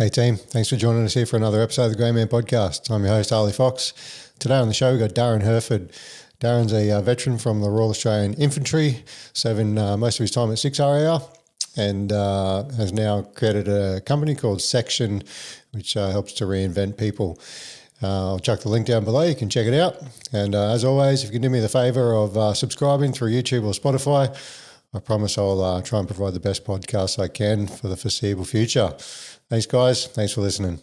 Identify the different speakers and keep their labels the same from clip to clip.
Speaker 1: Hey team, thanks for joining us here for another episode of the Grey Man Podcast. I'm your host, Harley Fox. Today on the show, we've got Darren Hurford. Darren's a veteran from the Royal Australian Infantry, serving most of his time at 6RAR, and has now created a company called Section, which helps to reinvent people. I'll chuck the link down below. You can check it out. And as always, if you can do me the favour of subscribing through YouTube or Spotify, I promise I'll try and provide the best podcast I can for the foreseeable future. Thanks, guys. Thanks for listening.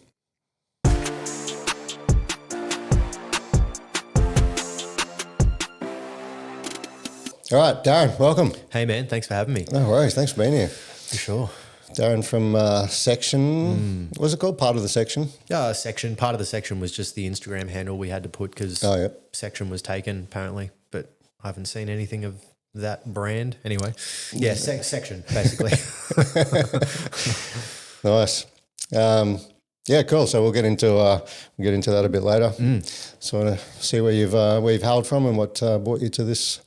Speaker 1: All right, Darren, welcome.
Speaker 2: Hey, man. Thanks for having me.
Speaker 1: No worries. Thanks for being here.
Speaker 2: For sure.
Speaker 1: Darren from Section. What was it called? Part of the Section?
Speaker 2: Section. Part of the Section was just the Instagram handle we had to put because Section was taken, apparently, but I haven't seen anything of that brand. Anyway, yeah, Section, basically.
Speaker 1: Nice. Yeah, cool. So we'll get into that a bit later. So I want to see where you've hailed from and what brought you to this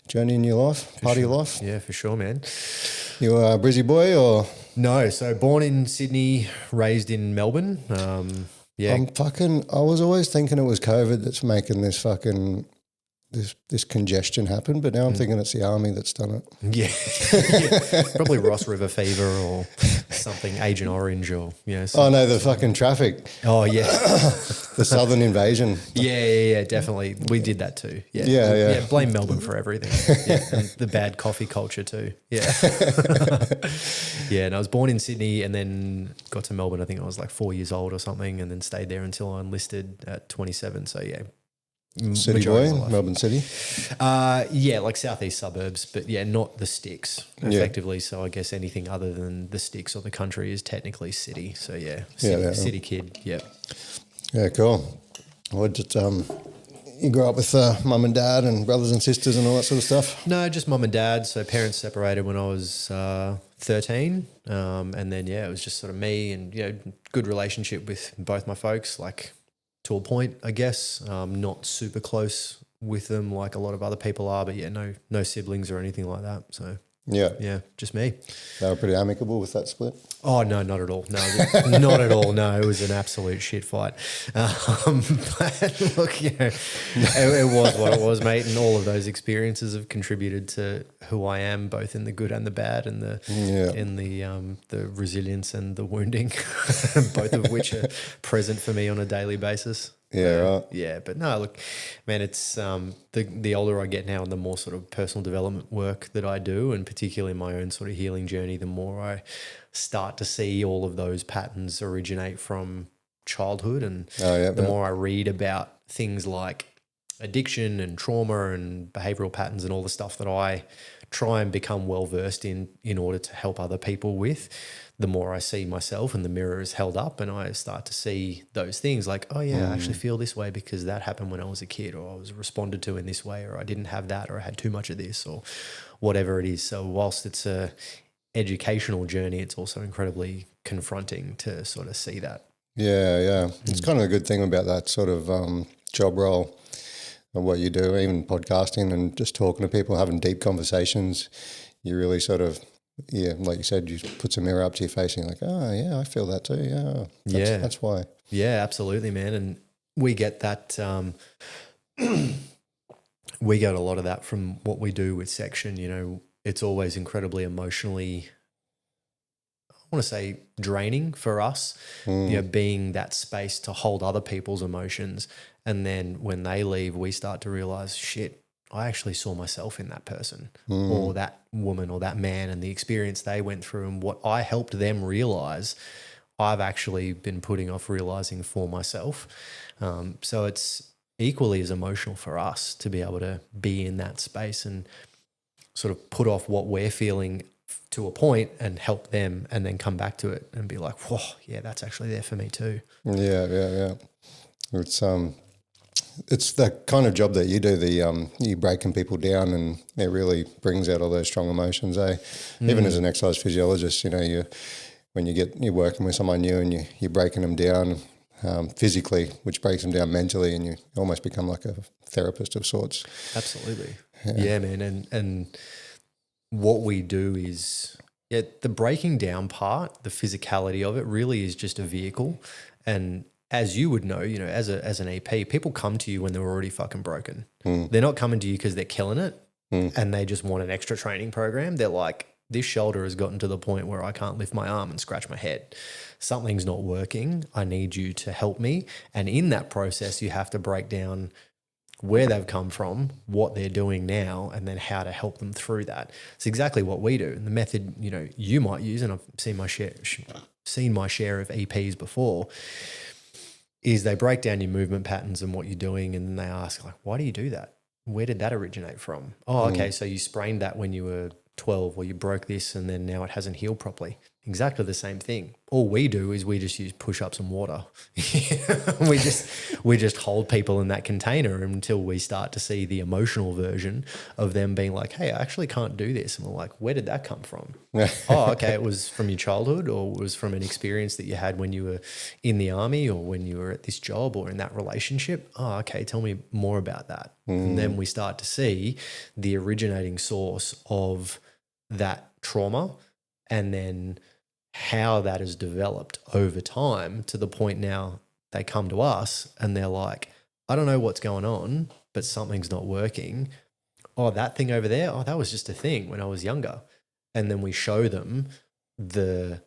Speaker 1: journey in your life, part of your life.
Speaker 2: Yeah, for sure, man.
Speaker 1: You a Brizzy boy or?
Speaker 2: No, so born in Sydney, raised in Melbourne. Yeah.
Speaker 1: I was always thinking it was COVID that's making this fucking this congestion happen, but now I'm thinking it's the army that's done it.
Speaker 2: Yeah. Probably Ross River fever or something, Agent Orange or,
Speaker 1: Oh no, the fucking traffic.
Speaker 2: Oh yeah.
Speaker 1: The southern invasion.
Speaker 2: Yeah, definitely. We did that too. Yeah. Blame Melbourne for everything. Yeah, and the bad coffee culture too. Yeah. Yeah, and I was born in Sydney and then got to Melbourne, I think I was like 4 years old or something, and then stayed there until I enlisted at 27. So yeah.
Speaker 1: City boy, Melbourne City?
Speaker 2: Yeah, like southeast suburbs, but yeah, not the sticks effectively. So I guess anything other than the sticks or the country is technically city. So yeah, city kid, yeah.
Speaker 1: Yeah, cool. What did you grew up with mum and dad and brothers and sisters and all that sort of stuff?
Speaker 2: No, just mum and dad. So parents separated when I was 13. And then, it was just sort of me and, good relationship with both my folks, like to a point, I guess. Not super close with them like a lot of other people are, but no siblings or anything like that. So yeah, just me.
Speaker 1: They were pretty amicable with that split?
Speaker 2: Oh no, not at all. No, not at all. No, it was an absolute shit fight. But look, it was what it was, mate. And all of those experiences have contributed to who I am, both in the good and the bad, and the resilience and the wounding, both of which are present for me on a daily basis.
Speaker 1: Yeah, right.
Speaker 2: Yeah, but no, look, man, it's the older I get now and the more sort of personal development work that I do, and particularly my own sort of healing journey, the more I start to see all of those patterns originate from childhood. And the more I read about things like addiction and trauma and behavioral patterns and all the stuff that I try and become well-versed in order to help other people with, the more I see myself and the mirror is held up and I start to see those things like, oh yeah, I actually feel this way because that happened when I was a kid, or I was responded to in this way, or I didn't have that, or I had too much of this, or whatever it is. So whilst it's a educational journey, it's also incredibly confronting to sort of see that.
Speaker 1: Yeah. It's kind of a good thing about that sort of job role of what you do, even podcasting and just talking to people, having deep conversations. You really sort of, like you said, you put some mirror up to your face and you're like, oh, yeah, I feel that too. Yeah, that's why.
Speaker 2: Yeah, absolutely, man. And we get that, we get a lot of that from what we do with Section. It's always incredibly emotionally, I want to say, draining for us, being that space to hold other people's emotions. And then when they leave, we start to realize, shit, I actually saw myself in that person or that woman or that man, and the experience they went through and what I helped them realize, I've actually been putting off realizing for myself. So it's equally as emotional for us to be able to be in that space and sort of put off what we're feeling to a point and help them, and then come back to it and be like, whoa, yeah, that's actually there for me too.
Speaker 1: Yeah. It's the kind of job that you do, you breaking people down, and it really brings out all those strong emotions, eh? Even as an exercise physiologist, when you're working with someone new and you're breaking them down physically, which breaks them down mentally, and you almost become like a therapist of sorts.
Speaker 2: Absolutely. Yeah, man. And what we do is Yeah, the breaking down part, the physicality of it really is just a vehicle. And as you would know, as an EP, people come to you when they're already fucking broken. They're not coming to you because they're killing it and they just want an extra training program. They're like, this shoulder has gotten to the point where I can't lift my arm and scratch my head. Something's not working. I need you to help me. And in that process, you have to break down where they've come from, what they're doing now, and then how to help them through that. It's exactly what we do. And the method, you might use, and I've seen my share of EPs before, is they break down your movement patterns and what you're doing, and then they ask, like, why do you do that? Where did that originate from? Oh, okay, so you sprained that when you were 12, or you broke this and then now it hasn't healed properly. Exactly the same thing. All we do is we just use push-ups and water. we just hold people in that container until we start to see the emotional version of them being like, hey, I actually can't do this. And we're like, where did that come from? Oh, okay, it was from your childhood, or it was from an experience that you had when you were in the army, or when you were at this job, or in that relationship. Oh, okay, tell me more about that. And then we start to see the originating source of that trauma, and then how that has developed over time to the point now they come to us and they're like, I don't know what's going on, but something's not working. Oh, that thing over there, oh, that was just a thing when I was younger. And then we show them the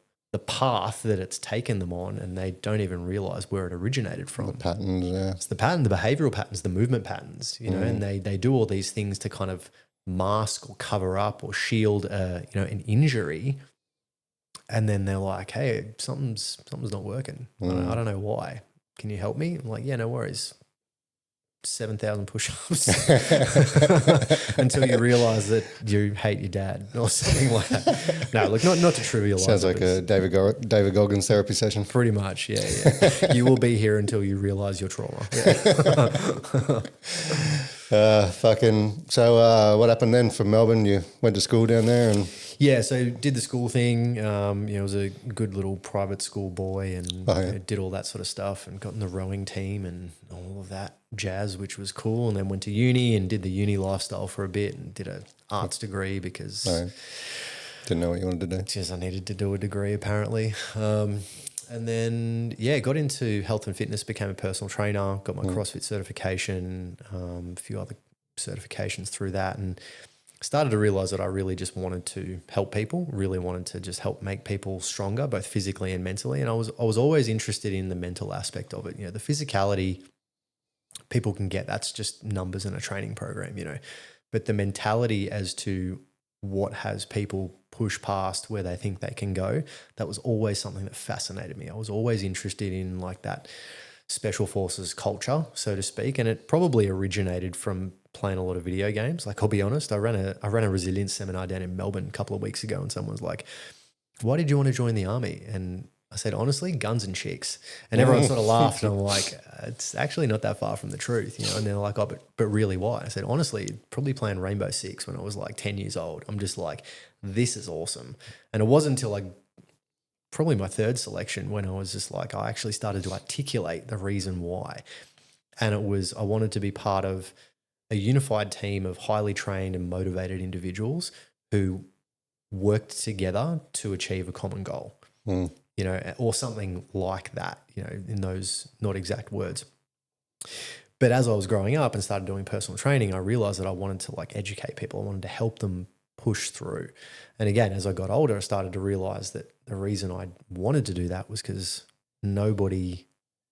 Speaker 2: path that it's taken them on, and they don't even realize where it originated from.
Speaker 1: The patterns, yeah.
Speaker 2: It's the pattern, the behavioral patterns, the movement patterns, and they do all these things to kind of mask or cover up or shield an injury. And then they're like, hey, something's not working. I don't know why. Can you help me? I'm like, yeah, no worries. 7,000 push-ups until you realize that you hate your dad or something like that. No, look, not to trivialize.
Speaker 1: Sounds like a David Goggins therapy session.
Speaker 2: Pretty much, yeah. You will be here until you realize your trauma. Yeah.
Speaker 1: So what happened then from Melbourne? You went to school down there and...
Speaker 2: Yeah, so did the school thing. Was a good little private school boy, and did all that sort of stuff, and got in the rowing team and all of that jazz, which was cool. And then went to uni and did the uni lifestyle for a bit, and did an arts degree because
Speaker 1: didn't know what you wanted to do.
Speaker 2: Just I needed to do a degree apparently. And then got into health and fitness, became a personal trainer, got my CrossFit certification, a few other certifications through that, and started to realize that I really just wanted to help people, really wanted to just help make people stronger, both physically and mentally. And I was always interested in the mental aspect of it. The physicality people can get, that's just numbers in a training program, but the mentality as to what has people push past where they think they can go, that was always something that fascinated me. I was always interested in like that special forces culture, so to speak. And it probably originated from playing a lot of video games. Like, I'll be honest, I ran a resilience seminar down in Melbourne a couple of weeks ago, and someone was like, why did you want to join the army? And I said, honestly, guns and chicks. And everyone sort of laughed, and I'm like, it's actually not that far from the truth, And they're like, oh, but really why? I said, honestly, probably playing Rainbow Six when I was like 10 years old. I'm just like, this is awesome. And it wasn't until like probably my third selection when I was just like, I actually started to articulate the reason why. And it was, I wanted to be part of a unified team of highly trained and motivated individuals who worked together to achieve a common goal, or something like that, in those not exact words. But as I was growing up and started doing personal training, I realized that I wanted to like educate people. I wanted to help them push through. And again, as I got older, I started to realize that the reason I wanted to do that was because nobody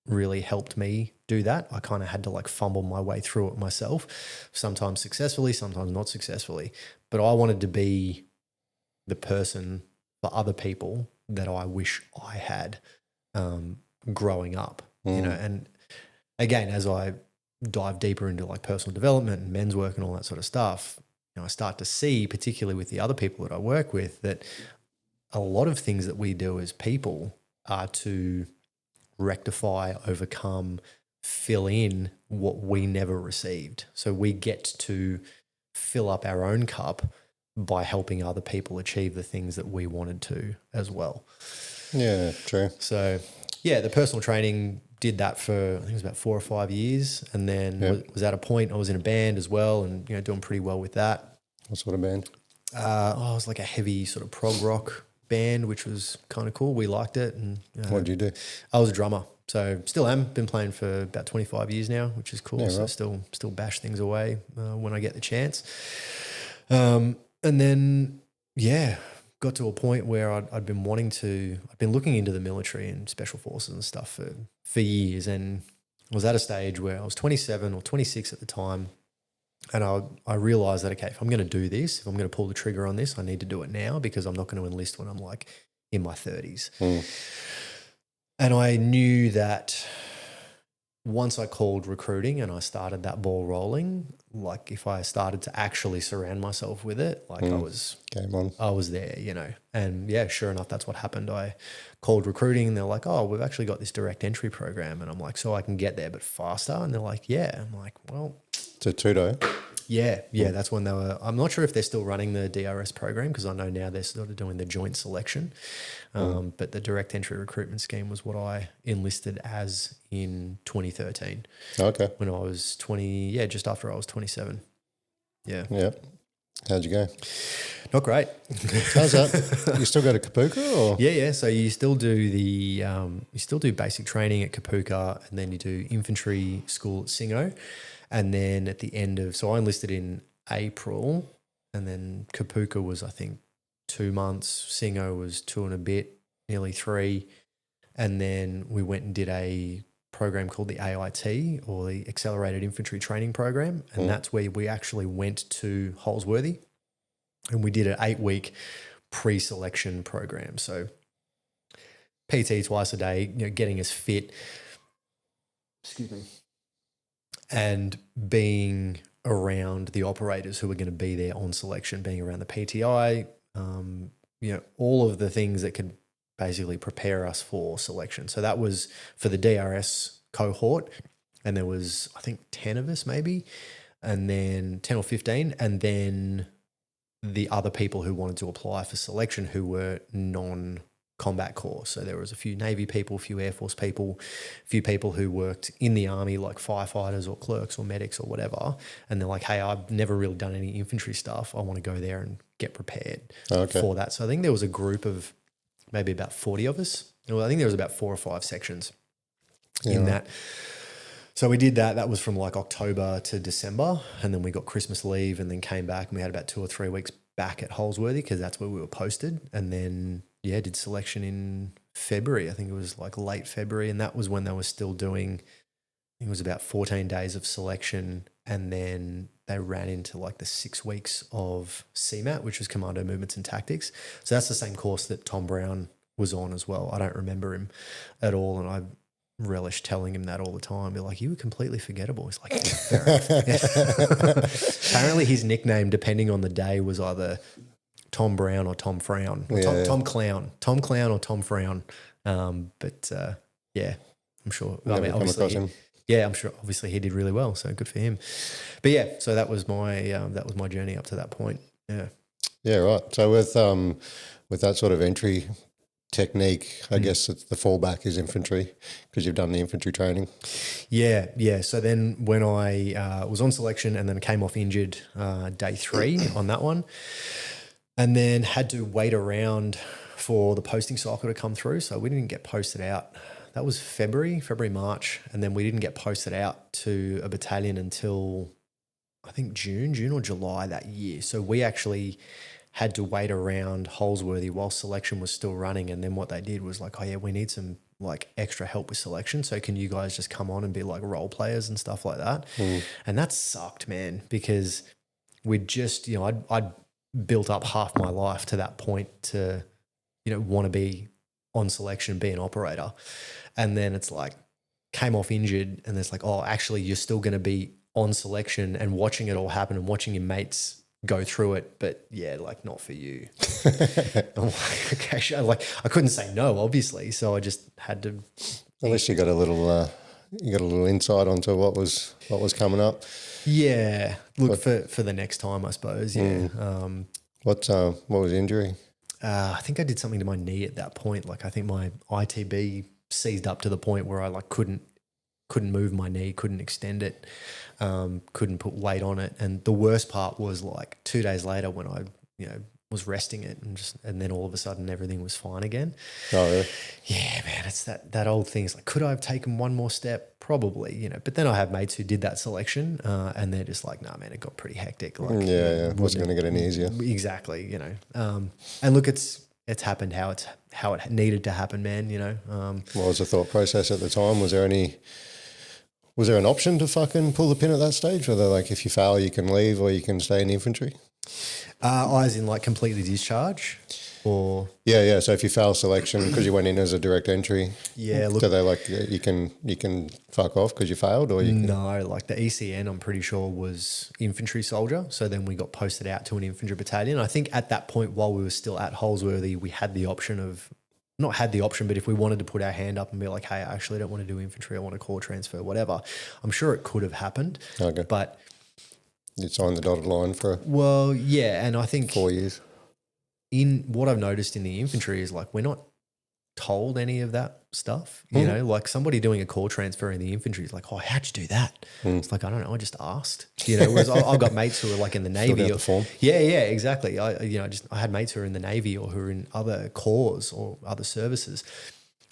Speaker 2: really helped me do that. I kind of had to like fumble my way through it myself, sometimes successfully, sometimes not successfully. But I wanted to be the person for other people that I wish I had growing up, and again, as I dive deeper into like personal development and men's work and all that sort of stuff, I start to see, particularly with the other people that I work with, that a lot of things that we do as people are to rectify, overcome, fill in what we never received. So we get to fill up our own cup by helping other people achieve the things that we wanted to as well.
Speaker 1: Yeah, true.
Speaker 2: So yeah, the personal training did that for, I think it was about 4 or 5 years. And then was at a point I was in a band as well, and, doing pretty well with that.
Speaker 1: What sort of band?
Speaker 2: it was like a heavy sort of prog rock band, which was kind of cool. We liked it. And
Speaker 1: What did you do?
Speaker 2: I was a drummer, so still am. Been playing for about 25 years now, which is cool.
Speaker 1: Yeah,
Speaker 2: So
Speaker 1: right.
Speaker 2: still bash things away when I get the chance. And then got to a point where I'd been looking into the military and special forces and stuff for years, and was at a stage where I was 27 or 26 at the time. And I realized that, okay, if I'm going to do this, if I'm going to pull the trigger on this, I need to do it now, because I'm not going to enlist when I'm like in my 30s. And I knew that once I called recruiting and I started that ball rolling, like if I started to actually surround myself with it, like I was there, you know. And yeah, sure enough, that's what happened. I called recruiting and they're like, oh, we've actually got this direct entry program. And I'm like, so I can get there but faster? And they're like, yeah. I'm like, well,
Speaker 1: To Tudo.
Speaker 2: yeah, that's when they were. I'm not sure if they're still running the DRS program, because I know now they're sort of doing the joint selection. But the direct entry recruitment scheme was what I enlisted as in 2013.
Speaker 1: Okay.
Speaker 2: When I was 20, just after I was 27. Yeah.
Speaker 1: Yeah. How'd you go?
Speaker 2: Not great.
Speaker 1: How's that? You still go to Kapuka or?
Speaker 2: Yeah. So you still do basic training at Kapuka, and then you do infantry school at Singo. And then at the end of, so I enlisted in April, and then Kapuka was, I think, 2 months. Singo was 2 and a bit, nearly 3. And then we went and did a program called the AIT, or the Accelerated Infantry Training Program. And that's where we actually went to Holsworthy, and we did an 8-week pre-selection program. So PT twice a day, you know, getting us fit. Excuse me. And being around the operators who are going to be there on selection, being around the PTI, all of the things that could basically prepare us for selection. So that was for the DRS cohort, and there was, I think, 10 of us maybe, and then 10 or 15, and then the other people who wanted to apply for selection who were non-combat corps. So there was a few Navy people, a few Air Force people, a few people who worked in the Army like firefighters or clerks or medics or whatever. And they're like, hey, I've never really done any infantry stuff. I want to go there and get prepared for that. So I think there was a group of maybe about 40 of us. Well, I think there was about 4 or 5 sections in that. So we did that. That was from like October to December, and then we got Christmas leave, and then came back, and we had about 2 or 3 weeks back at Holsworthy, because that's where we were posted. And then did selection in February. I think it was like late February, and that was when they were still doing, I think it was about 14 days of selection, and then they ran into like the 6 weeks of CMAT, which was Commando Movements and Tactics. So that's the same course that Tom Brown was on as well. I don't remember him at all, and I relish telling him that all the time. Be like, you were completely forgettable. He's like, yeah, fair enough. Apparently his nickname, depending on the day, was either Tom Brown or Tom Frown, or Tom Clown or Tom Frown. I'm sure.
Speaker 1: Never come across him.
Speaker 2: Yeah, I'm sure. Obviously, he did really well, so good for him. But yeah, so that was my journey up to that point. Yeah.
Speaker 1: Yeah, right. So with that sort of entry technique, I guess it's the fallback is infantry, because you've done the infantry training.
Speaker 2: Yeah. So then when I was on selection and then came off injured day 3 on that one, and then had to wait around for the posting cycle to come through. So we didn't get posted out. That was February, March, and then we didn't get posted out to a battalion until I think June or July that year. So we actually had to wait around Holsworthy while selection was still running. And then what they did was like, oh yeah, we need some like extra help with selection. So can you guys just come on and be like role players and stuff like that? And that sucked, man, because we'd just, I'd built up half my life to that point to, want to be on selection, be an operator. And then it's like, came off injured, and it's like, oh, actually you're still going to be on selection and watching it all happen and watching your mates go through it, but yeah, like not for you. I'm like, okay, I couldn't say no, obviously, so I just had to.
Speaker 1: At least you got a little, insight onto what was coming up.
Speaker 2: Yeah, look for the next time, I suppose. Yeah.
Speaker 1: What was the injury?
Speaker 2: I think I did something to my knee at that point. Like I think my ITB seized up to the point where I like couldn't move my knee, couldn't extend it, couldn't put weight on it. And the worst part was like 2 days later when I was resting it and then all of a sudden everything was fine again.
Speaker 1: Oh, really?
Speaker 2: Yeah, man, it's that old thing. It's like, could I have taken one more step? Probably, but then I have mates who did that selection and they're just like, nah, man, it got pretty hectic. Like,
Speaker 1: It wasn't going to get any easier.
Speaker 2: Exactly, and look, it's happened how it needed to happen, man,
Speaker 1: What was the thought process at the time? Was there an option to fucking pull the pin at that stage? Whether like if you fail, you can leave or you can stay in the infantry?
Speaker 2: As in like completely discharge or?
Speaker 1: Yeah. So if you fail selection because you went in as a direct entry,
Speaker 2: look,
Speaker 1: so they like you can fuck off because you failed, or you can?
Speaker 2: No, like the ECN, I'm pretty sure was infantry soldier. So then we got posted out to an infantry battalion. I think at that point, while we were still at Holsworthy, we had the option of. Not had the option, but if we wanted to put our hand up and be like, hey, I actually don't want to do infantry, I want to corps transfer, whatever, I'm sure it could have happened.
Speaker 1: Okay.
Speaker 2: But
Speaker 1: you signed the dotted line for
Speaker 2: and I think
Speaker 1: 4 years.
Speaker 2: In what I've noticed in the infantry is like we're not told any of that stuff. You know, like somebody doing a corps transfer in the infantry is like, oh, how'd you do that? It's like, I don't know, I just asked. Whereas I've got mates who are like in the Navy.
Speaker 1: The form.
Speaker 2: Yeah, exactly. I had mates who are in the Navy or who are in other corps or other services.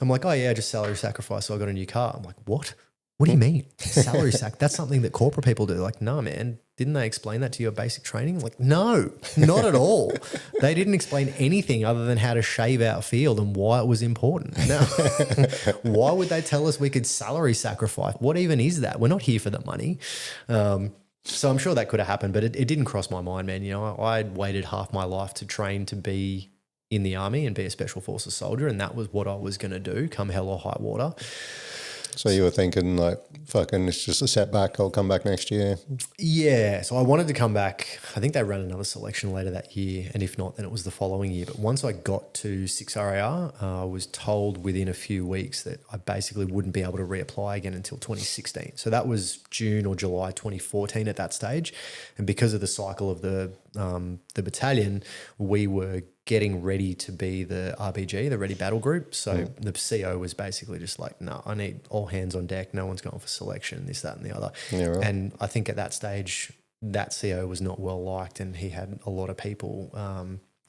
Speaker 2: I'm like, oh yeah, I just salary sacrifice, so I got a new car. I'm like, what? What do you mean? Salary sack? That's something that corporate people do. Like, no, man, didn't they explain that to your basic training? Like, no, not at all. They didn't explain anything other than how to shave out field and why it was important. No. Why would they tell us we could salary sacrifice? What even is that? We're not here for the money. So I'm sure that could have happened, but it didn't cross my mind, man. I'd waited half my life to train to be in the army and be a special forces soldier, and that was what I was going to do come hell or high water.
Speaker 1: So you were thinking like, fucking, it's just a setback. I'll come back next year.
Speaker 2: Yeah. So I wanted to come back. I think they ran another selection later that year. And if not, then it was the following year. But once I got to 6RAR, I was told within a few weeks that I basically wouldn't be able to reapply again until 2016. So that was June or July 2014 at that stage. And because of the cycle of the battalion, we were getting ready to be the RBG, the Ready Battle Group. So the CO was basically just like, no, I need all hands on deck. No one's going for selection, this, that, and the other.
Speaker 1: Yeah, right.
Speaker 2: And I think at that stage, that CO was not well liked, and he had a lot of people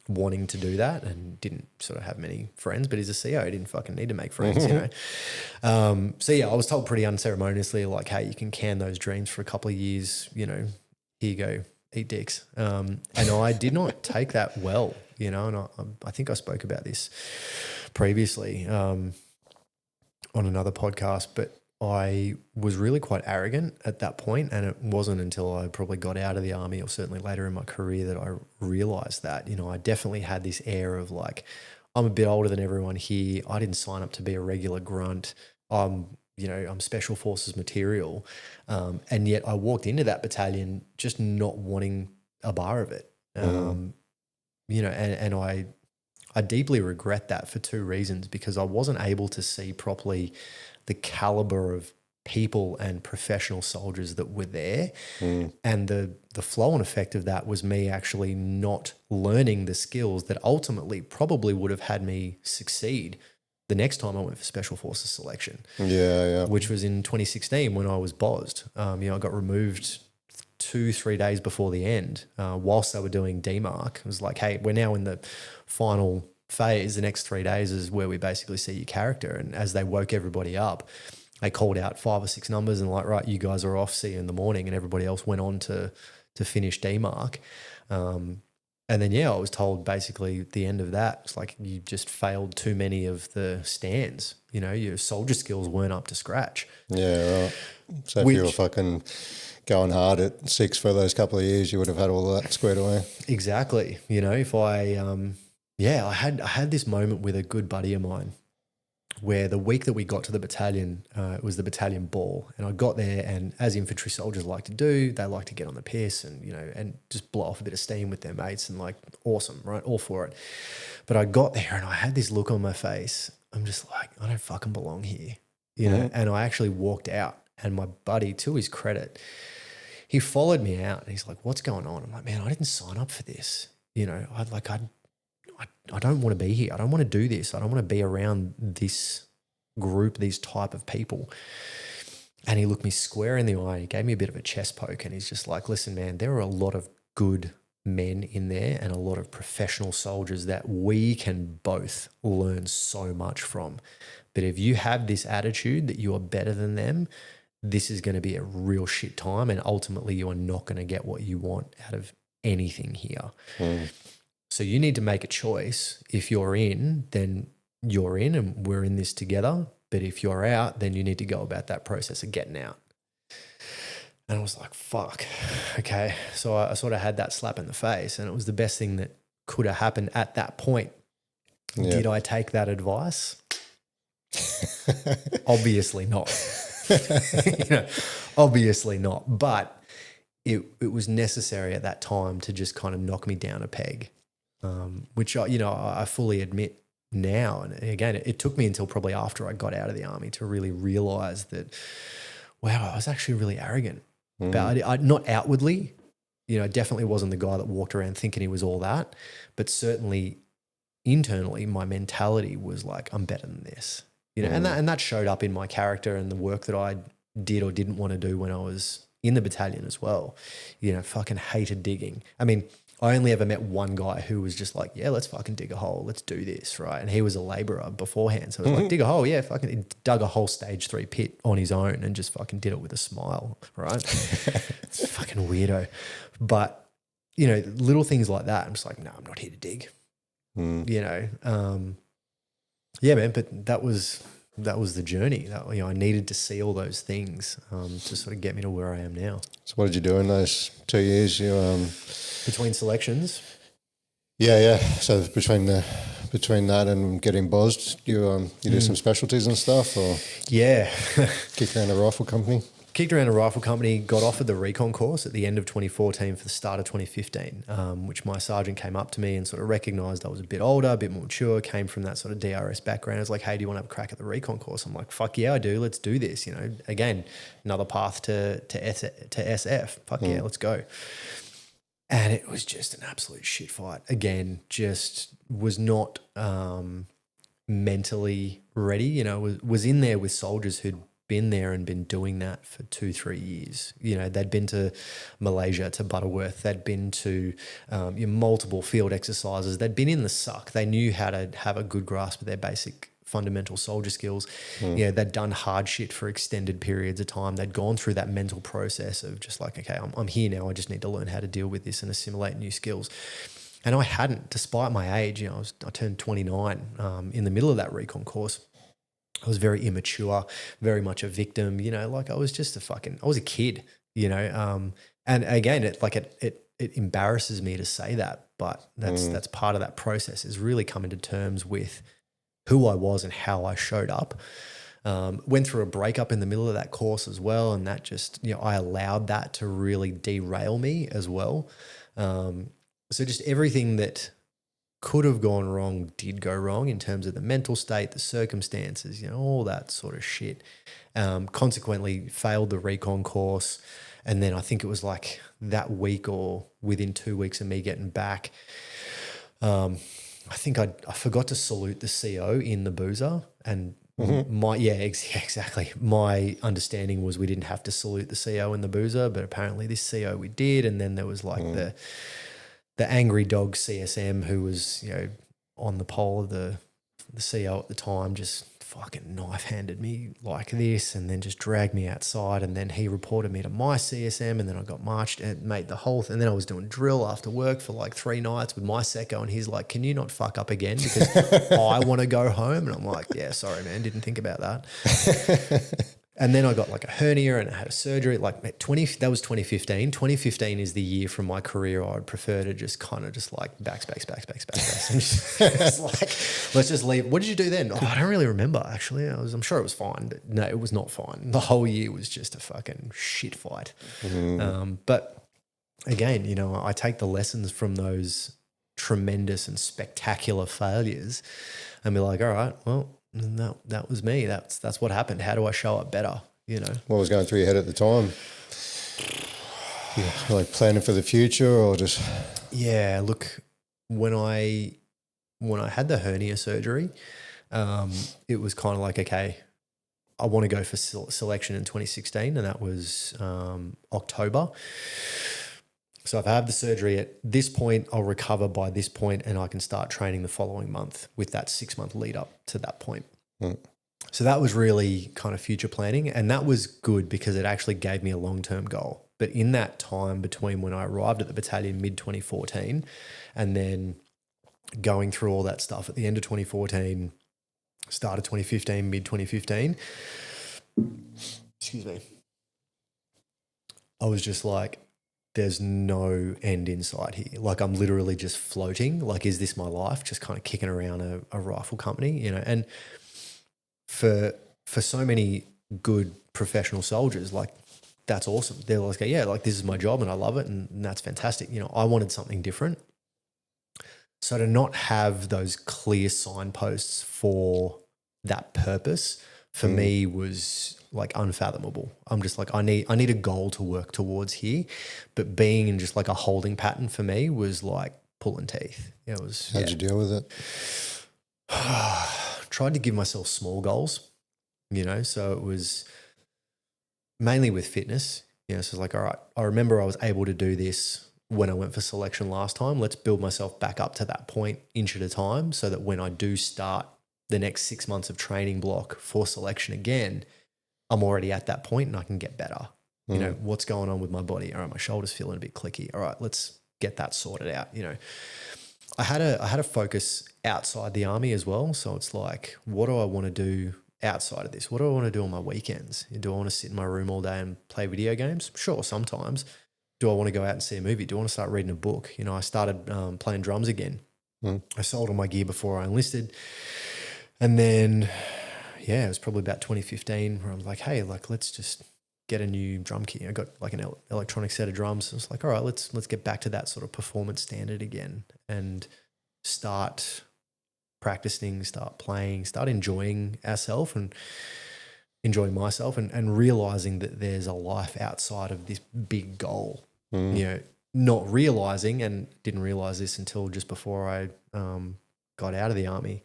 Speaker 2: wanting to do that and didn't sort of have many friends, but he's a CO, he didn't fucking need to make friends, So yeah, I was told pretty unceremoniously, like, hey, you can can those dreams for a couple of years, here you go, eat dicks. And I did not take that well, and I think I spoke about this previously on another podcast, but I was really quite arrogant at that point, and it wasn't until I probably got out of the army or certainly later in my career that I realised that, I definitely had this air of like, I'm a bit older than everyone here. I didn't sign up to be a regular grunt. I'm special forces material. And yet I walked into that battalion just not wanting a bar of it. And I deeply regret that for two reasons, because I wasn't able to see properly the caliber of people and professional soldiers that were there. And the flow and effect of that was me actually not learning the skills that ultimately probably would have had me succeed the next time I went for Special Forces selection.
Speaker 1: Yeah.
Speaker 2: Which was in 2016 when I was BOSed. I got removed 2-3 days before the end, whilst they were doing DMARC. It was like, hey, we're now in the final phase. The next 3 days is where we basically see your character. And as they woke everybody up, they called out 5 or 6 numbers and like, right, you guys are off, see you in the morning. And everybody else went on to finish DMARC. And then, I was told basically at the end of that, it's like you just failed too many of the stands. Your soldier skills weren't up to scratch.
Speaker 1: Yeah, right. So if you were fucking going hard at 6 for those couple of years, you would have had all of that squared away.
Speaker 2: Exactly. If I, I had this moment with a good buddy of mine where the week that we got to the battalion, it was the battalion ball, and I got there, and as infantry soldiers like to do, they like to get on the piss and, and just blow off a bit of steam with their mates, and like, awesome, right? All for it. But I got there and I had this look on my face. I'm just like, I don't fucking belong here, and I actually walked out, and my buddy, to his credit, he followed me out and he's like, what's going on? I'm like, man, I didn't sign up for this. I don't want to be here. I don't want to do this. I don't want to be around this group, these type of people. And he looked me square in the eye. He gave me a bit of a chest poke, and he's just like, listen, man, there are a lot of good men in there and a lot of professional soldiers that we can both learn so much from. But if you have this attitude that you are better than them, this is going to be a real shit time, and ultimately you are not going to get what you want out of anything here. So you need to make a choice. If you're in, then you're in and we're in this together. But if you're out, then you need to go about that process of getting out. And I was like, fuck, okay. So I sort of had that slap in the face, and it was the best thing that could have happened at that point. Yeah. Did I take that advice? Obviously not. Obviously not. But it was necessary at that time to just kind of knock me down a peg, which I fully admit now. And again, it took me until probably after I got out of the army to really realize that, wow, I was actually really arrogant. But I not outwardly, definitely wasn't the guy that walked around thinking he was all that, but certainly internally my mentality was like, I'm better than this, and that showed up in my character and the work that I did or didn't want to do when I was in the battalion as well. Fucking hated digging. I mean, I only ever met one guy who was just like, yeah, let's fucking dig a hole. Let's do this, right? And he was a labourer beforehand. So it was like, dig a hole. Yeah, fucking he dug a whole stage 3 pit on his own and just fucking did it with a smile, right? It's fucking weirdo. But, little things like that, I'm just like, no, I'm not here to dig. Yeah, man, but that was the journey. That, I needed to see all those things to sort of get me to where I am now.
Speaker 1: So what did you do in those 2 years? You
Speaker 2: between selections?
Speaker 1: Yeah. So between that and getting buzzed, you do some specialties and stuff, or kicked around a rifle company.
Speaker 2: Kicked around a rifle company, got offered the recon course at the end of 2014 for the start of 2015, which my sergeant came up to me and sort of recognised I was a bit older, a bit more mature, came from that sort of DRS background. I was like, hey, do you want to have a crack at the recon course? I'm like, fuck yeah, I do. Let's do this. Again, another path to SF. Fuck yeah, let's go. And it was just an absolute shit fight. Again, just was not mentally ready. Was in there with soldiers who'd been there and been doing that for 2-3 years. They'd been to Malaysia, to Butterworth. They'd been to multiple field exercises. They'd been in the suck. They knew how to have a good grasp of their basic fundamental soldier skills. They'd done hard shit for extended periods of time. They'd gone through that mental process of just like, okay, I'm here now. I just need to learn how to deal with this and assimilate new skills. And I hadn't, despite my age. I turned 29 in the middle of that recon course. I was very immature, very much a victim, like I was just I was a kid, and again, it embarrasses me to say that, but that's part of that process, is really coming to terms with who I was and how I showed up. Went through a breakup in the middle of that course as well, and that just, I allowed that to really derail me as well. So just everything that could have gone wrong did go wrong in terms of the mental state, the circumstances, all that sort of shit. Consequently, failed the recon course. And then I think it was like that week or within 2 weeks of me getting back, I think I forgot to salute the CO in the boozer. And exactly. My understanding was we didn't have to salute the CO in the boozer, but apparently this CO we did. And then there was like the angry dog CSM who was, on the pole of the CO at the time, just fucking knife-handed me like this and then just dragged me outside, and then he reported me to my CSM, and then I got marched and made the whole thing. And then I was doing drill after work for like 3 nights with my secco, and he's like, can you not fuck up again because I want to go home? And I'm like, yeah, sorry, man, didn't think about that. And then I got like a hernia and I had a surgery. That was 2015. 2015 is the year from my career I would prefer to just kind of just like backs. And just like, let's just leave. What did you do then? Oh, I don't really remember actually. I'm sure it was fine, but no, it was not fine. The whole year was just a fucking shit fight. But again, I take the lessons from those tremendous and spectacular failures and be like, all right, well, no, that was me. That's what happened. How do I show up better?
Speaker 1: What was going through your head at the time? Like planning for the future, or just?
Speaker 2: Yeah, look, when I had the hernia surgery, it was kind of like, okay, I want to go for selection in 2016, and that was October. So if I have the surgery at this point, I'll recover by this point and I can start training the following month with that 6-month lead up to that point.
Speaker 1: Mm.
Speaker 2: So that was really kind of future planning, and that was good because it actually gave me a long-term goal. But in that time between when I arrived at the battalion mid-2014 and then going through all that stuff at the end of 2014, start of 2015, mid-2015, excuse me, I was just like, there's no end in sight here. Like I'm literally just floating. Like, is this my life? Just kind of kicking around a rifle company, you know? And for so many good professional soldiers, like that's awesome. They're like, yeah, like this is my job and I love it and that's fantastic. You know, I wanted something different. So to not have those clear signposts for that purpose for me was like unfathomable. I'm just like, I need a goal to work towards here, but being in just like a holding pattern for me was like pulling teeth. It was.
Speaker 1: How'd you deal with it?
Speaker 2: Tried to give myself small goals, you know, so it was mainly with fitness, you know, so it's like, all right, I remember I was able to do this when I went for selection last time. Let's build myself back up to that point inch at a time so that when I do start the next 6 months of training block for selection again, I'm already at that point and I can get better. You know, what's going on with my body? All right, my shoulder's feeling a bit clicky. All right, let's get that sorted out. You know, I had a focus outside the army as well. So it's like, what do I want to do outside of this? What do I want to do on my weekends? Do I want to sit in my room all day and play video games? Sure, sometimes. Do I want to go out and see a movie? Do I want to start reading a book? You know, I started playing drums again. I sold all my gear before I enlisted. And then, yeah, it was probably about 2015 where I was like, hey, like, let's just get a new drum kit. I got like an electronic set of drums. So it's like, all right, let's get back to that sort of performance standard again and start practicing, start playing, start enjoying ourselves and enjoying myself and realizing that there's a life outside of this big goal. You know, not realizing, and didn't realize this until just before I got out of the army,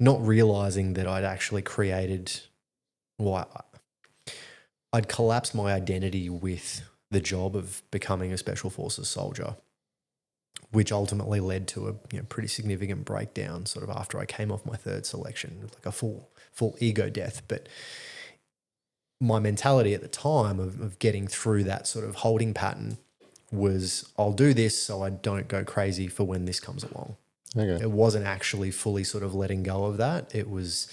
Speaker 2: not realizing that I'd actually created, I'd collapsed my identity with the job of becoming a Special Forces soldier, which ultimately led to a pretty significant breakdown sort of after I came off my third selection, like a full ego death. But my mentality at the time of getting through that sort of holding pattern was, I'll do this so I don't go crazy for when this comes along.
Speaker 1: Okay.
Speaker 2: It wasn't actually fully sort of letting go of that. It was,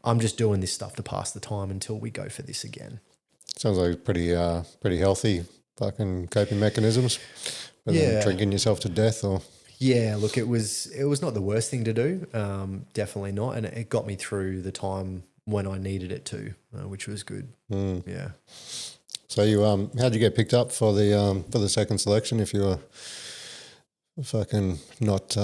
Speaker 2: I'm just doing this stuff to pass the time until we go for this again.
Speaker 1: Sounds like pretty healthy fucking coping mechanisms. Rather than drinking yourself to death or...
Speaker 2: Yeah, look, it was not the worst thing to do. Definitely not. And it got me through the time when I needed it to, which was good. Yeah.
Speaker 1: So you how'd you get picked up for the second selection if you were fucking not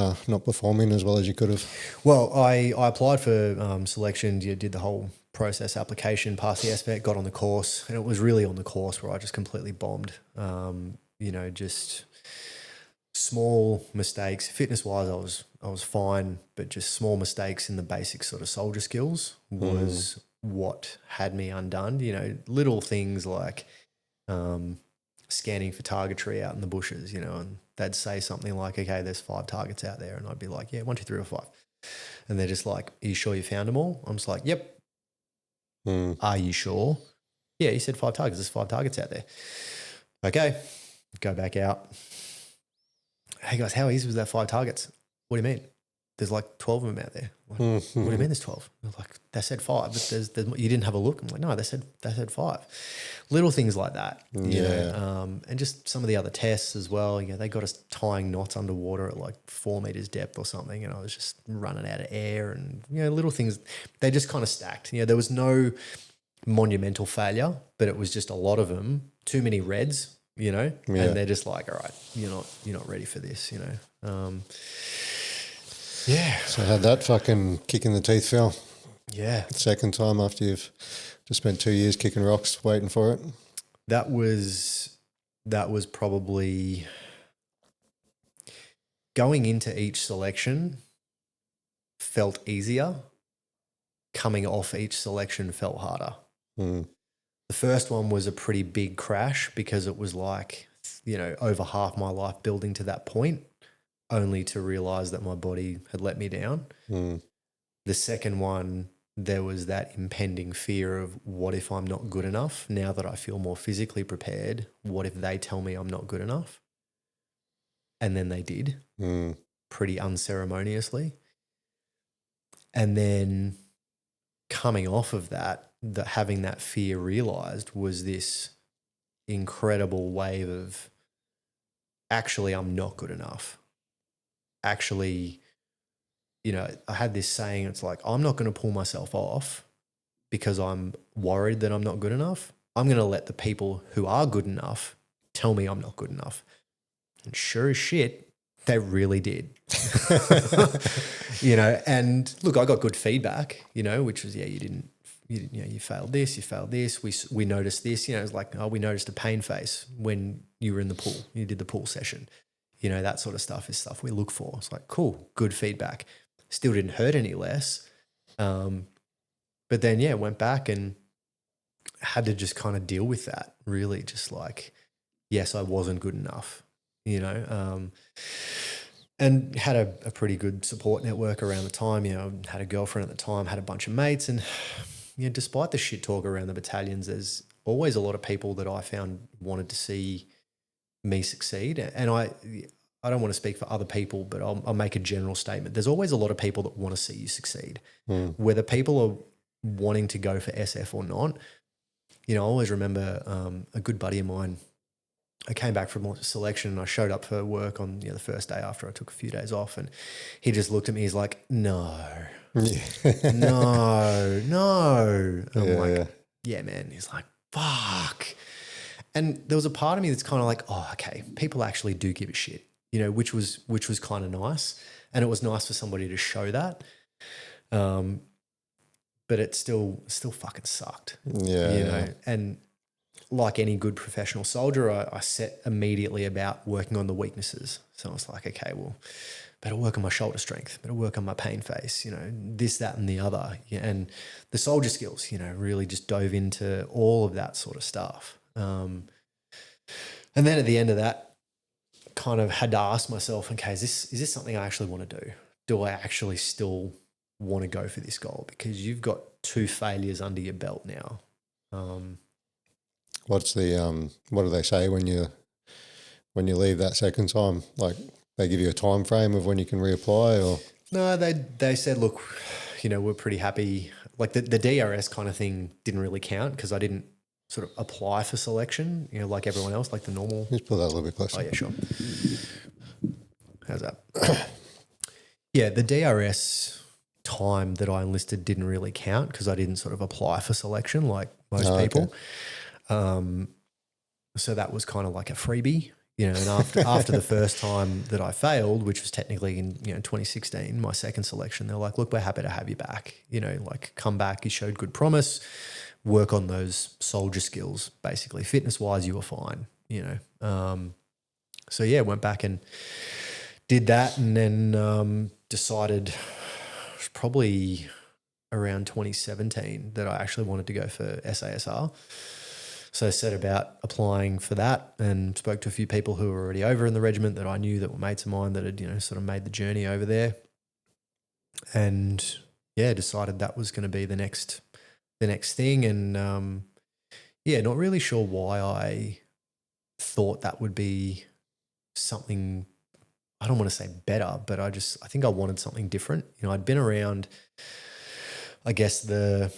Speaker 1: performing as well as you could have?
Speaker 2: Well, I applied for selection, did the whole process application, passed the SVET, got on the course, and it was really on the course where I just completely bombed. You know, just small mistakes. Fitness-wise, I was fine, but just small mistakes in the basic sort of soldier skills was what had me undone. You know, little things like scanning for targetry out in the bushes, you know, and they'd say something like, okay, there's 5 targets out there. And I'd be like, yeah, 1, 2, 3 or 5. And they're just like, are you sure you found them all? I'm just like, yep. Are you sure? Yeah, you said 5 targets. There's 5 targets out there. Okay, go back out. Hey guys, how easy was that 5 targets? What do you mean? There's like 12 of them out there. Like, what do you mean there's 12? They're like, they said 5, but there's you didn't have a look. I'm like, no, they said 5. Little things like that. You know, and just some of the other tests as well. You know, they got us tying knots underwater at like 4 meters depth or something, and I was just running out of air, and you know, little things. They just kind of stacked. You know, there was no monumental failure, but it was just a lot of them. Too many reds. You know, and they're just like, all right, you're not ready for this. You know. Yeah.
Speaker 1: So how'd that fucking kick in the teeth feel?
Speaker 2: Yeah.
Speaker 1: Second time after you've just spent 2 years kicking rocks waiting for it?
Speaker 2: That was probably going into each selection felt easier. Coming off each selection felt harder. The first one was a pretty big crash because it was like, over half my life building to that point, only to realize that my body had let me down. The second one, there was that impending fear of what if I'm not good enough? Now that I feel more physically prepared, what if they tell me I'm not good enough? And then they did, pretty unceremoniously. And then coming off of that, having that fear realized was this incredible wave of actually I'm not good enough. Actually, I had this saying, it's like, I'm not going to pull myself off because I'm worried that I'm not good enough. I'm going to let the people who are good enough tell me I'm not good enough. And sure as shit, they really did. And look, I got good feedback, which was, you failed this, you failed this. We noticed this, it was like, we noticed a pain face when you were in the pool, you did the pool session, that sort of stuff is stuff we look for. It's like, cool, good feedback. Still didn't hurt any less. But then, went back and had to just kind of deal with that, really just like, yes, I wasn't good enough, and had a pretty good support network around the time. Had a girlfriend at the time, had a bunch of mates, and despite the shit talk around the battalions, there's always a lot of people that I found wanted to see me succeed. And I don't want to speak for other people, but I'll make a general statement. There's always a lot of people that want to see you succeed, whether people are wanting to go for SF or not. I always remember a good buddy of mine. I came back from selection and I showed up for work on the first day after I took a few days off, and he just looked at me. He's like, no. No. I'm yeah, man. He's like, fuck. And there was a part of me that's kind of like, oh, okay, people actually do give a shit, which was kind of nice. And it was nice for somebody to show that. But it still fucking sucked. Yeah. And like any good professional soldier, I set immediately about working on the weaknesses. So I was like, okay, well, better work on my shoulder strength, better work on my pain face, this, that, and the other. And the soldier skills, really just dove into all of that sort of stuff. And then at the end of that, kind of had to ask myself, okay, is this something I actually want to do? Do I actually still want to go for this goal? Because you've got 2 failures under your belt now.
Speaker 1: What's the what do they say when you leave that second time? Like they give you a time frame of when you can reapply, or
Speaker 2: no? They said, look, we're pretty happy. Like the DRS kind of thing didn't really count because I didn't sort of apply for selection, like everyone else, like the normal.
Speaker 1: Just pull that a little bit closer.
Speaker 2: Oh yeah, sure. How's that? Yeah, the DRS time that I enlisted didn't really count because I didn't sort of apply for selection like most people. Okay. So that was kind of like a freebie, and after the first time that I failed, which was technically in 2016, my second selection, they're like, look, we're happy to have you back, like come back, you showed good promise, work on those soldier skills, basically fitness wise, you were fine, so yeah, went back and did that, and then decided probably around 2017 that I actually wanted to go for SASR. So I set about applying for that and spoke to a few people who were already over in the regiment that I knew that were mates of mine that had, sort of made the journey over there. And yeah, decided that was going to be the next thing. And not really sure why I thought that would be something, I don't want to say better, but I think I wanted something different. I'd been around, I guess, the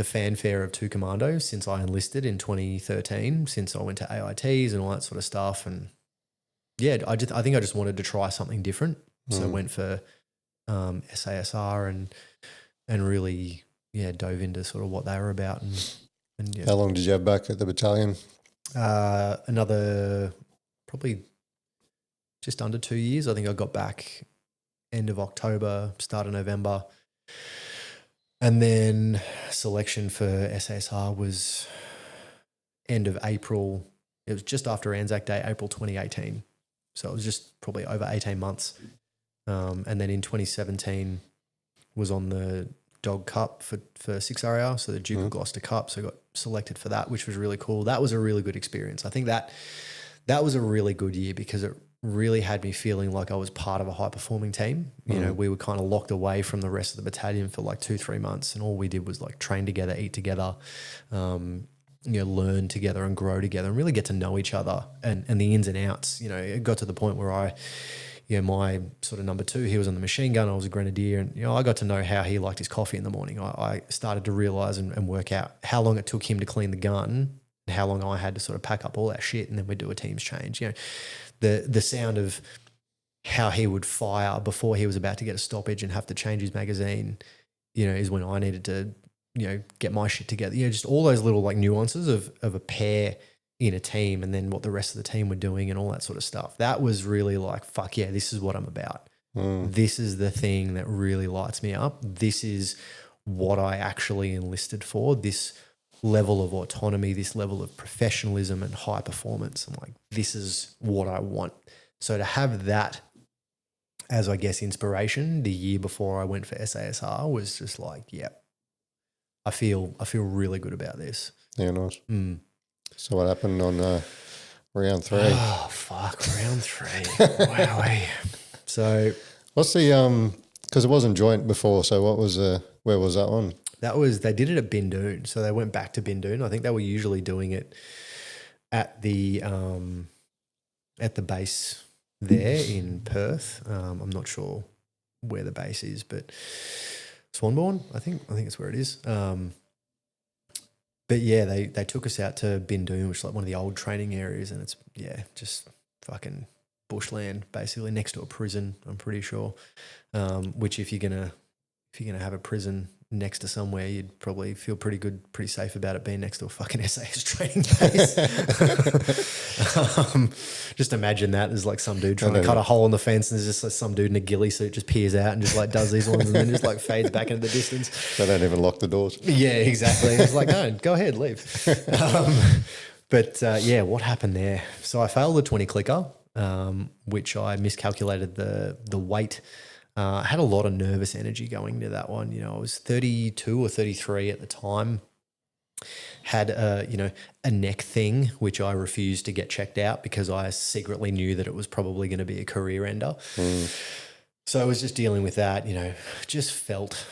Speaker 2: fanfare of 2 commandos since I enlisted in 2013, since I went to AITs and all that sort of stuff. And yeah, I think I just wanted to try something different. So I went for SASR and really, dove into sort of what they were about. And yeah.
Speaker 1: How long did you have back at the battalion?
Speaker 2: Another probably just under 2 years. I think I got back end of October, start of November. And then selection for SASR was end of April. It was just after Anzac Day, April 2018. So it was just probably over 18 months. And then in 2017 was on the Dog Cup for 6RR, so the Duke of Gloucester Cup. So I got selected for that, which was really cool. That was a really good experience. I think that that was a really good year because it really had me feeling like I was part of a high performing team. You know, we were kind of locked away from the rest of the battalion for like 2-3 months, and all we did was like train together, eat together, learn together and grow together and really get to know each other and the ins and outs. You know, it got to the point where my sort of number 2, he was on the machine gun, I was a grenadier, and I got to know how he liked his coffee in the morning. I started to realize and work out how long it took him to clean the gun and how long I had to sort of pack up all that shit, and then we'd do a team's change. You know, the sound of how he would fire before he was about to get a stoppage and have to change his magazine, is when I needed to, get my shit together. Just all those little like nuances of a pair in a team, and then what the rest of the team were doing and all that sort of stuff. That was really like, fuck yeah, this is what I'm about. This is the thing that really lights me up. This is what I actually enlisted for, this level of autonomy, this level of professionalism and high performance. I'm like, this is what I want. So to have that as, I guess, inspiration the year before I went for SASR was just like, yeah, I feel really good about this.
Speaker 1: Yeah, nice. So what happened on round 3?
Speaker 2: Oh, fuck, round 3. Wow. So
Speaker 1: what's the because it wasn't joint before, so what was where was that one?
Speaker 2: They did it at Bindoon. So they went back to Bindoon. I think they were usually doing it at the base there in Perth. I'm not sure where the base is, but Swanbourne, I think it's where it is. But yeah, they took us out to Bindoon, which is like one of the old training areas, and it's just fucking bushland, basically next to a prison. I'm pretty sure. Which if you're gonna have a prison next to somewhere, you'd probably feel pretty good, pretty safe about it being next to a fucking SAS training base. Just imagine that as like some dude trying to cut a hole in the fence, and there's just like some dude in a ghillie suit just peers out and just like does these ones and then just like fades back into the distance.
Speaker 1: They don't even lock the doors.
Speaker 2: Yeah, exactly. It's like, no, go ahead, leave. But what happened there? So I failed the 20 clicker, which I miscalculated the weight. I had a lot of nervous energy going to that one. I was 32 or 33 at the time. Had a neck thing, which I refused to get checked out because I secretly knew that it was probably going to be a career ender. So I was just dealing with that, just felt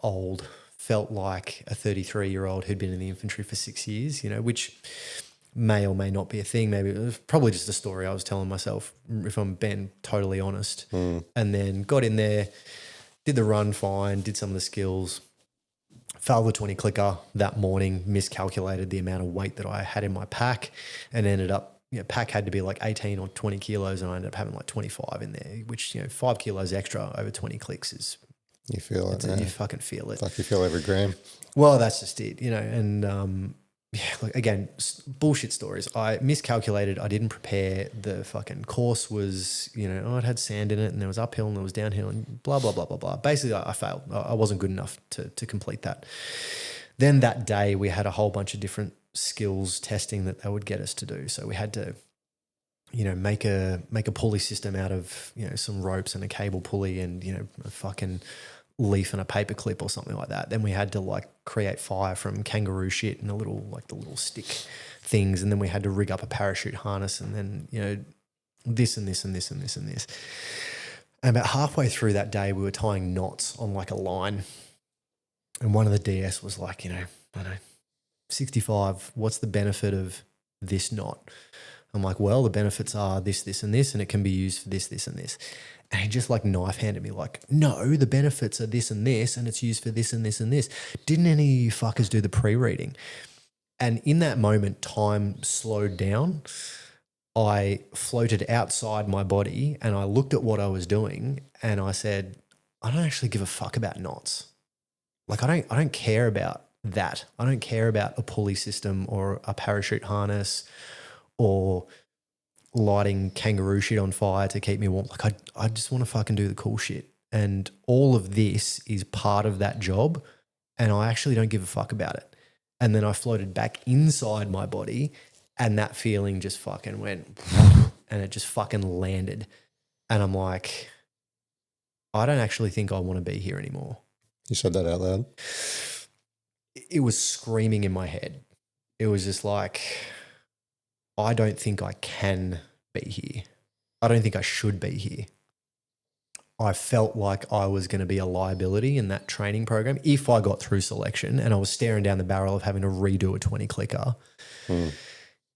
Speaker 2: old, felt like a 33-year-old who'd been in the infantry for 6 years, which may or may not be a thing. Maybe it was probably just a story I was telling myself, if I'm being totally honest. And then got in there, did the run fine, did some of the skills, failed the 20 clicker that morning, miscalculated the amount of weight that I had in my pack, and ended up, pack had to be like 18 or 20 kilos, and I ended up having like 25 in there, which, 5 kilos extra over 20 clicks is...
Speaker 1: You feel it.
Speaker 2: You fucking feel it.
Speaker 1: Like you feel every gram.
Speaker 2: Well, that's just it, and... look, again, bullshit stories. I miscalculated. I didn't prepare. The fucking course was, it had sand in it, and there was uphill and there was downhill and blah, blah, blah, blah, blah. Basically, I failed. I wasn't good enough to complete that. Then that day we had a whole bunch of different skills testing that they would get us to do. So we had to, make a pulley system out of, some ropes and a cable pulley and, a fucking leaf and a paper clip or something like that. Then we had to like create fire from kangaroo shit and the little stick things, and then we had to rig up a parachute harness, and then this and this and this and this and this. And about halfway through that day, we were tying knots on like a line, and one of the DS was like, I don't know, 65. What's the benefit of this knot? I'm like, well, the benefits are this, this, and this, and it can be used for this, this, and this. And he just like knife handed me like, no, the benefits are this and this, and it's used for this and this and this. Didn't any of you fuckers do the pre-reading? And in that moment, time slowed down. I floated outside my body and I looked at what I was doing and I said, I don't actually give a fuck about knots. Like I don't care about that. I don't care about a pulley system or a parachute harness or lighting kangaroo shit on fire to keep me warm. Like I just want to fucking do the cool shit. And all of this is part of that job, and I actually don't give a fuck about it. And then I floated back inside my body, and that feeling just fucking went and it just fucking landed. And I'm like, I don't actually think I want to be here anymore.
Speaker 1: You said that out loud?
Speaker 2: It was screaming in my head. It was just like, I don't think I can be here. I don't think I should be here. I felt like I was going to be a liability in that training program if I got through selection, and I was staring down the barrel of having to redo a 20 clicker.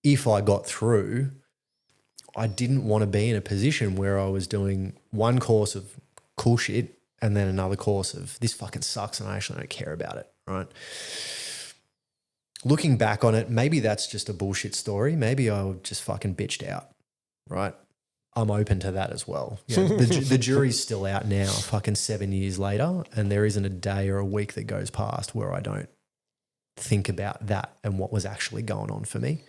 Speaker 2: If I got through, I didn't want to be in a position where I was doing one course of cool shit and then another course of this fucking sucks and I actually don't care about it, right? Looking back on it, maybe that's just a bullshit story. Maybe I just fucking bitched out, right? I'm open to that as well. You know, the jury's still out now, fucking 7 years later, and there isn't a day or a week that goes past where I don't think about that and what was actually going on for me.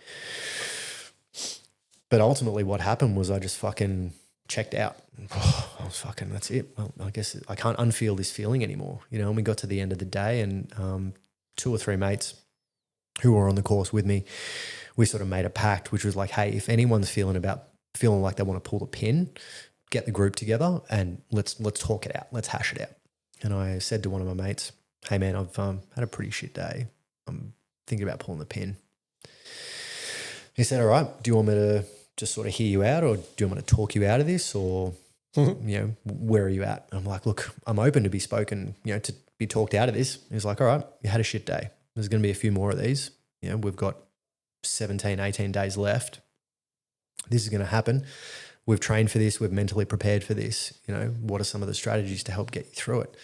Speaker 2: But ultimately what happened was I just fucking checked out. I was fucking, that's it. Well, I guess I can't unfeel this feeling anymore. You know, and we got to the end of the day and 2 or 3 mates who were on the course with me, we sort of made a pact, which was like, hey, if anyone's feeling like they want to pull the pin, get the group together and let's talk it out. Let's hash it out. And I said to one of my mates, hey man, I've had a pretty shit day. I'm thinking about pulling the pin. He said, all right, do you want me to just sort of hear you out, or do you want me to talk you out of this, or, you know, where are you at? And I'm like, look, I'm open to be spoken, you know, to be talked out of this. He's like, all right, you had a shit day. There's going to be a few more of these. You know, we've got 17, 18 days left. This is going to happen. We've trained for this. We've mentally prepared for this. You know, what are some of the strategies to help get you through it?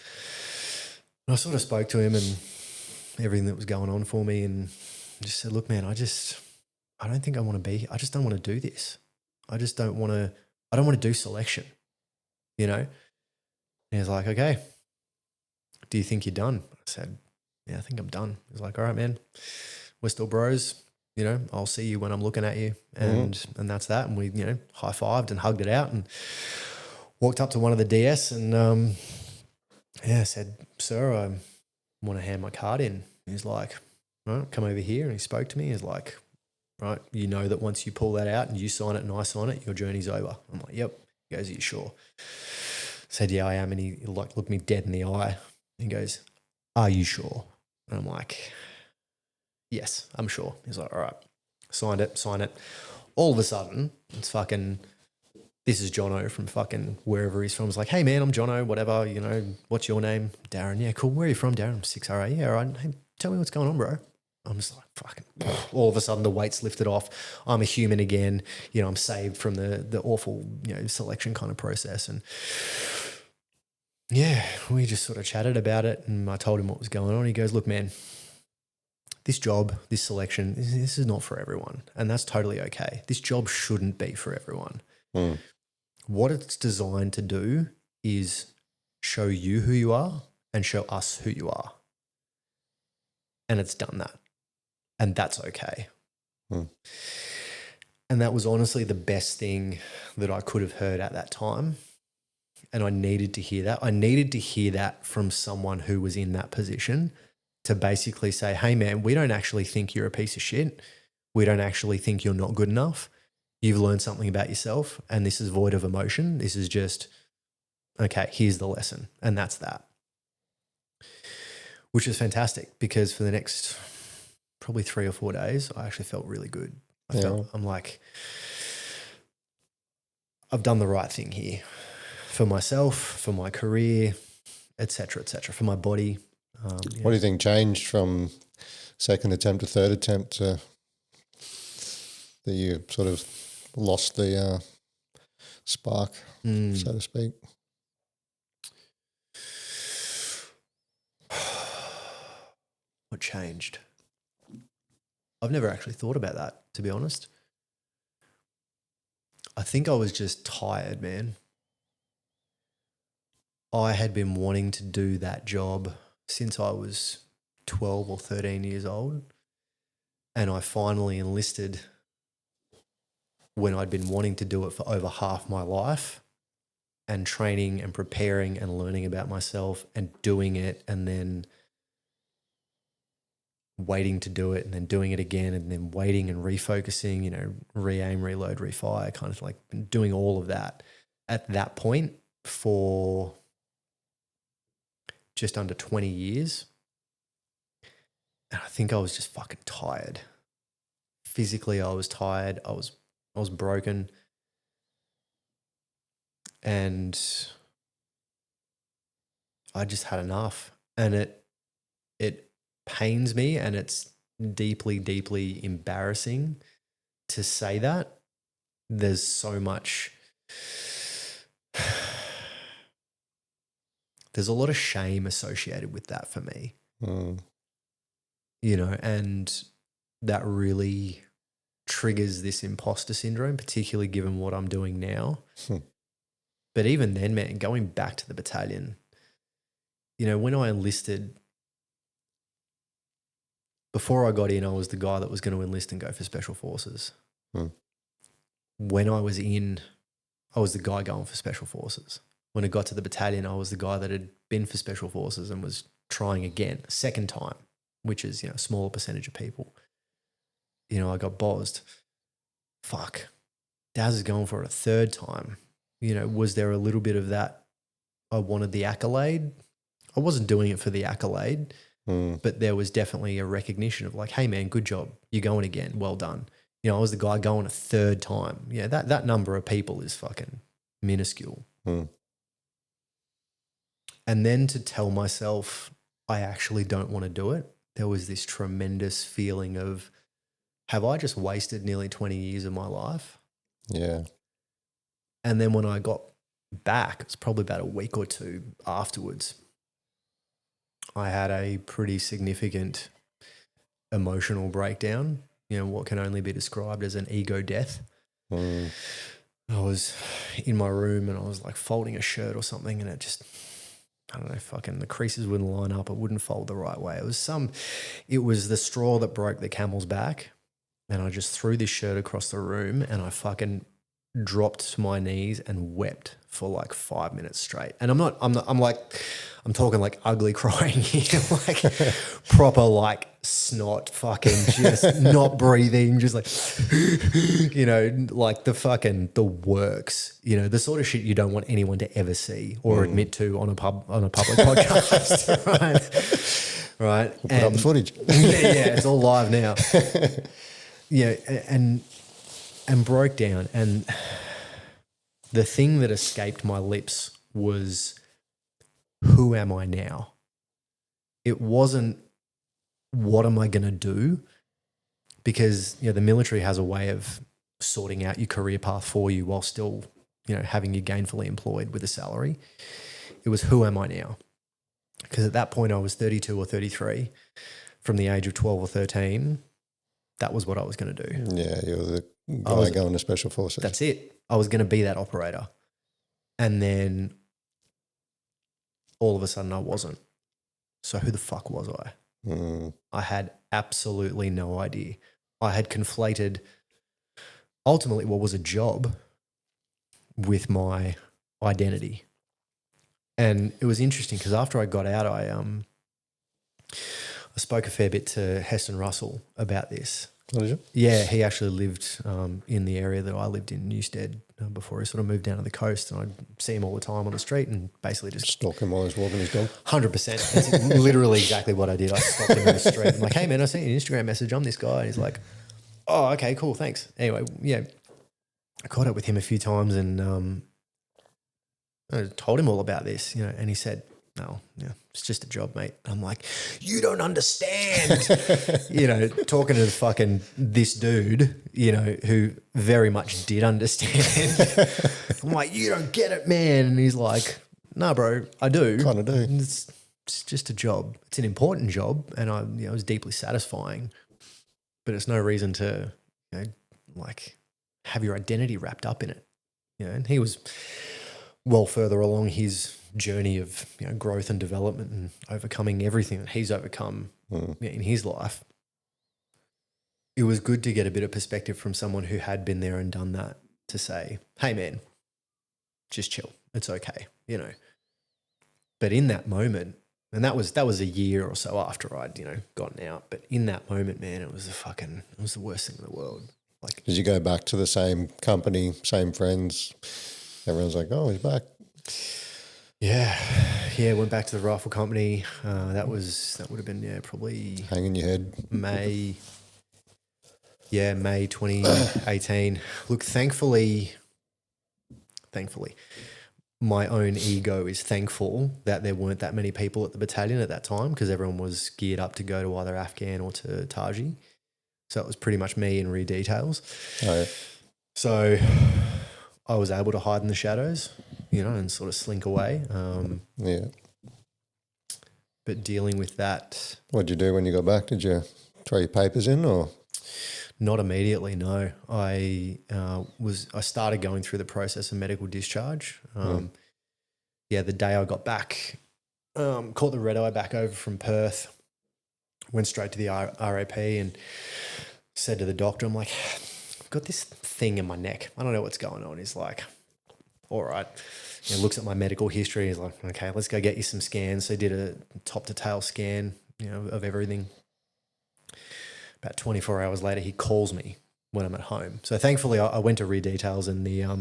Speaker 2: And I sort of spoke to him and everything that was going on for me and just said, look, man, I don't think I want to be here. I just don't want to do this. I don't want to do selection, you know? And he was like, okay, do you think you're done? I said, yeah, I think I'm done. He was like, all right, man, we're still bros. You know, I'll see you when I'm looking at you. And that's that. And we, you know, high-fived and hugged it out and walked up to one of the DS and, said, sir, I want to hand my card in. He's like, all right, come over here. And he spoke to me. He's like, right, you know that once you pull that out and you sign it and I sign it, your journey's over. I'm like, yep. He goes, are you sure? I said, yeah, I am. And he like looked me dead in the eye. He goes, are you sure? And I'm like, yes, I'm sure. He's like, all right, sign it. All of a sudden, it's fucking, this is Jono from fucking wherever he's from. He's like, hey man, I'm Jono, whatever, you know, what's your name? Darren. Yeah, cool. Where are you from, Darren? I'm 6RA. Yeah, all right. Hey, tell me what's going on, bro. I'm just like, fucking, all of a sudden the weight's lifted off. I'm a human again. You know, I'm saved from the awful, you know, selection kind of process. And yeah, we just sort of chatted about it and I told him what was going on. He goes, look, man, this job, this selection, this is not for everyone. And that's totally okay. This job shouldn't be for everyone. What it's designed to do is show you who you are and show us who you are. And it's done that. And that's okay. And that was honestly the best thing that I could have heard at that time. And I needed to hear that. I needed to hear that from someone who was in that position to basically say, hey man, we don't actually think you're a piece of shit. We don't actually think you're not good enough. You've learned something about yourself and this is void of emotion. This is just, okay, here's the lesson. And that's that. Which is fantastic because for the next probably 3 or 4 days, I actually felt really good. I'm like, I've done the right thing here for myself, for my career, et cetera, for my body.
Speaker 1: What do you think changed from second attempt to third attempt that you sort of lost the spark, so to speak?
Speaker 2: What changed? I've never actually thought about that, to be honest. I think I was just tired, man. I had been wanting to do that job since I was 12 or 13 years old. And I finally enlisted when I'd been wanting to do it for over half my life and training and preparing and learning about myself and doing it and then waiting to do it and then doing it again and then waiting and refocusing, you know, re-aim, reload, refire, kind of like doing all of that at that point for just under 20 years. And I think I was just fucking tired, physically I was tired. I was broken. And I just had enough. And it pains me, and it's deeply, deeply embarrassing to say that. There's so much, there's a lot of shame associated with that for me, you know, and that really triggers this imposter syndrome, particularly given what I'm doing now. But even then, man, going back to the battalion, you know, when I enlisted, before I got in, I was the guy that was going to enlist and go for special forces. When I was in, I was the guy going for special forces. When it got to the battalion, I was the guy that had been for special forces and was trying again, a second time, which is, you know, a smaller percentage of people. You know, I got bozzed. Fuck. Daz is going for it a third time. You know, was there a little bit of that? I wanted the accolade. I wasn't doing it for the accolade, but there was definitely a recognition of like, hey man, good job. You're going again. Well done. You know, I was the guy going a third time. Yeah, that number of people is fucking minuscule. And then to tell myself I actually don't want to do it, there was this tremendous feeling of, have I just wasted nearly 20 years of my life?
Speaker 1: Yeah.
Speaker 2: And then when I got back, it's probably about a week or two afterwards, I had a pretty significant emotional breakdown, you know, what can only be described as an ego death. I was in my room and I was like folding a shirt or something, and it just, I don't know, fucking the creases wouldn't line up. It wouldn't fold the right way. It was the straw that broke the camel's back. And I just threw this shirt across the room and I fucking dropped to my knees and wept for like 5 minutes straight. And I'm talking like ugly crying here, like proper like snot, fucking just not breathing, just like, you know, like the works, you know, the sort of shit you don't want anyone to ever see or admit to on a public podcast, right? Right.
Speaker 1: We'll put up the footage.
Speaker 2: Yeah, it's all live now. Yeah, and broke down. And the thing that escaped my lips was, who am I now? It wasn't, what am I going to do? Because, you know, the military has a way of sorting out your career path for you while still, you know, having you gainfully employed with a salary. It was, who am I now? Because at that point I was 32 or 33. From the age of 12 or 13, that was what I was going to do.
Speaker 1: Yeah, you're the guy going to special forces.
Speaker 2: That's it. I was going to be that operator. And then all of a sudden I wasn't. So who the fuck was I? I had absolutely no idea. I had conflated ultimately what was a job with my identity. And it was interesting because after I got out, I spoke a fair bit to Heston Russell about this.
Speaker 1: Oh, did you?
Speaker 2: Yeah, he actually lived in the area that I lived in, Newstead, before he sort of moved down to the coast, and I'd see him all the time on the street and basically just
Speaker 1: stalk him while he was walking his dog.
Speaker 2: 100%. That's literally exactly what I did. I stopped him in the street. I'm like, hey man, I sent you an Instagram message. I'm this guy. And he's like, oh, okay, cool, thanks. Anyway, yeah, I caught up with him a few times and I told him all about this, you know, and he said, no, yeah, it's just a job, mate. I'm like, you don't understand. You know, talking to this dude, you know, who very much did understand. I'm like, you don't get it, man. And he's like, no, bro, I do.
Speaker 1: Kind of do.
Speaker 2: It's just a job. It's an important job, and it was deeply satisfying. But it's no reason to, you know, like have your identity wrapped up in it. You know, and he was well further along his journey of, you know, growth and development and overcoming everything that he's overcome in his life. It was good to get a bit of perspective from someone who had been there and done that, to say, hey man, just chill. It's okay, you know. But in that moment, and that was a year or so after I'd, you know, gotten out, but in that moment, man, it was the worst thing in the world. Like,
Speaker 1: did you go back to the same company, same friends? Everyone's like, oh, he's back.
Speaker 2: Yeah, went back to the rifle company. That would have been, probably
Speaker 1: hanging your head.
Speaker 2: May Yeah, May 2018. Look, thankfully, my own ego is thankful that there weren't that many people at the battalion at that time because everyone was geared up to go to either Afghan or to Taji. So it was pretty much me and rear details.
Speaker 1: Oh, yeah.
Speaker 2: So I was able to hide in the shadows, and sort of slink away.
Speaker 1: Yeah.
Speaker 2: But dealing with that...
Speaker 1: What'd you do when you got back? Did you throw your papers in or?
Speaker 2: Not immediately, no. I started going through the process of medical discharge. The day I got back, caught the red eye back over from Perth, went straight to the RAP and said to the doctor, I'm like, I've got this thing in my neck. I don't know what's going on. He's like, all right. He looks at my medical history. He's like, okay, let's go get you some scans. So he did a top to tail scan, of everything. About 24 hours later, he calls me when I'm at home. So thankfully, I went to rear details and the, I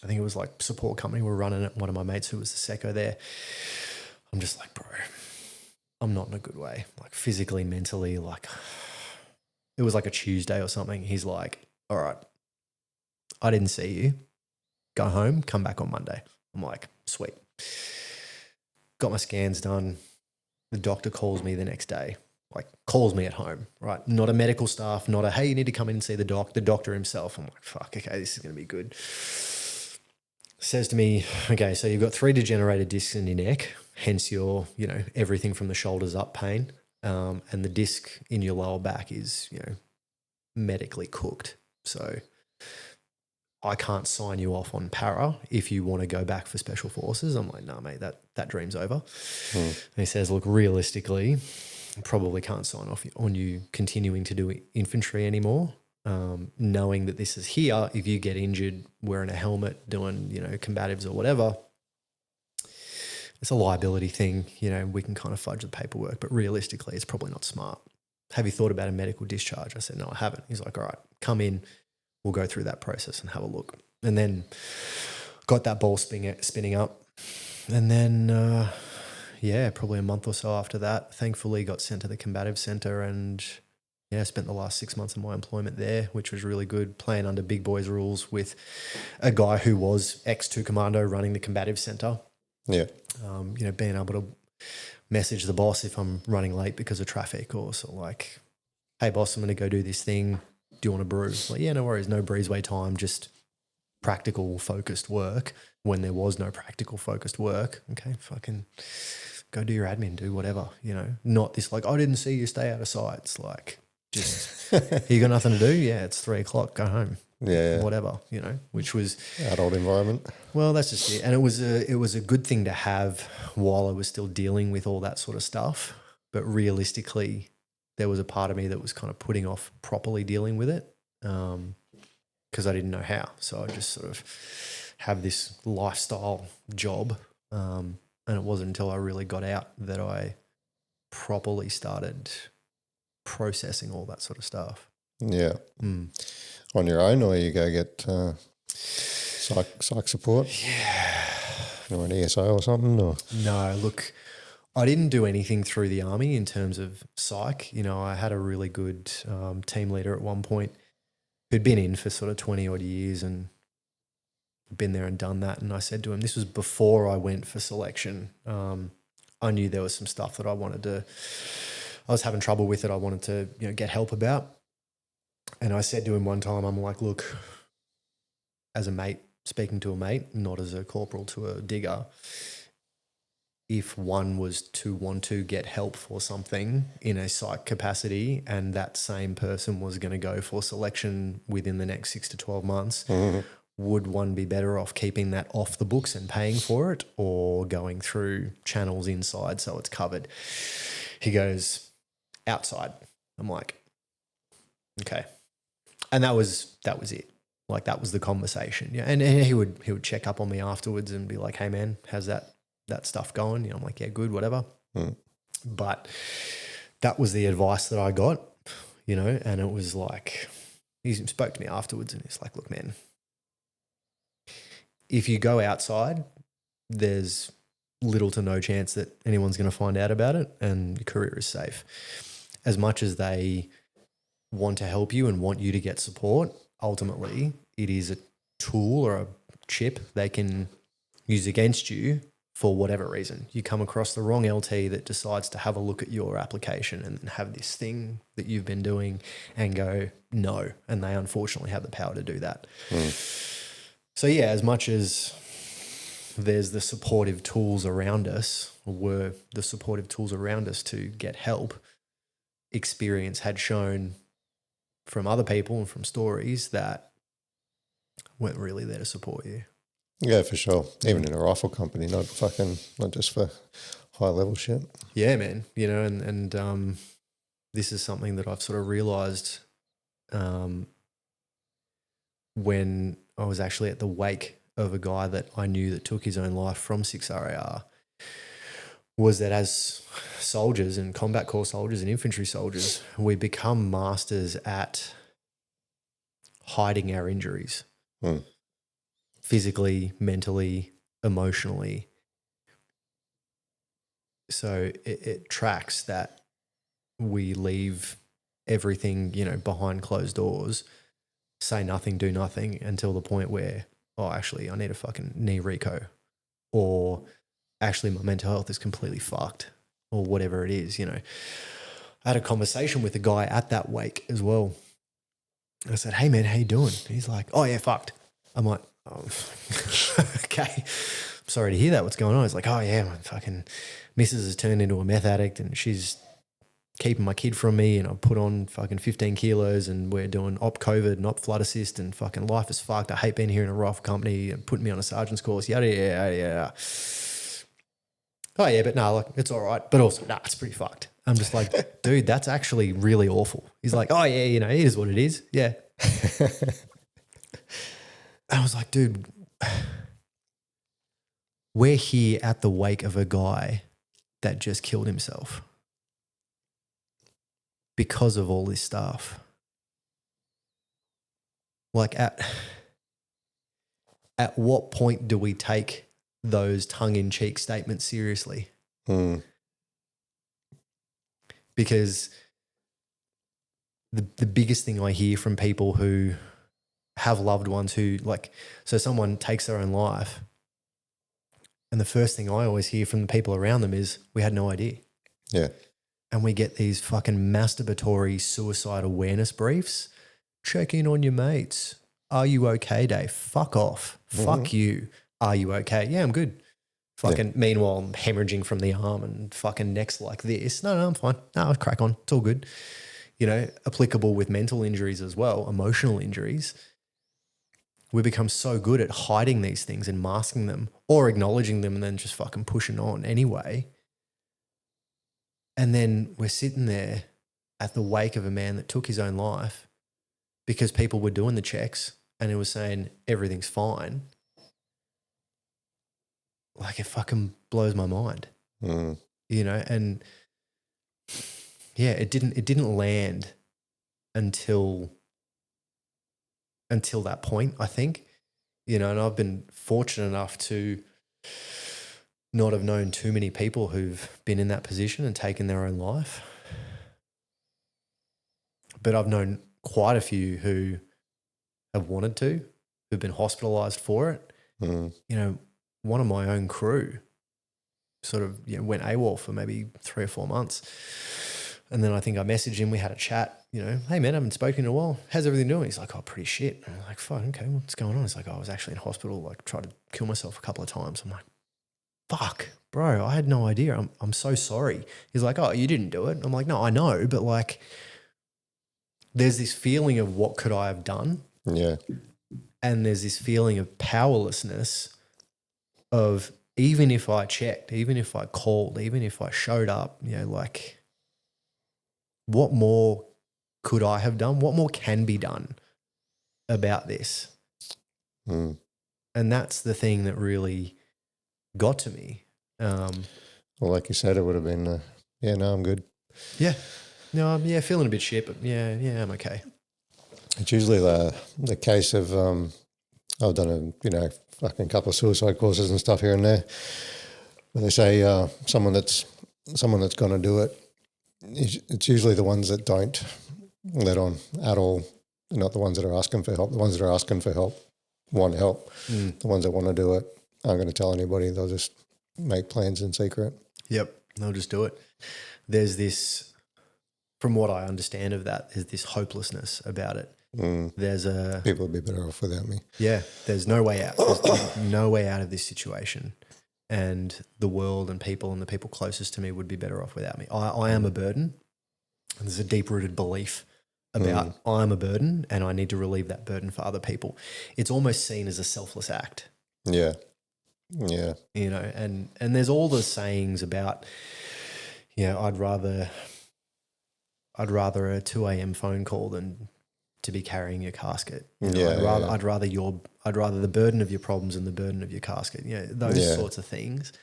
Speaker 2: think it was like support company were running it. One of my mates who was the secco there. I'm just like, bro, I'm not in a good way. Like physically, mentally, like it was like a Tuesday or something. He's like, all right, I didn't see you. Go home, come back on Monday. I'm like, sweet. Got my scans done. The doctor calls me the next day. Like calls me at home, right? Not a medical staff, not a, hey, you need to come in and see the doctor himself. I'm like, fuck, okay, this is going to be good. Says to me, okay, so you've got 3 degenerated discs in your neck, hence your, everything from the shoulders up pain. And the disc in your lower back is, medically cooked. So I can't sign you off on para if you want to go back for special forces. I'm like, nah, mate, that dream's over. And he says, look, realistically, probably can't sign off on you continuing to do infantry anymore. Knowing that this is here, if you get injured wearing a helmet, doing, combatives or whatever, it's a liability thing. We can kind of fudge the paperwork, but realistically, it's probably not smart. Have you thought about a medical discharge? I said, no, I haven't. He's like, all right, come in. We'll go through that process and have a look. And then got that ball spinning up. And then, probably a month or so after that, thankfully got sent to the combative centre and, spent the last 6 months of my employment there, which was really good, playing under big boys rules with a guy who was ex-2 commando running the combative centre. Yeah. Being able to message the boss if I'm running late because of traffic or sort of like, hey, boss, I'm going to go do this thing. Do you want to brew? Like, yeah, no worries, no breezeway time, just practical focused work when there was no practical focused work. Okay, fucking go do your admin, do whatever, not this like, I didn't see you, stay out of sight. It's like, just, you got nothing to do? Yeah, it's 3:00, go home. Yeah. Whatever, which was
Speaker 1: adult environment.
Speaker 2: Well, that's just it. And it was a good thing to have while I was still dealing with all that sort of stuff. But realistically, there was a part of me that was kind of putting off properly dealing with it because I didn't know how. So I just sort of have this lifestyle job. And it wasn't until I really got out that I properly started processing all that sort of stuff.
Speaker 1: Yeah. On your own, or you go get psych support?
Speaker 2: Yeah.
Speaker 1: Or an ESO or something? Or?
Speaker 2: No, look, I didn't do anything through the army in terms of psych. I had a really good team leader at one point who'd been in for sort of 20 odd years and been there and done that. And I said to him, this was before I went for selection. I knew there was some stuff that I was having trouble with that I wanted to, get help about. And I said to him one time, I'm like, look, as a mate, speaking to a mate, not as a corporal to a digger, if one was to want to get help for something in a psych capacity and that same person was going to go for selection within the next 6 to 12 months, would one be better off keeping that off the books and paying for it or going through channels inside so it's covered? He goes, outside. I'm like, okay. And that was it. Like that was the conversation. Yeah. And he would check up on me afterwards and be like, hey man, how's that stuff going? I'm like, yeah, good, whatever. But that was the advice that I got, and it was like, he spoke to me afterwards and he's like, look, man, if you go outside, there's little to no chance that anyone's going to find out about it and your career is safe. As much as they want to help you and want you to get support, ultimately it is a tool or a chip they can use against you for whatever reason. You come across the wrong LT that decides to have a look at your application and have this thing that you've been doing and go, no. And they unfortunately have the power to do that. So yeah, as much as there's the supportive tools around us, or were the supportive tools around us to get help, experience had shown from other people and from stories that weren't really there to support you.
Speaker 1: Yeah, for sure. Even in a rifle company, not just for high level shit.
Speaker 2: Yeah, man. You know, and this is something that I've sort of realized when I was actually at the wake of a guy that I knew that took his own life from 6RAR, was that as soldiers and combat corps soldiers and infantry soldiers, we become masters at hiding our injuries. Physically, mentally, emotionally. So it tracks that we leave everything, you know, behind closed doors, say nothing, do nothing until the point where, oh, actually, I need a fucking knee reco, or actually my mental health is completely fucked, or whatever it is, you know. I had a conversation with a guy at that wake as well. I said, hey, man, how you doing? He's like, oh, yeah, fucked. I'm like, oh, okay. Sorry to hear that. What's going on? He's like, oh, yeah, my fucking missus has turned into a meth addict and she's keeping my kid from me, and I put on fucking 15 kilos and we're doing op COVID and op flood assist, and fucking life is fucked. I hate being here in a rifle company and putting me on a sergeant's course, yada, yada, yada. Oh, yeah, but no, like, it's all right. But also, nah, it's pretty fucked. I'm just like, dude, that's actually really awful. He's like, oh, yeah, you know, it is what it is. Yeah. I was like, dude, we're here at the wake of a guy that just killed himself because of all this stuff. Like, at what point do we take those tongue-in-cheek statements seriously? Because the biggest thing I hear from people who have loved ones who, like, so someone takes their own life, and the first thing I always hear from the people around them is, we had no idea.
Speaker 1: Yeah.
Speaker 2: And we get these fucking masturbatory suicide awareness briefs. Check in on your mates. Are you okay, Dave? Fuck off. Fuck you. Are you okay? Yeah, I'm good. Fucking meanwhile, I'm hemorrhaging from the arm and fucking neck's like this. No, I'm fine. No, I'll crack on. It's all good. You know, applicable with mental injuries as well, emotional injuries. We become so good at hiding these things and masking them, or acknowledging them and then just fucking pushing on anyway. And then we're sitting there at the wake of a man that took his own life because people were doing the checks and it was saying everything's fine. Like, it fucking blows my mind, you know? And yeah, it didn't land until that point, I think, you know. And I've been fortunate enough to not have known too many people who've been in that position and taken their own life. But I've known quite a few who have wanted to, who've been hospitalised for it. You know, one of my own crew sort of, you know, went AWOL for maybe 3 or 4 months. And then I think I messaged him, we had a chat, you know, hey man, I haven't spoken in a while. How's everything doing? He's like, oh, pretty shit. And I'm like, fuck, okay, what's going on? He's like, oh, I was actually in hospital, like tried to kill myself a couple of times. I'm like, fuck, bro, I had no idea. I'm so sorry. He's like, oh, you didn't do it. I'm like, no, I know, but like, there's this feeling of what could I have done?
Speaker 1: Yeah.
Speaker 2: And there's this feeling of powerlessness of, even if I checked, even if I called, even if I showed up, you know, like, what more could I have done? What more can be done about this? And that's the thing that really got to me.
Speaker 1: Well, like you said, it would have been, yeah, no, I'm good.
Speaker 2: Yeah. No, I'm feeling a bit shit, but yeah, I'm okay.
Speaker 1: It's usually the case of, I've done a fucking couple of suicide courses and stuff here and there, where they say someone that's going to do it, it's usually the ones that don't let on at all. Not the ones that are asking for help. The ones that are asking for help want help. The ones that want to do it aren't going to tell anybody. They'll just make plans in secret.
Speaker 2: Yep, they'll just do it. There's this, from what I understand of that, there's this hopelessness about it. There's a...
Speaker 1: People would be better off without me.
Speaker 2: Yeah, there's no way out. There's no way out of this situation. And the world and the people closest to me would be better off without me. I am a burden. And there's a deep-rooted belief about I'm a burden and I need to relieve that burden for other people. It's almost seen as a selfless act.
Speaker 1: Yeah. Yeah.
Speaker 2: You know, and there's all the sayings about, you know, I'd rather a 2 a.m. phone call than to be carrying your casket. You know, I'd rather the burden of your problems than the burden of your casket. You know, those sorts of things.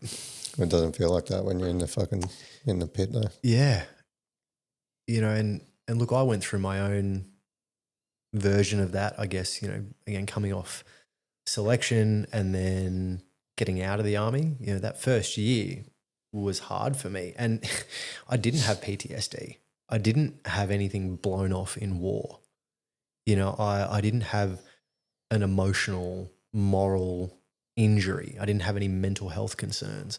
Speaker 1: It doesn't feel like that when you're in the pit though.
Speaker 2: Yeah. You know, and look, I went through my own version of that, I guess, you know, again, coming off selection and then getting out of the army. You know, that first year was hard for me. And I didn't have PTSD. I didn't have anything blown off in war. You know, I didn't have an emotional, moral injury. I didn't have any mental health concerns.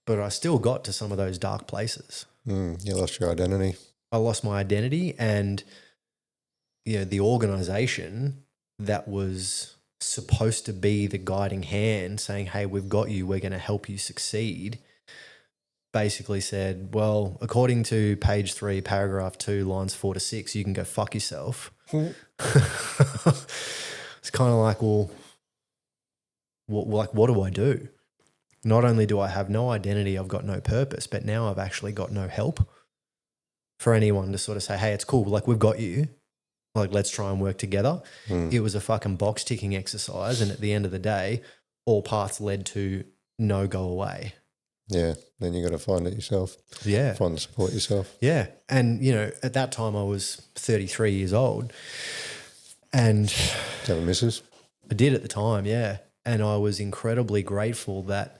Speaker 2: But I still got to some of those dark places.
Speaker 1: You lost your identity.
Speaker 2: I lost my identity, and you know, the organization that was supposed to be the guiding hand saying, hey, we've got you, we're going to help you succeed, basically said, well, according to page 3, paragraph 2, lines 4 to 6, you can go fuck yourself. It's kind of like, well, what do I do? Not only do I have no identity, I've got no purpose, but now I've actually got no help for anyone to sort of say, hey, it's cool, like we've got you, like let's try and work together. It was a fucking box ticking exercise, and at the end of the day, all paths led to no go away.
Speaker 1: Yeah, then you got to find it yourself.
Speaker 2: Yeah.
Speaker 1: Find the support yourself.
Speaker 2: Yeah, and you know, at that time I was 33 years old, and
Speaker 1: Do you have a missus?
Speaker 2: I did at the time, yeah, and I was incredibly grateful that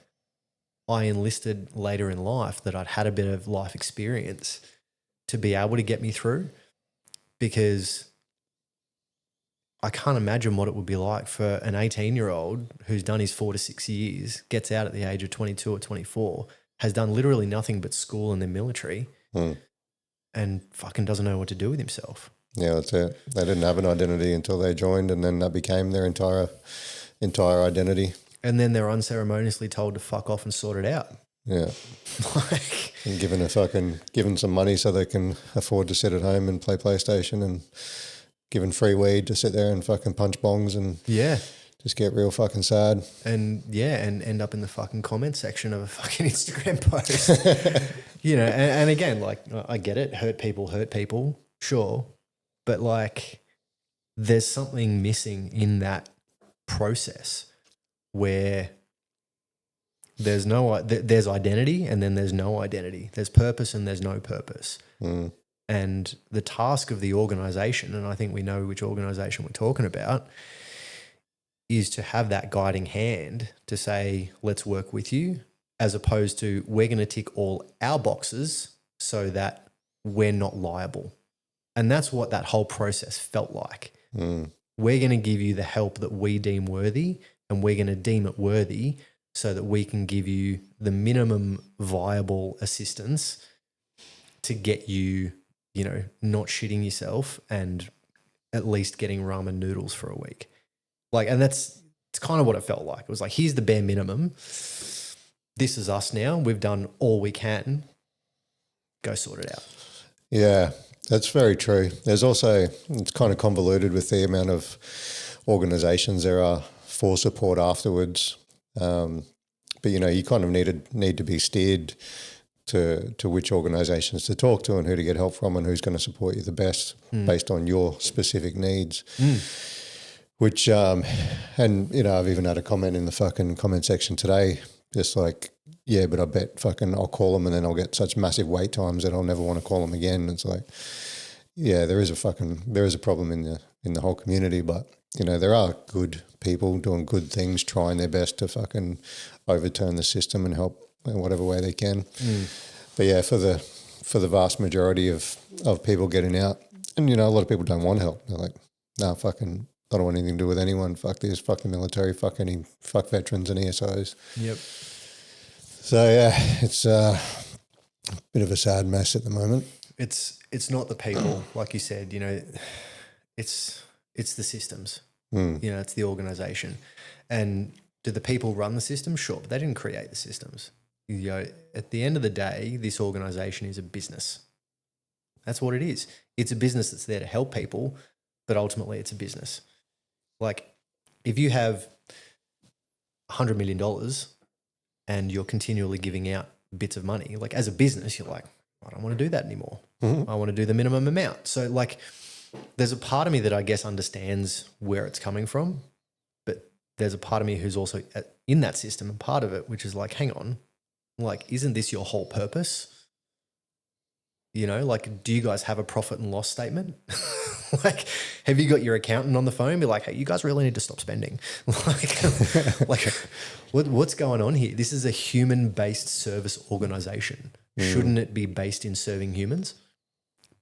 Speaker 2: I enlisted later in life, that I'd had a bit of life experience to be able to get me through, because I can't imagine what it would be like for an 18-year-old who's done his 4 to 6 years, gets out at the age of 22 or 24, has done literally nothing but school and the military, and fucking doesn't know what to do with himself.
Speaker 1: Yeah, that's it. They didn't have an identity until they joined, and then that became their entire identity.
Speaker 2: And then they're unceremoniously told to fuck off and sort it out.
Speaker 1: Yeah.
Speaker 2: Like,
Speaker 1: And given some money so they can afford to sit at home and play PlayStation, and given free weed to sit there and fucking punch bongs and just get real fucking sad.
Speaker 2: And end up in the fucking comment section of a fucking Instagram post. You know, and again, like, I get it, hurt people, sure. But like, there's something missing in that process where there's identity, and then there's no identity. There's purpose and there's no purpose. And the task of the organization, and I think we know which organization we're talking about, is to have that guiding hand to say, let's work with you, as opposed to we're going to tick all our boxes so that we're not liable. And that's what that whole process felt like. We're going to give you the help that we deem worthy, and we're going to deem it worthy so that we can give you the minimum viable assistance to get you, you know, not shitting yourself and at least getting ramen noodles for a week. Like, and it's kind of what it felt like. It was like, here's the bare minimum. This is us now. We've done all we can. Go sort it out.
Speaker 1: Yeah, that's very true. There's also, it's kind of convoluted with the amount of organisations there are for support afterwards. But, you know, you kind of need to be steered to which organisations to talk to and who to get help from and who's going to support you the best based on your specific needs. Which, and, you know, I've even had a comment in the fucking comment section today, just like, yeah, but I bet fucking I'll call them and then I'll get such massive wait times that I'll never want to call them again. It's like, yeah, there is a problem in the whole community, but, you know, there are good people doing good things, trying their best to fucking overturn the system and help in whatever way they can. But yeah, for for the vast majority of people getting out. And, you know, a lot of people don't want help. They're like, no, fucking, I don't want anything to do with anyone. Fuck this, fuck the military, fuck veterans and ESOs.
Speaker 2: Yep.
Speaker 1: So, yeah, it's a bit of a sad mess at the moment.
Speaker 2: It's not the people, like you said, you know, it's the systems.
Speaker 1: Mm.
Speaker 2: You know, it's the organisation. And do the people run the system? Sure, but they didn't create the systems. You know, at the end of the day, this organisation is a business. That's what it is. It's a business that's there to help people, but ultimately it's a business. Like if you have $100 million and you're continually giving out bits of money, like as a business, you're like, I don't want to do that anymore.
Speaker 1: Mm-hmm.
Speaker 2: I want to do the minimum amount. So like there's a part of me that I guess understands where it's coming from, but there's a part of me who's also in that system and part of it, which is like, hang on, like, isn't this your whole purpose? You know, like, do you guys have a profit and loss statement? Like, have you got your accountant on the phone? Be like, hey, you guys really need to stop spending. like what's going on here? This is a human-based service organization. Shouldn't it be based in serving humans?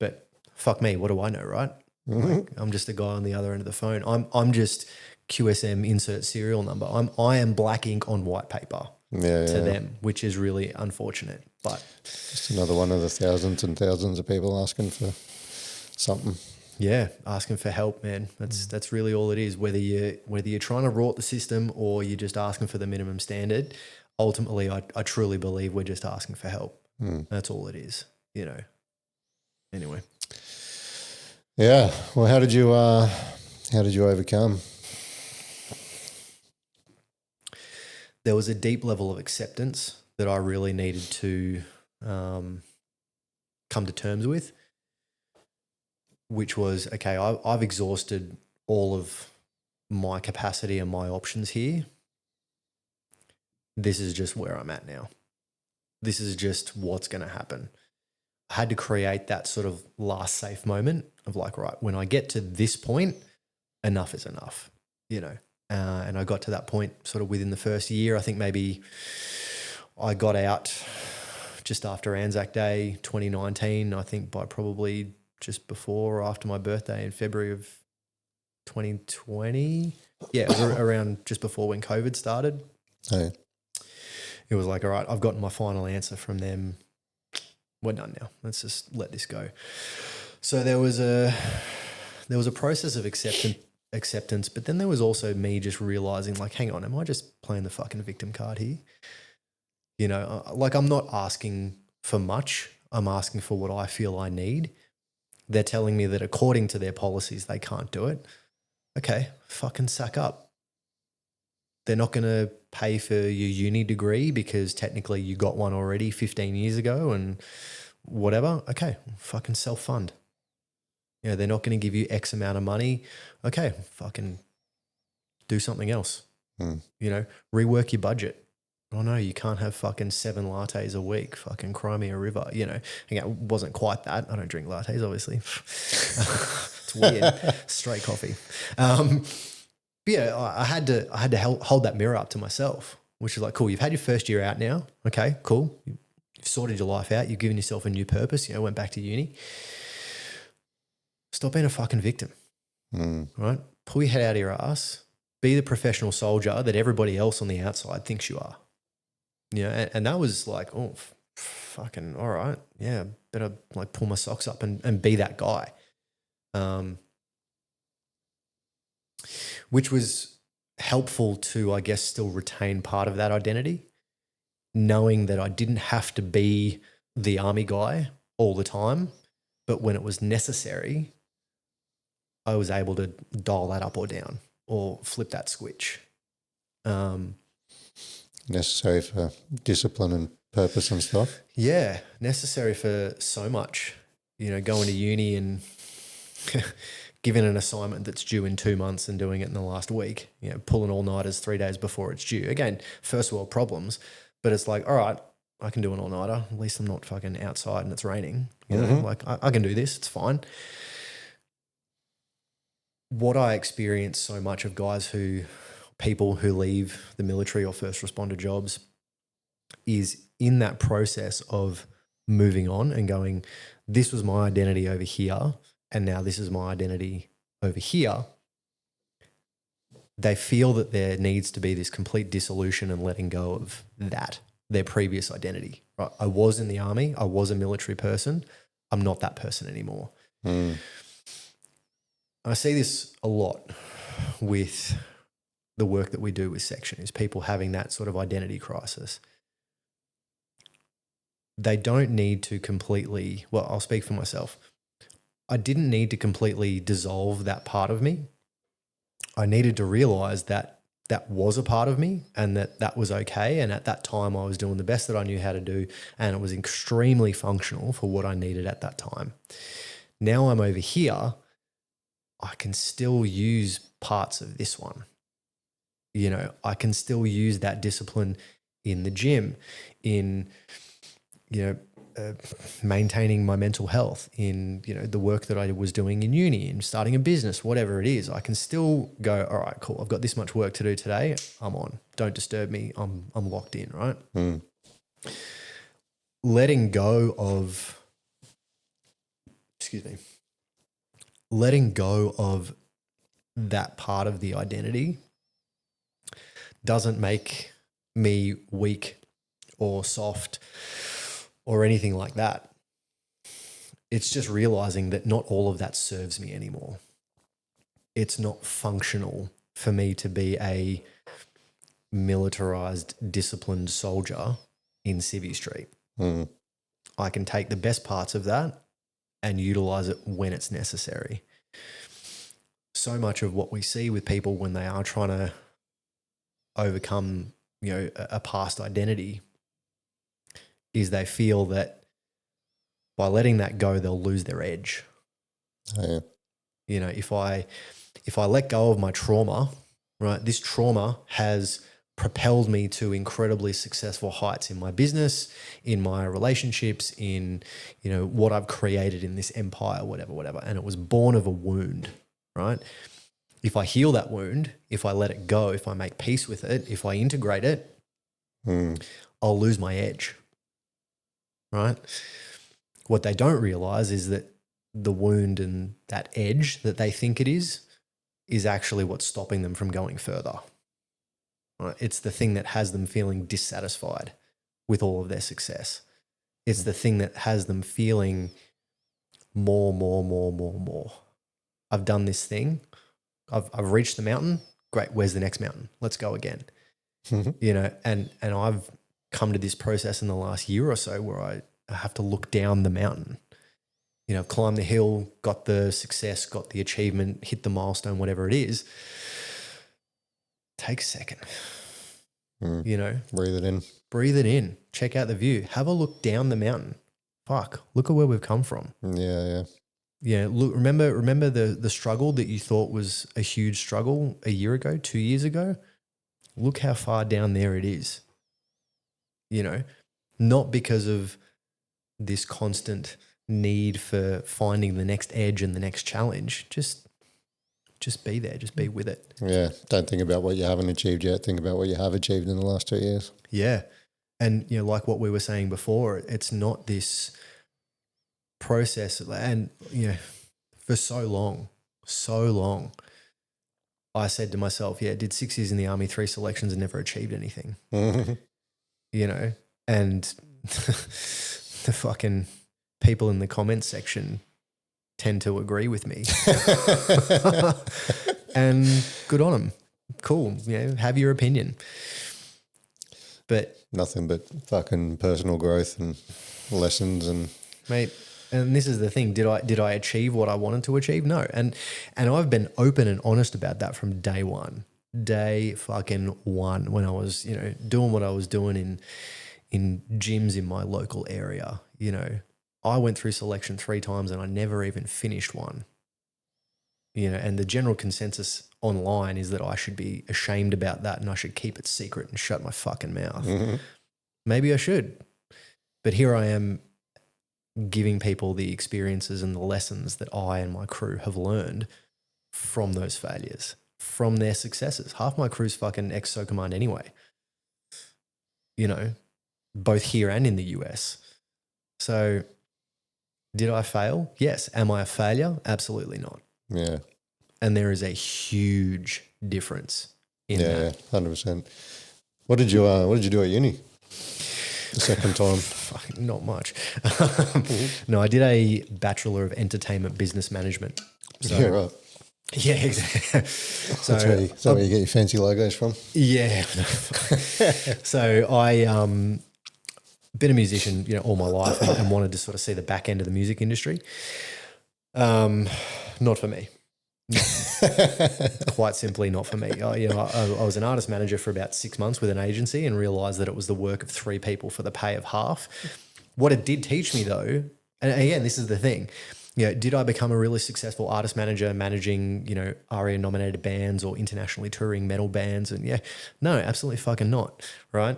Speaker 2: But fuck me, what do I know, right?
Speaker 1: Mm-hmm.
Speaker 2: Like, I'm just a guy on the other end of the phone. I'm just QSM insert serial number. I am black ink on white paper to them, which is really unfortunate. But
Speaker 1: just another one of the thousands and thousands of people asking for something.
Speaker 2: Yeah, asking for help, man. That's really all it is. Whether you're trying to rort the system or you're just asking for the minimum standard, ultimately, I truly believe we're just asking for help. That's all it is, you know. Anyway.
Speaker 1: Yeah. Well, how did you overcome?
Speaker 2: There was a deep level of acceptance that I really needed to come to terms with, which was, okay, I've exhausted all of my capacity and my options here. This is just where I'm at now. This is just what's going to happen. I had to create that sort of last safe moment of like, right, when I get to this point, enough is enough, you know. And I got to that point sort of within the first year. I think maybe I got out just after Anzac Day 2019, I think by probably just before or after my birthday in February of 2020. Yeah, it was around just before when COVID started.
Speaker 1: Oh, yeah.
Speaker 2: It was like, all right, I've gotten my final answer from them. We're done now. Let's just let this go. So there was a process of acceptance, but then there was also me just realizing, like, hang on, am I just playing the fucking victim card here? You know, like I'm not asking for much. I'm asking for what I feel I need. They're telling me that according to their policies, they can't do it. Okay, fucking suck up. They're not going to pay for your uni degree because technically you got one already 15 years ago and whatever. Okay, fucking self-fund. You know, they're not going to give you X amount of money. Okay, fucking do something else. You know, rework your budget. Oh no, you can't have fucking 7 lattes a week. Fucking cry me a river. You know, again, it wasn't quite that. I don't drink lattes, obviously. It's weird. Straight coffee. But yeah, I had to hold that mirror up to myself, which is like, cool. You've had your first year out now. Okay, cool. You've sorted your life out. You've given yourself a new purpose. You know, went back to uni. Stop being a fucking victim. Right? Pull your head out of your ass. Be the professional soldier that everybody else on the outside thinks you are. You know, and that was like, oh, fucking all right. Yeah, better like pull my socks up and be that guy. Which was helpful to, I guess, still retain part of that identity, knowing that I didn't have to be the army guy all the time, but when it was necessary, I was able to dial that up or down or flip that switch.
Speaker 1: Necessary for discipline and purpose and stuff.
Speaker 2: Yeah, necessary for so much. You know, going to uni and given an assignment that's due in 2 months and doing it in the last week, you know, pulling all-nighters 3 days before it's due. Again, first world problems, but it's like, all right, I can do an all-nighter. At least I'm not fucking outside and it's raining. You know, like I can do this. It's fine. What I experience so much of people who leave the military or first responder jobs is in that process of moving on and going, this was my identity over here, and now this is my identity over here, they feel that there needs to be this complete dissolution and letting go of that, their previous identity. Right? I was in the army. I was a military person. I'm not that person anymore. I see this a lot with the work that we do with Section, is people having that sort of identity crisis. They don't need to completely, well, I'll speak for myself. I didn't need to completely dissolve that part of me. I needed to realize that that was a part of me and that that was okay. And at that time I was doing the best that I knew how to do, and it was extremely functional for what I needed at that time. Now I'm over here, I can still use parts of this one. You know, I can still use that discipline in the gym, in, you know, maintaining my mental health, in, you know, the work that I was doing in uni, in starting a business, whatever it is. I can still go, all right, cool, I've got this much work to do today. I'm on. Don't disturb me. I'm locked in, right? Letting go of, letting go of that part of the identity doesn't make me weak or soft or anything like that. It's just realizing that not all of that serves me anymore. It's not functional for me to be a militarized, disciplined soldier in Civvy Street. I can take the best parts of that and utilize it when it's necessary. So much of what we see with people when they are trying to overcome, you know, a past identity is they feel that by letting that go, they'll lose their edge.
Speaker 1: Oh, yeah.
Speaker 2: You know, if I let go of my trauma, right, this trauma has propelled me to incredibly successful heights in my business, in my relationships, in, you know, what I've created in this empire, whatever. And it was born of a wound, right? If I heal that wound, if I let it go, if I make peace with it, if I integrate it, I'll lose my edge, right? What they don't realize is that the wound and that edge that they think it is actually what's stopping them from going further. Right? It's the thing that has them feeling dissatisfied with all of their success. It's the thing that has them feeling more. I've done this thing. I've reached the mountain. Great. Where's the next mountain? Let's go again. You know, and I've come to this process in the last year or so where I have to look down the mountain. You know, climb the hill, got the success, got the achievement, hit the milestone, whatever it is. Take a second. You know,
Speaker 1: Breathe it in.
Speaker 2: Check out the view. Have a look down the mountain. Fuck, look at where we've come from.
Speaker 1: Yeah.
Speaker 2: Yeah, look, remember the struggle that you thought was a huge struggle a year ago, 2 years ago? Look how far down there it is. You know, not because of this constant need for finding the next edge and the next challenge. Just be there. Just be with it.
Speaker 1: Yeah. Don't think about what you haven't achieved yet. Think about what you have achieved in the last 2 years.
Speaker 2: Yeah. And, you know, like what we were saying before, it's not this process. And, you know, for so long, I said to myself, yeah, did 6 years in the army, 3 selections and never achieved anything, you know, and the fucking people in the comments section tend to agree with me. And good on them. Cool. You know, have your opinion. But
Speaker 1: nothing but fucking personal growth and lessons and
Speaker 2: mate, and this is the thing, did I achieve what I wanted to achieve? No. And I've been open and honest about that from day one. Day fucking one, when I was, you know, doing what I was doing in gyms in my local area. You know, I went through selection 3 times and I never even finished one. You know, and the general consensus online is that I should be ashamed about that and I should keep it secret and shut my fucking mouth. Maybe I should. But here I am giving people the experiences and the lessons that I and my crew have learned from those failures, from their successes. Half my crew's fucking ex-SO Command anyway, you know, both here and in the US. So did I fail? Yes. Am I a failure? Absolutely not.
Speaker 1: Yeah.
Speaker 2: And there is a huge difference in
Speaker 1: Yeah,
Speaker 2: that.
Speaker 1: 100%. What did you do at uni? The second time.
Speaker 2: Fucking not much. No, I did a Bachelor of Entertainment Business Management. So,
Speaker 1: Yeah, right.
Speaker 2: yeah, exactly. So
Speaker 1: That's where you get your fancy logos from.
Speaker 2: yeah. So I been a musician, all my life, and wanted to sort of see the back end of the music industry. Not for me. Quite simply not for me. I was an artist manager for about 6 months with an agency and realised that it was the work of 3 people for the pay of half. What it did teach me though, and again, this is the thing, did I become a really successful artist manager managing, ARIA nominated bands or internationally touring metal bands? And no, absolutely fucking not, right?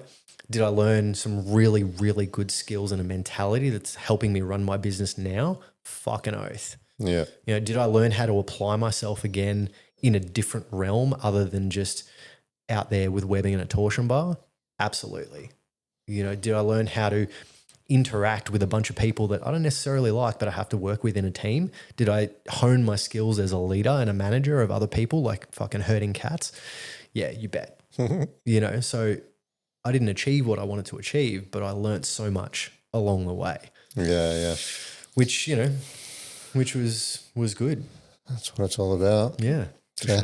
Speaker 2: Did I learn some really, really good skills and a mentality that's helping me run my business now? Fucking oath.
Speaker 1: Yeah.
Speaker 2: Did I learn how to apply myself again in a different realm other than just out there with webbing and a torsion bar? Absolutely. Did I learn how to interact with a bunch of people that I don't necessarily like, but I have to work with in a team? Did I hone my skills as a leader and a manager of other people, like fucking herding cats? Yeah, you bet. So I didn't achieve what I wanted to achieve, but I learned so much along the way.
Speaker 1: Yeah.
Speaker 2: Which was good.
Speaker 1: That's what it's all about.
Speaker 2: Yeah.
Speaker 1: So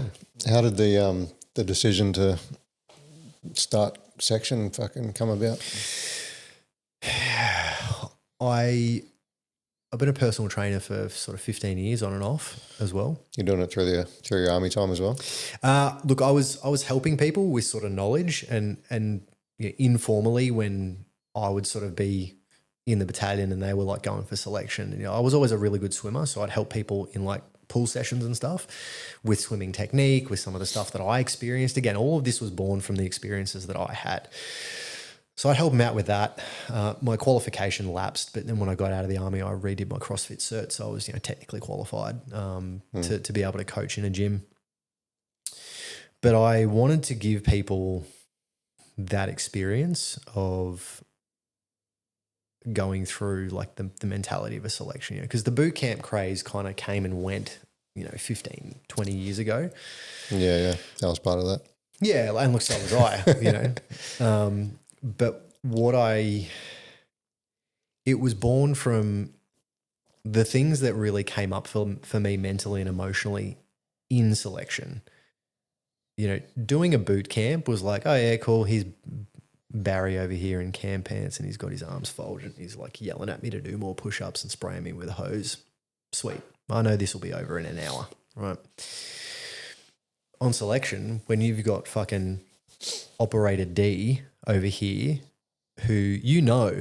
Speaker 1: how did the decision to start Section fucking come about?
Speaker 2: I've been a personal trainer for sort of 15 years on and off as well.
Speaker 1: You're doing it through your army time as well?
Speaker 2: Look, I was helping people with sort of knowledge and informally when I would sort of be in the battalion and they were like going for selection. And, I was always a really good swimmer, so I'd help people in like pool sessions and stuff with swimming technique, with some of the stuff that I experienced. Again, all of this was born from the experiences that I had. So I'd help them out with that. My qualification lapsed, but then when I got out of the army, I redid my CrossFit cert, so I was technically qualified to be able to coach in a gym. But I wanted to give people that experience of going through like the mentality of a selection, because the boot camp craze kind of came and went, 15, 20 years ago.
Speaker 1: Yeah. That was part of that.
Speaker 2: Yeah. And look, so was I, but it was born from the things that really came up for me mentally and emotionally in selection. Doing a boot camp was like, oh yeah, cool. He's Barry over here in camp pants and he's got his arms folded and he's like yelling at me to do more push-ups and spraying me with a hose. Sweet. I know this will be over in an hour, right? On selection, when you've got fucking Operator D over here who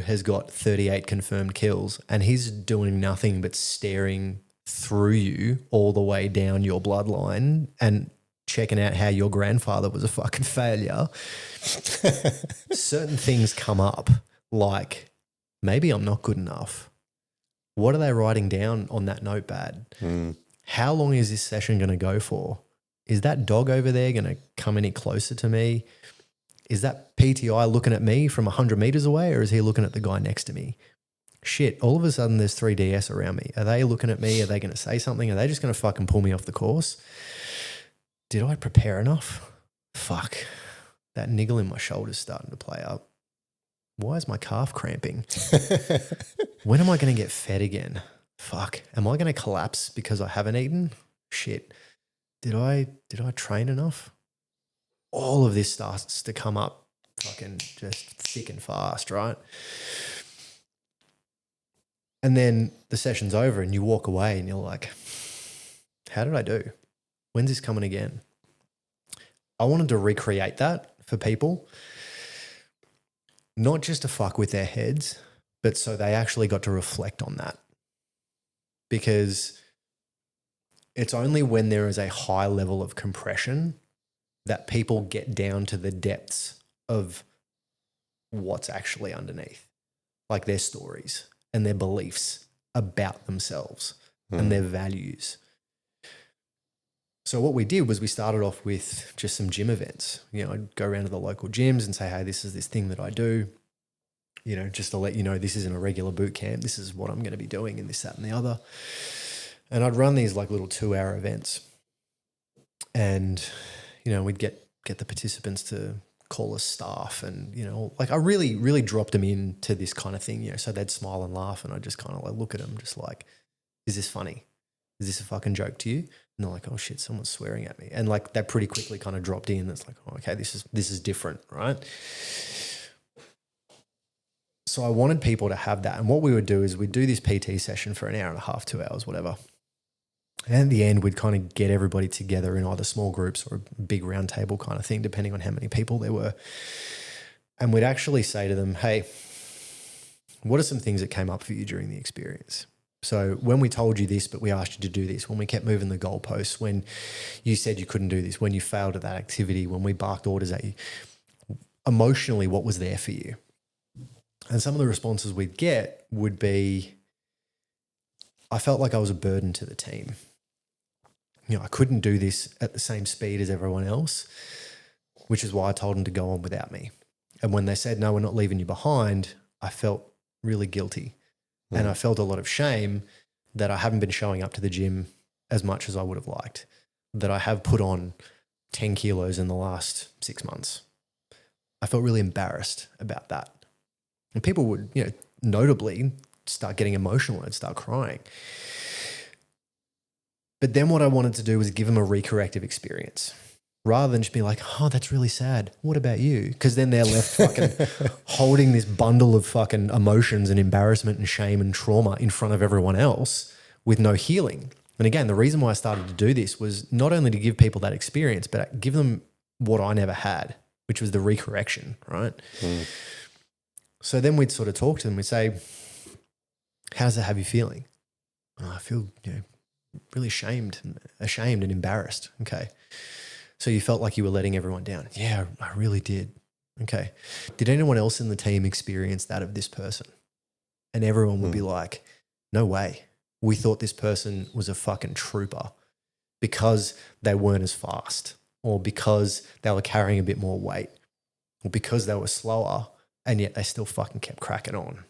Speaker 2: has got 38 confirmed kills and he's doing nothing but staring through you all the way down your bloodline and checking out how your grandfather was a fucking failure, certain things come up like maybe I'm not good enough. What are they writing down on that notepad? How long is this session going to go for? Is that dog over there going to come any closer to me? Is that PTI looking at me from 100 meters away or is he looking at the guy next to me? Shit, all of a sudden there's 3 DS around me. Are they looking at me? Are they going to say something? Are they just going to fucking pull me off the course? Did I prepare enough? Fuck. That niggle in my shoulder's starting to play up. Why is my calf cramping? When am I going to get fed again? Fuck. Am I going to collapse because I haven't eaten? Shit. Did I train enough? All of this starts to come up fucking just thick and fast, right? And then the session's over and you walk away and you're like, how did I do? When's this coming again? I wanted to recreate that for people, not just to fuck with their heads, but so they actually got to reflect on that. Because it's only when there is a high level of compression that people get down to the depths of what's actually underneath, like their stories and their beliefs about themselves and their values. So what we did was we started off with just some gym events. I'd go around to the local gyms and say, hey, this is this thing that I do. just to let you know, this isn't a regular boot camp. This is what I'm going to be doing and this, that, and the other. And I'd run these like little 2-hour events, and, we'd get the participants to call us staff, and, like I really, really dropped them into this kind of thing, so they'd smile and laugh, and I just kind of like look at them just like, is this funny? Is this a fucking joke to you? And they're like, oh shit, someone's swearing at me. And like that pretty quickly kind of dropped in. It's like, oh, okay, this is different, right? So I wanted people to have that. And what we would do is we'd do this PT session for an hour and a half, 2 hours, whatever. And at the end, we'd kind of get everybody together in either small groups or a big round table kind of thing, depending on how many people there were. And we'd actually say to them, hey, what are some things that came up for you during the experience? So when we told you this, but we asked you to do this, when we kept moving the goalposts, when you said you couldn't do this, when you failed at that activity, when we barked orders at you, emotionally, what was there for you? And some of the responses we'd get would be, I felt like I was a burden to the team. I couldn't do this at the same speed as everyone else, which is why I told them to go on without me. And when they said, no, we're not leaving you behind, I felt really guilty. And I felt a lot of shame that I haven't been showing up to the gym as much as I would have liked, that I have put on 10 kilos in the last 6 months. I felt really embarrassed about that. And people would, notably start getting emotional and start crying. But then what I wanted to do was give them a recorrective experience rather than just be like, oh, that's really sad. What about you? Because then they're left fucking holding this bundle of fucking emotions and embarrassment and shame and trauma in front of everyone else with no healing. And again, the reason why I started to do this was not only to give people that experience, but give them what I never had, which was the recorrection, right? So then we'd sort of talk to them. We'd say, how does that have you feeling? Oh, I feel really ashamed and embarrassed. Okay. So you felt like you were letting everyone down. Yeah, I really did. Okay. Did anyone else in the team experience that of this person? And everyone would be like, no way. We thought this person was a fucking trooper because they weren't as fast, or because they were carrying a bit more weight, or because they were slower, and yet they still fucking kept cracking on.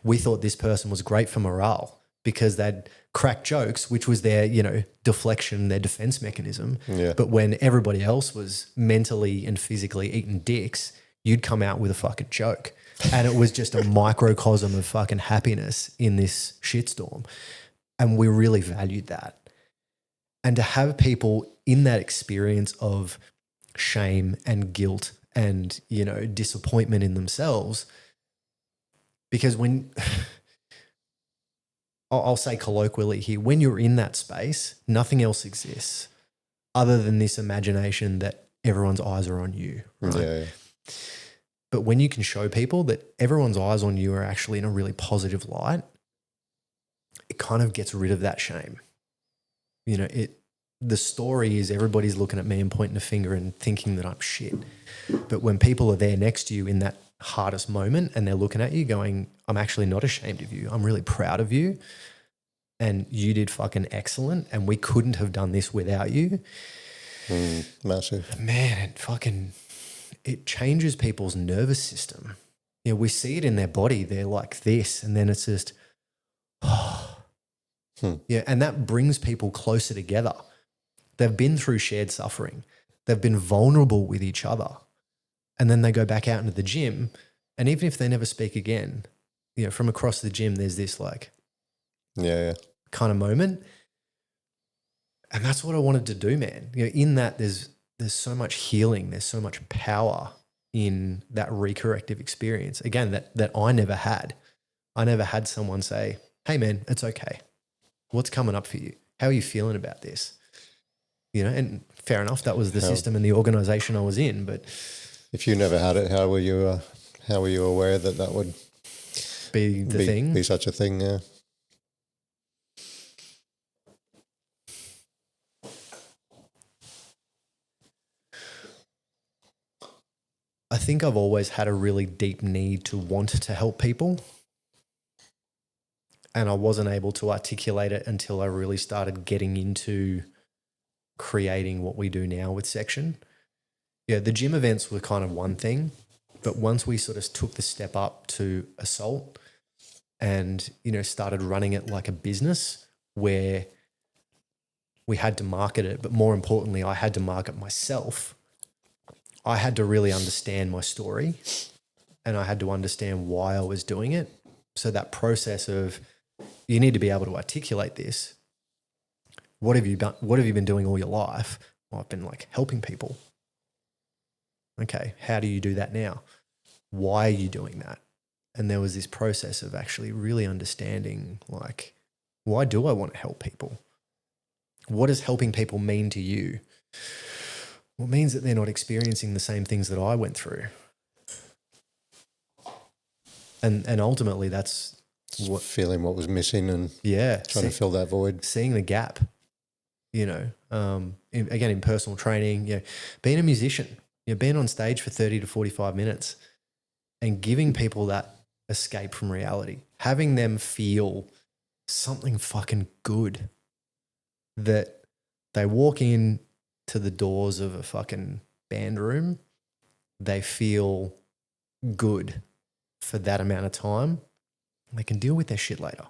Speaker 2: We thought this person was great for morale because they'd crack jokes, which was their, deflection, their defense mechanism. Yeah. But when everybody else was mentally and physically eating dicks, you'd come out with a fucking joke. And it was just a microcosm of fucking happiness in this shitstorm. And we really valued that. And to have people in that experience of shame and guilt and, disappointment in themselves, because when I'll say colloquially here, when you're in that space, nothing else exists other than this imagination that everyone's eyes are on you. Right? Yeah. But when you can show people that everyone's eyes on you are actually in a really positive light, it kind of gets rid of that shame. The story is everybody's looking at me and pointing a finger and thinking that I'm shit. But when people are there next to you in that hardest moment and they're looking at you going, I'm actually not ashamed of you. I'm really proud of you. And you did fucking excellent. And we couldn't have done this without you.
Speaker 1: Massive.
Speaker 2: Man, it changes people's nervous system. We see it in their body. They're like this. And then it's just, yeah. And that brings people closer together. They've been through shared suffering. They've been vulnerable with each other. And then they go back out into the gym. And even if they never speak again, from across the gym, there's this kind of moment. And that's what I wanted to do, man. In that there's so much healing. There's so much power in that recorrective experience. Again, that I never had. I never had someone say, hey man, it's okay. What's coming up for you? How are you feeling about this? And fair enough, that was the system and the organization I was in. But
Speaker 1: if you never had it, how were you aware that would
Speaker 2: be the thing?
Speaker 1: Be such a thing, yeah.
Speaker 2: I think I've always had a really deep need to want to help people. And I wasn't able to articulate it until I really started getting into creating what we do now with Section. Yeah, the gym events were kind of one thing, But once we sort of took the step up to assault and, you know, started running it like a business where we had to market it, but more importantly, I had to market myself. I had to really understand my story and I had to understand why I was doing it. So that process of you need to be able to articulate this. What have you done? What have you been doing all your life? Well, I've been like helping people. Okay, how do you do that now? Why are you doing that? And there was this process of actually really understanding, like, why do I want to help people? What does helping people mean to you? Well, it means that they're not experiencing the same things that I went through. And ultimately that's what
Speaker 1: feeling what was missing and trying to fill that void.
Speaker 2: Seeing the gap, you know, in personal training, you know, being a musician, you know, being on stage for 30 to 45 minutes and giving people that escape from reality, having them feel something fucking good, that they walk in to the doors of a fucking band room, they feel good for that amount of time, they can deal with their shit later.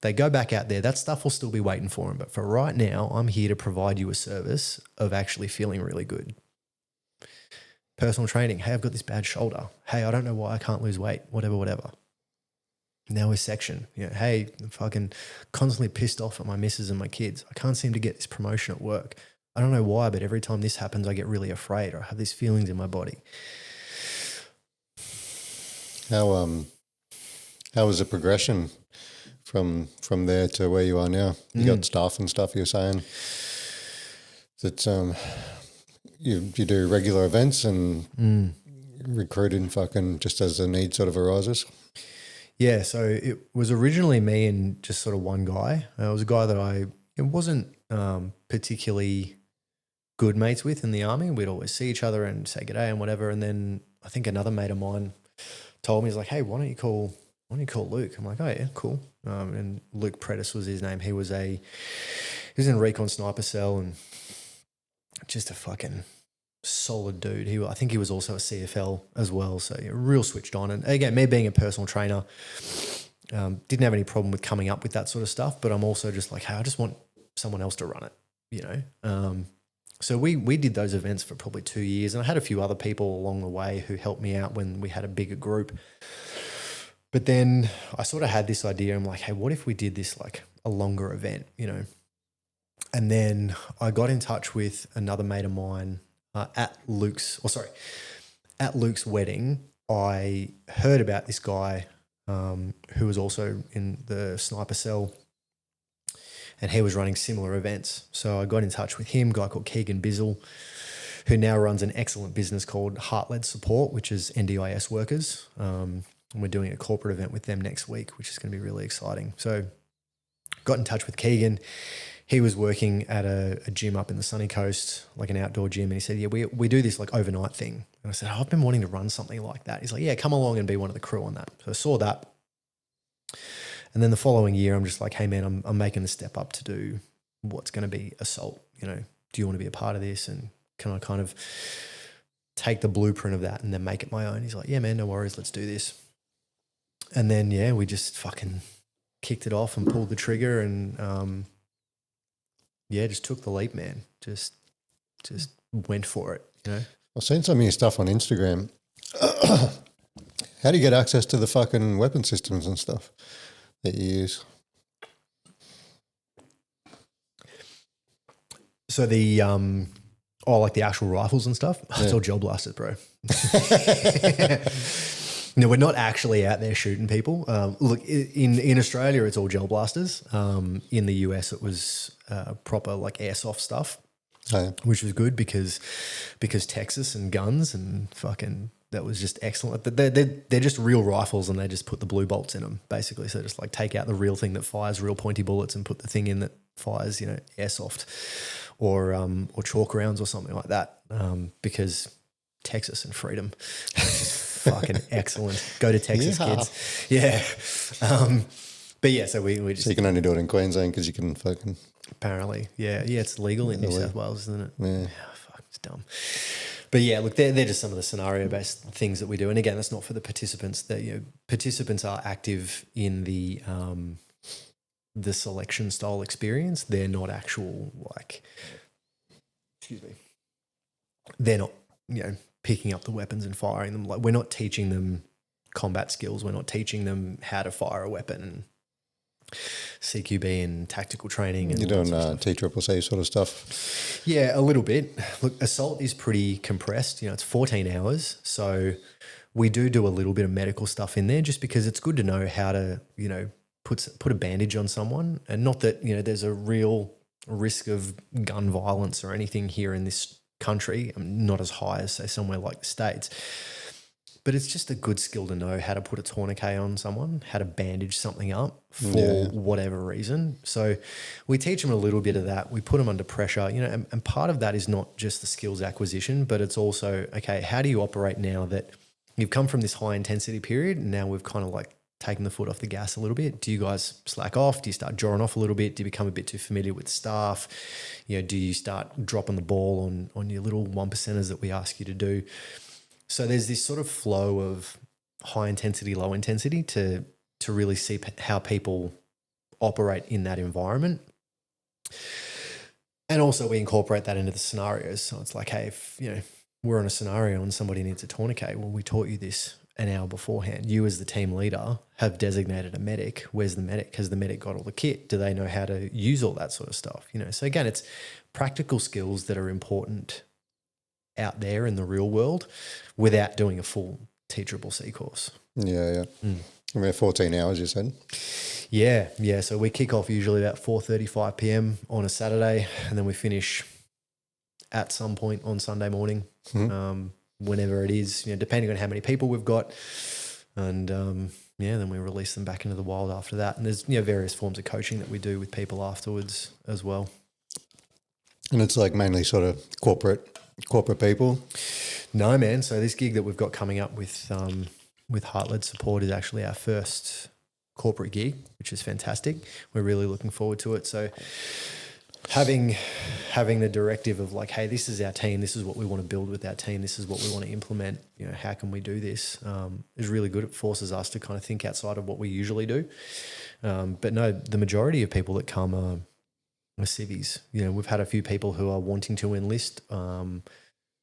Speaker 2: They go back out there, that stuff will still be waiting for them. But for right now, I'm here to provide you a service of actually feeling really good. Personal training. Hey, I've got this bad shoulder. Hey, I don't know why I can't lose weight, whatever. Now with section. You know, hey, I'm fucking constantly pissed off at my missus and my kids. I can't seem to get this promotion at work. I don't know why, but every time this happens, I get really afraid or I have these feelings in my body.
Speaker 1: How was the progression from there to where you are now? You got staff and stuff, you're saying that you do regular events and recruiting fucking just as the need sort of arises?
Speaker 2: Yeah, so it was originally me and just sort of one guy. It was a guy that it wasn't particularly good mates with in the army. We'd always see each other and say g'day and whatever. And then I think another mate of mine told me, he's like, hey, why don't you call Luke? I'm like, oh yeah, cool. And Luke Predis was his name. He was in recon sniper cell and just a fucking solid dude. I think he was also a CFL as well. So yeah, real switched on. And again, me being a personal trainer, didn't have any problem with coming up with that sort of stuff, but I'm also just like, hey, I just want someone else to run it, you know? So we did those events for probably 2 years, and I had a few other people along the way who helped me out when we had a bigger group. But then I sort of had this idea. I'm like, hey, what if we did this like a longer event, you know? And then I got in touch with another mate of mine at Luke's wedding. I heard about this guy who was also in the sniper cell, and he was running similar events. So I got in touch with him, a guy called Keegan Bizzle, who now runs an excellent business called Heart-Led Support, which is NDIS workers. And we're doing a corporate event with them next week, which is going to be really exciting. So got in touch with Keegan. He was working at a gym up in the sunny coast, like an outdoor gym. And he said, yeah, we do this like overnight thing. And I said, I've been wanting to run something like that. He's like, yeah, come along and be one of the crew on that. So I saw that. And then the following year, I'm just like, hey man, I'm making the step up to do what's going to be assault. You know, do you want to be a part of this? And can I kind of take the blueprint of that and then make it my own? He's like, yeah man, no worries, let's do this. And then, yeah, we just fucking kicked it off and pulled the trigger and, just took the leap, man. Just went for it, you know?
Speaker 1: I've seen some of your stuff on Instagram. How do you get access to the fucking weapon systems and stuff that you use?
Speaker 2: So like the actual rifles and stuff, it's all gel blasters, bro. No, we're not actually out there shooting people. Look, in Australia, it's all gel blasters. In the US, it was proper like airsoft stuff, which was good because Texas and guns and fucking that was just excellent. They're just real rifles and they just put the blue bolts in them basically. So just like take out the real thing that fires real pointy bullets and put the thing in that fires, you know, airsoft or chalk rounds or something like that. Because Texas and freedom. Fucking excellent. Go to Texas, kids. Yeah. But yeah, so we just...
Speaker 1: So you can only do it in Queensland because you can fucking...
Speaker 2: Apparently. Yeah. Yeah, it's legal in New South Wales, isn't it?
Speaker 1: Yeah.
Speaker 2: Fuck, it's dumb. But yeah, look, they're just some of the scenario-based things that we do. And again, that's not for the participants. That, you know, participants are active in the selection style experience. They're not actual, like, excuse me, they're not, you know, picking up the weapons and firing them. Like, we're not teaching them combat skills. We're not teaching them how to fire a weapon and CQB and tactical training. And
Speaker 1: you're doing TCCC sort of stuff.
Speaker 2: Yeah, a little bit. Look, assault is pretty compressed. You know, it's 14 hours. So we do a little bit of medical stuff in there just because it's good to know how to, you know, put a bandage on someone. And not that, you know, there's a real risk of gun violence or anything here in this country. I mean, not as high as, say, somewhere like the States. But it's just a good skill to know how to put a tourniquet on someone, how to bandage something up for whatever reason. So we teach them a little bit of that. We put them under pressure, you know, and part of that is not just the skills acquisition, but it's also, okay, how do you operate now that you've come from this high intensity period and now we've kind of like taken the foot off the gas a little bit? Do you guys slack off? Do you start drawing off a little bit? Do you become a bit too familiar with staff? You know, do you start dropping the ball on your little 1%ers that we ask you to do? So there's this sort of flow of high intensity, low intensity to really see how people operate in that environment. And also we incorporate that into the scenarios. So it's like, hey, if, you know, we're on a scenario and somebody needs a tourniquet, well, we taught you this an hour beforehand. You as the team leader have designated a medic. Where's the medic? Has the medic got all the kit? Do they know how to use all that sort of stuff? You know, so again, it's practical skills that are important out there in the real world without doing a full TCCC course.
Speaker 1: Yeah. I mean, 14 hours, you said?
Speaker 2: Yeah. So we kick off usually about 4:35 p.m. on a Saturday, and then we finish at some point on Sunday morning, whenever it is, you know, depending on how many people we've got. And then we release them back into the wild after that. And there's, you know, various forms of coaching that we do with people afterwards as well.
Speaker 1: And it's like mainly sort of corporate people?
Speaker 2: No, man. So this gig that we've got coming up with Heart-Led Support is actually our first corporate gig, which is fantastic. We're really looking forward to it. So having the directive of like, hey, this is our team, this is what we want to build with our team, this is what we want to implement, you know, how can we do this, is really good. It forces us to kind of think outside of what we usually do. But no, the majority of people that come are civvies. You know, we've had a few people who are wanting to enlist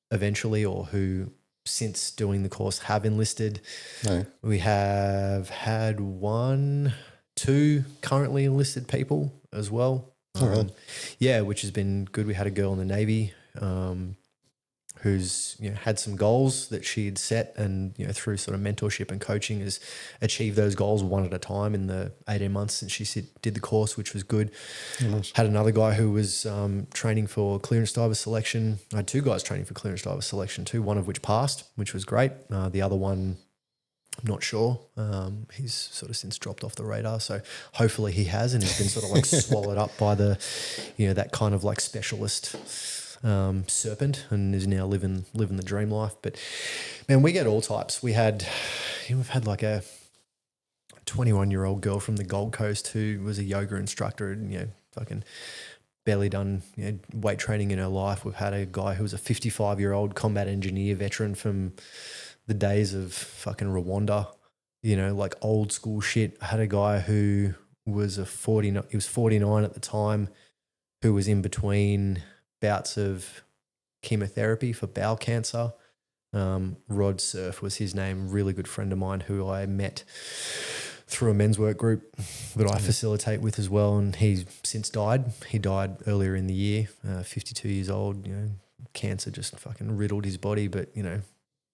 Speaker 2: eventually, or who since doing the course have enlisted. No. We have had 2 currently enlisted people as well.
Speaker 1: Really?
Speaker 2: Yeah, which has been good. We had a girl in the Navy who's, you know, had some goals that she had set, and, you know, through sort of mentorship and coaching has achieved those goals one at a time in the 18 months since she did the course, which was good. Nice. Had another guy who was training for clearance diver selection. I had 2 guys training for clearance diver selection too, one of which passed, which was great. The other one, I'm not sure. He's sort of since dropped off the radar. So hopefully he has, and he's been sort of like swallowed up by the, you know, that kind of like specialist serpent, and is now living the dream life. But man, we get all types. we've had like a 21-year-old girl from the Gold Coast who was a yoga instructor and, you know, fucking barely done, you know, weight training in her life. We've had a guy who was a 55-year-old combat engineer veteran from the days of fucking Rwanda, you know, like old school shit. I had a guy who was he was 49 at the time, who was in between bouts of chemotherapy for bowel cancer. Rod Surf was his name, really good friend of mine who I met through a men's work group that I facilitate with as well. And he's since died. He died earlier in the year, 52 years old, you know, cancer just fucking riddled his body. But, you know,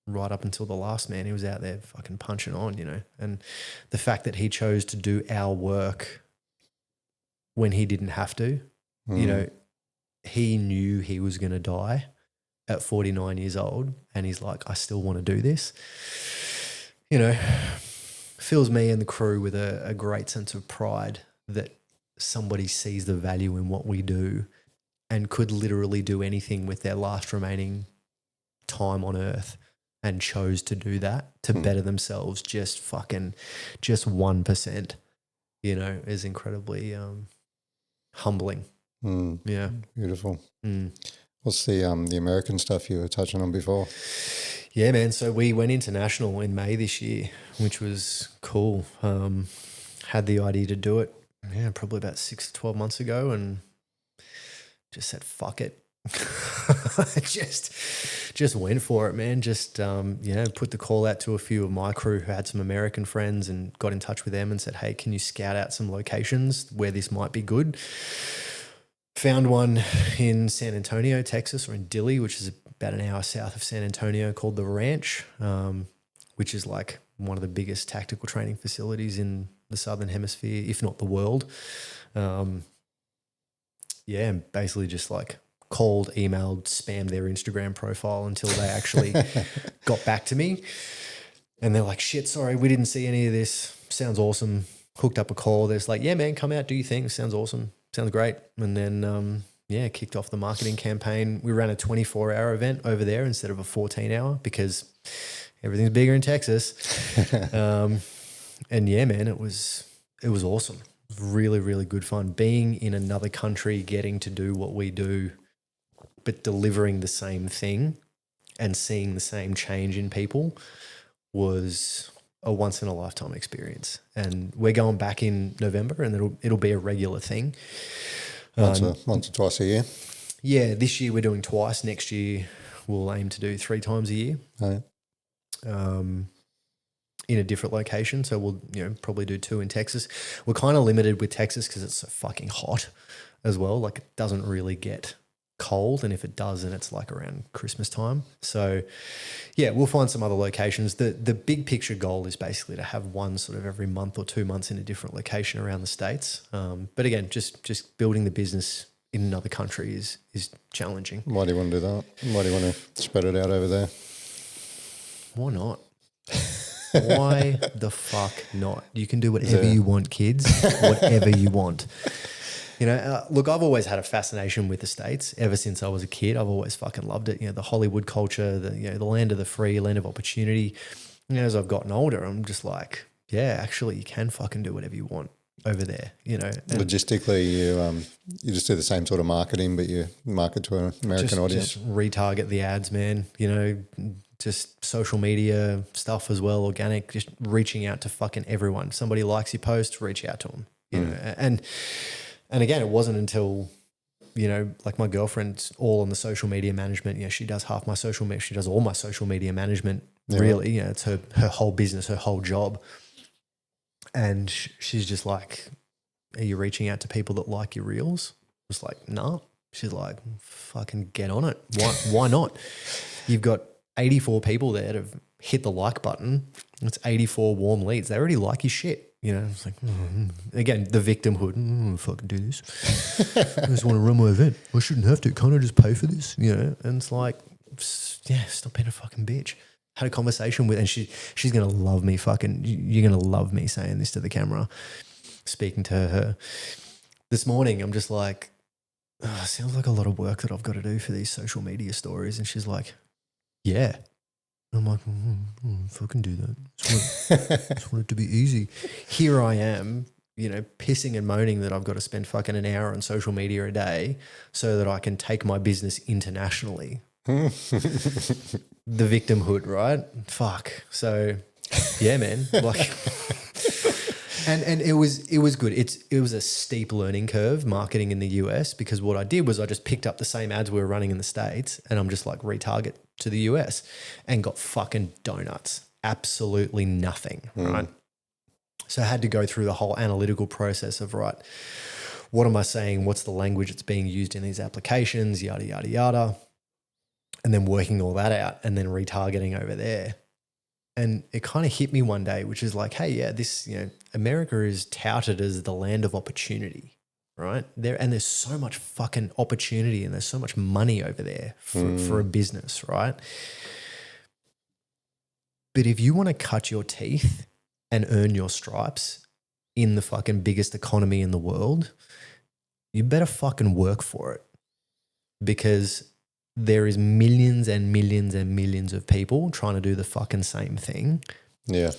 Speaker 2: right up until the last, man, he was out there fucking punching on, you know. And the fact that he chose to do our work when he didn't have to, you know, he knew he was going to die at 49 years old, and he's like, I still want to do this. You know, fills me and the crew with a great sense of pride that somebody sees the value in what we do and could literally do anything with their last remaining time on earth and chose to do that to better themselves just 1%, you know, is incredibly humbling.
Speaker 1: Yeah. Beautiful. What's the American stuff you were touching on before?
Speaker 2: Yeah, man. So we went international in May this year, which was cool. Had the idea to do it, probably about 6 to 12 months ago, and just said, fuck it. just went for it, man. Just, put the call out to a few of my crew who had some American friends and got in touch with them and said, hey, can you scout out some locations where this might be good? Found one in San Antonio, Texas, or in Dilley, which is about an hour south of San Antonio, called The Ranch, which is like one of the biggest tactical training facilities in the Southern Hemisphere, if not the world. Basically just like called, emailed, spammed their Instagram profile until they actually got back to me. And they're like, shit, sorry, we didn't see any of this. Sounds awesome. Hooked up a call. They're just like, yeah, man, come out, do your thing. Sounds awesome. Sounds great. And then, kicked off the marketing campaign. We ran a 24-hour event over there instead of a 14-hour because everything's bigger in Texas. And yeah, man, it was awesome. It was really, really good fun. Being in another country, getting to do what we do, but delivering the same thing and seeing the same change in people was a once in a lifetime experience. And we're going back in November, and it'll be a regular thing.
Speaker 1: Once or twice a year?
Speaker 2: Yeah, this year we're doing twice. Next year we'll aim to do 3 times a year.
Speaker 1: Oh, yeah.
Speaker 2: In a different location. So we'll probably do 2 in Texas. We're kind of limited with Texas because it's so fucking hot as well. Like it doesn't really get cold, and if it does, then it's like around Christmas time. So yeah, we'll find some other locations. The big picture goal is basically to have one sort of every month or 2 months in a different location around the States. But again, just building the business in another country is challenging.
Speaker 1: Why do you want to do that? Why do you want to spread it out over there?
Speaker 2: Why not? Why the fuck not? You can do whatever you want, kids. Whatever you want. Look, I've always had a fascination with the States ever since I was a kid. I've always fucking loved it. The Hollywood culture, the land of the free, land of opportunity. As I've gotten older, I'm just like, yeah, actually, you can fucking do whatever you want over there.
Speaker 1: Logistically, you just do the same sort of marketing, but you market to an American audience.
Speaker 2: Just retarget the ads, man. Just social media stuff as well, organic. Just reaching out to fucking everyone. Somebody likes your post, reach out to them. And again, it wasn't until, like my girlfriend's all on the social media management. She does half my social media. She does all my social media management, really. It's her whole business, her whole job. And she's just like, are you reaching out to people that like your reels? I was like, nah. She's like, fucking get on it. Why not? You've got 84 people there that have hit the like button. It's 84 warm leads. They already like your shit. It's like, again, the victimhood. Fucking do this. I just want to run my event. I shouldn't have to. Can't I just pay for this? And it's like, yeah, stop being a fucking bitch. Had a conversation with, and she's going to love me fucking, you're going to love me saying this to the camera, speaking to her. This morning, I'm just like, sounds like a lot of work that I've got to do for these social media stories. And she's like, yeah. I'm like, fucking do that. Just want it to be easy. Here I am, pissing and moaning that I've got to spend fucking an hour on social media a day so that I can take my business internationally. The victimhood, right? Fuck. So, yeah, man. Like, and it was good. It was a steep learning curve, marketing in the US, because what I did was I just picked up the same ads we were running in the States and I'm just like retarget to the US and got fucking donuts. Absolutely nothing, right? So I had to go through the whole analytical process of, right, what am I saying? What's the language that's being used in these applications? Yada, yada, yada. And then working all that out and then retargeting over there. And it kind of hit me one day, which is like, hey, yeah, this, America is touted as the land of opportunity, right? There's so much fucking opportunity and there's so much money over there for a business, right? But if you want to cut your teeth and earn your stripes in the fucking biggest economy in the world, you better fucking work for it, because there is millions and millions and millions of people trying to do the fucking same thing.
Speaker 1: Yeah.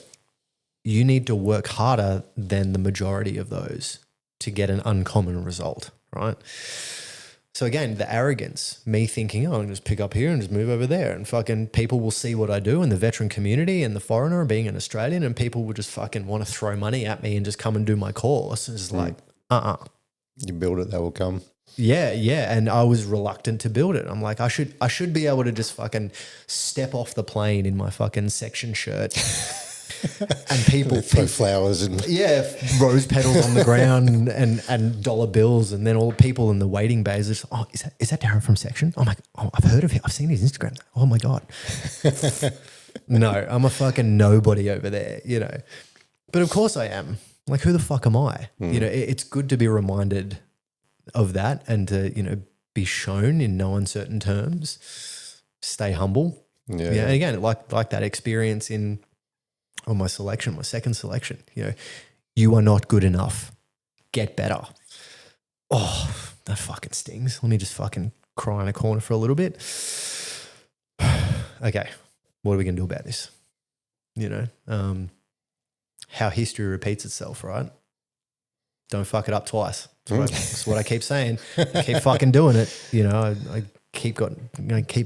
Speaker 2: You need to work harder than the majority of those to get an uncommon result, right? So again, the arrogance, me thinking, oh, I can just pick up here and just move over there, and fucking people will see what I do, and the veteran community and the foreigner being an Australian, and people will just fucking want to throw money at me and just come and do my course. It's like,
Speaker 1: You build it, they will come.
Speaker 2: Yeah, and I was reluctant to build it. I'm like, I should be able to just fucking step off the plane in my fucking section shirt. And people
Speaker 1: throw flowers and
Speaker 2: rose petals on the ground and dollar bills, and then all the people in the waiting bays are just, oh, is that Darren from Section? I'm like, oh, I've heard of him. I've seen his Instagram. Oh my God. No, I'm a fucking nobody over there, you know. But of course I am. Like, who the fuck am I? You know, it's good to be reminded of that and to, you know, be shown in no uncertain terms. Stay humble. Yeah. And again, like that experience on my second selection, you know, you are not good enough. Get better. Oh, that fucking stings. Let me just fucking cry in a corner for a little bit. Okay, what are we going to do about this? You know, how history repeats itself, right? Don't fuck it up twice. That's what I keep saying. I keep fucking doing it. You know, I keep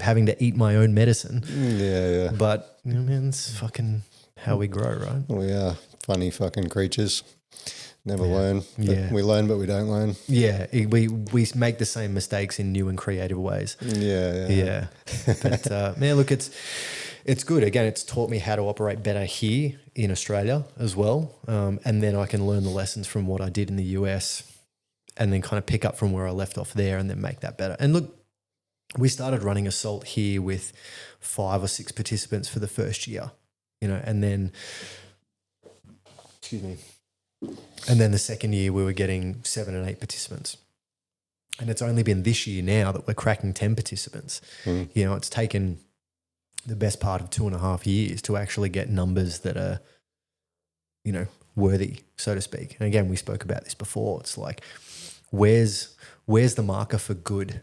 Speaker 2: having to eat my own medicine.
Speaker 1: Yeah.
Speaker 2: But, you know, man, it's fucking how we grow, right?
Speaker 1: We are funny fucking creatures. Never learn.
Speaker 2: Yeah.
Speaker 1: We learn, but we don't learn.
Speaker 2: Yeah. We make the same mistakes in new and creative ways.
Speaker 1: Yeah.
Speaker 2: But, man, look, it's good. Again, it's taught me how to operate better here in Australia as well. And then I can learn the lessons from what I did in the US and then kind of pick up from where I left off there and then make that better. And look, we started running Assault here with 5 or 6 participants for the first year, you know, and then, and then the second year we were getting 7 and 8 participants. And it's only been this year now that we're cracking 10 participants. You know, it's taken the best part of 2.5 years to actually get numbers that are, you know, worthy, so to speak. And again, we spoke about this before. It's like, where's the marker for good?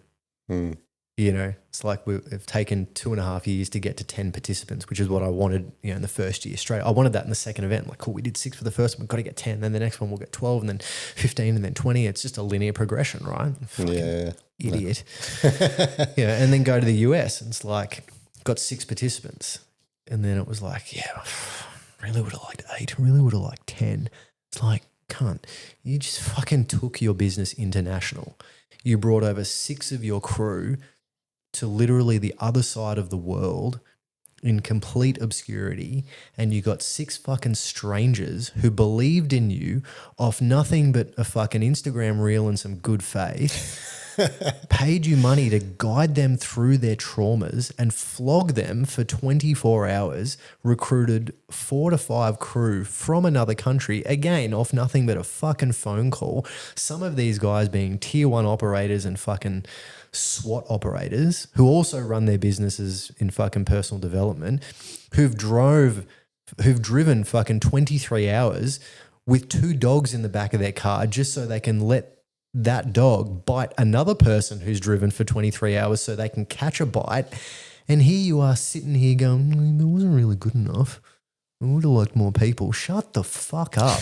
Speaker 2: You know, it's like we've taken 2.5 years to get to 10 participants, which is what I wanted, you know, in the first year straight. I wanted that in the second event. Like, cool, we did 6 for the first one, we've got to get 10. Then the next one we'll get 12 and then 15 and then 20. It's just a linear progression, right? Fucking idiot. Yeah, and then go to the US and it's like, got 6 participants. And then it was like, yeah, really would have liked 8, really would have liked 10. It's like, cunt, you just fucking took your business international. You brought over 6 of your crew to literally the other side of the world in complete obscurity, and you got 6 fucking strangers who believed in you off nothing but a fucking Instagram reel and some good faith, paid you money to guide them through their traumas and flog them for 24 hours, recruited 4 to 5 crew from another country, again, off nothing but a fucking phone call. Some of these guys being tier 1 operators and fucking SWAT operators who also run their businesses in fucking personal development, who've driven fucking 23 hours with 2 dogs in the back of their car just so they can let that dog bite another person who's driven for 23 hours so they can catch a bite. And here you are sitting here going, it wasn't really good enough. I would have liked more people. Shut the fuck up.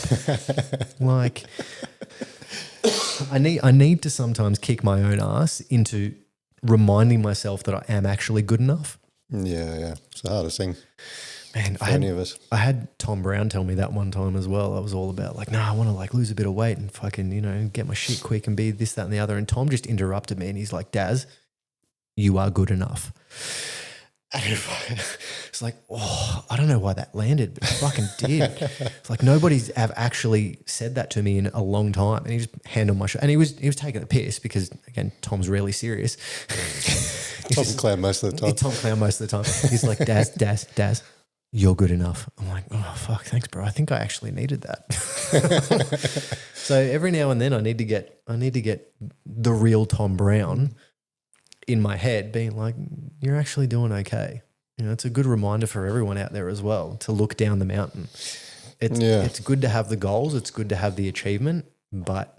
Speaker 2: Like, I need to sometimes kick my own ass into reminding myself that I am actually good enough.
Speaker 1: Yeah. It's the hardest thing.
Speaker 2: Man,
Speaker 1: any of us.
Speaker 2: I had Tom Brown tell me that one time as well. I was all about like, I want to like lose a bit of weight and fucking, you know, get my shit quick and be this, that, and the other. And Tom just interrupted me and he's like, Daz, you are good enough. And it's like, oh, I don't know why that landed, but it fucking did. It's like nobody's have actually said that to me in a long time. And he just hand on my shoulder. And he was taking the piss because, again, Tom's really serious.
Speaker 1: Tom Clown most of the time.
Speaker 2: Tom Clown most of the time. He's like, Daz, you're good enough. I'm like, oh, fuck, thanks, bro. I think I actually needed that. So every now and then I need to get the real Tom Brown in my head being like, you're actually doing okay. You know, it's a good reminder for everyone out there as well to look down the mountain. It's good to have the goals. It's good to have the achievement, but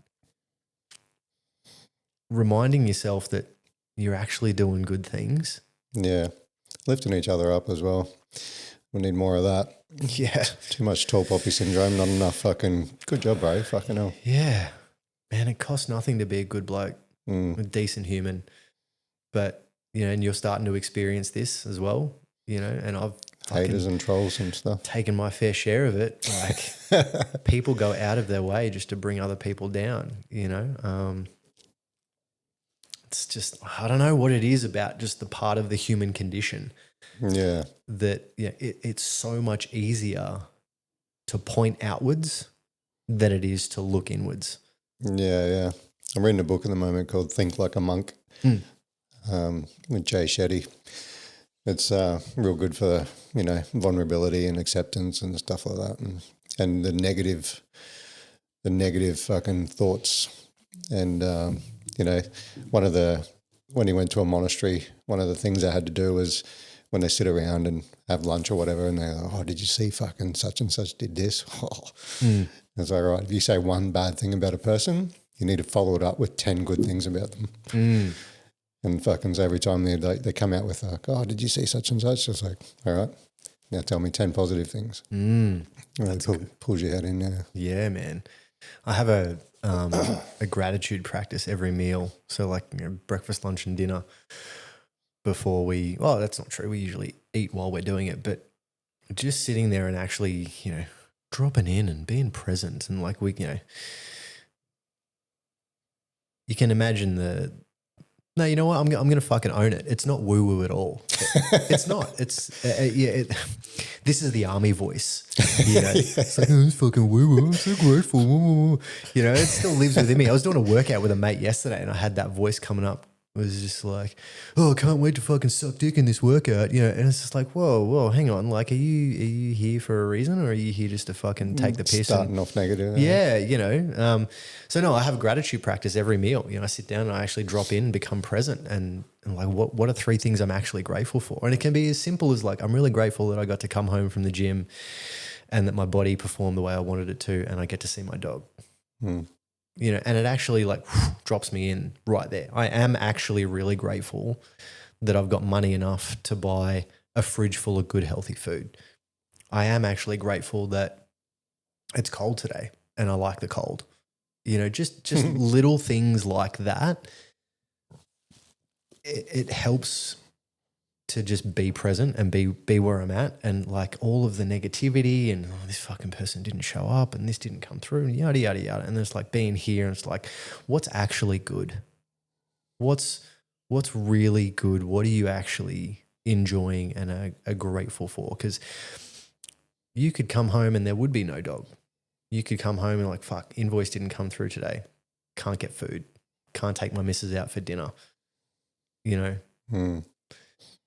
Speaker 2: reminding yourself that you're actually doing good things.
Speaker 1: Yeah. Lifting each other up as well. We need more of that.
Speaker 2: Yeah.
Speaker 1: Too much tall poppy syndrome, not enough fucking good job, bro. Fucking hell.
Speaker 2: Yeah. Man, it costs nothing to be a good bloke. a decent human. But, you know, and you're starting to experience this as well, you know, and I've
Speaker 1: haters and trolls and stuff.
Speaker 2: taken my fair share of it. Like people go out of their way just to bring other people down, you know. It's just, I don't know what it is about just the part of the human condition.
Speaker 1: Yeah.
Speaker 2: That it's so much easier to point outwards than it is to look inwards.
Speaker 1: Yeah. I'm reading a book at the moment called Think Like a Monk with Jay Shetty. It's real good for, you know, vulnerability and acceptance and stuff like that, and the negative fucking thoughts. And you know, when he went to a monastery, one of the things they had to do was when they sit around and have lunch or whatever, and they're like, oh, did you see fucking such and such did this? It's like, right, if you say one bad thing about a person, you need to follow it up with 10 good things about them. And fucking every time they come out with like, oh, did you see such and such? It's like, all right, now tell me 10 positive things. Really pulls your head in there.
Speaker 2: Yeah, man. I have a gratitude practice every meal. So like, you know, breakfast, lunch and dinner before well, that's not true. We usually eat while we're doing it, but just sitting there and actually, you know, dropping in and being present. And like you know, you can imagine no, you know what? I'm going to fucking own it. It's not woo-woo at all. It's not. It's, this is the army voice. You know, it's like, oh, it's fucking woo-woo. I'm so grateful. You know, it still lives within me. I was doing a workout with a mate yesterday and I had that voice coming up. It was just like, oh, I can't wait to fucking suck dick in this workout. You know, and it's just like, whoa, hang on. Like, are you here for a reason or are you here just to fucking take the piss?
Speaker 1: Starting off negative.
Speaker 2: Yeah, you know. So no, I have a gratitude practice every meal. You know, I sit down and I actually drop in and become present and like, what are 3 things I'm actually grateful for? And it can be as simple as like, I'm really grateful that I got to come home from the gym and that my body performed the way I wanted it to and I get to see my dog. You know, and it actually like drops me in right there. I am actually really grateful that I've got money enough to buy a fridge full of good, healthy food. I am actually grateful that it's cold today and I like the cold. You know, just little things like that. It helps to just be present and be where I'm at, and like all of the negativity and this fucking person didn't show up and this didn't come through and yada, yada, yada. And it's like being here and it's like, what's actually good? What's really good? What are you actually enjoying and are grateful for? Because you could come home and there would be no dog. You could come home and like, fuck, invoice didn't come through today. Can't get food. Can't take my missus out for dinner. You know?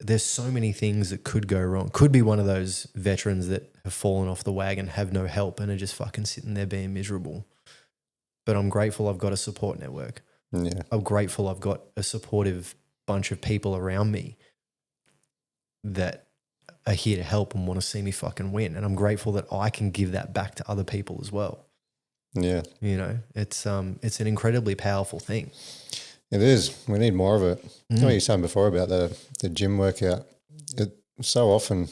Speaker 2: There's so many things that could go wrong. Could be one of those veterans that have fallen off the wagon, have no help and are just fucking sitting there being miserable. But I'm grateful I've got a support network.
Speaker 1: Yeah.
Speaker 2: I'm grateful I've got a supportive bunch of people around me that are here to help and want to see me fucking win. And I'm grateful that I can give that back to other people as well.
Speaker 1: Yeah.
Speaker 2: You know, it's an incredibly powerful thing.
Speaker 1: It is. We need more of it. What you were saying before about the gym workout, it so often,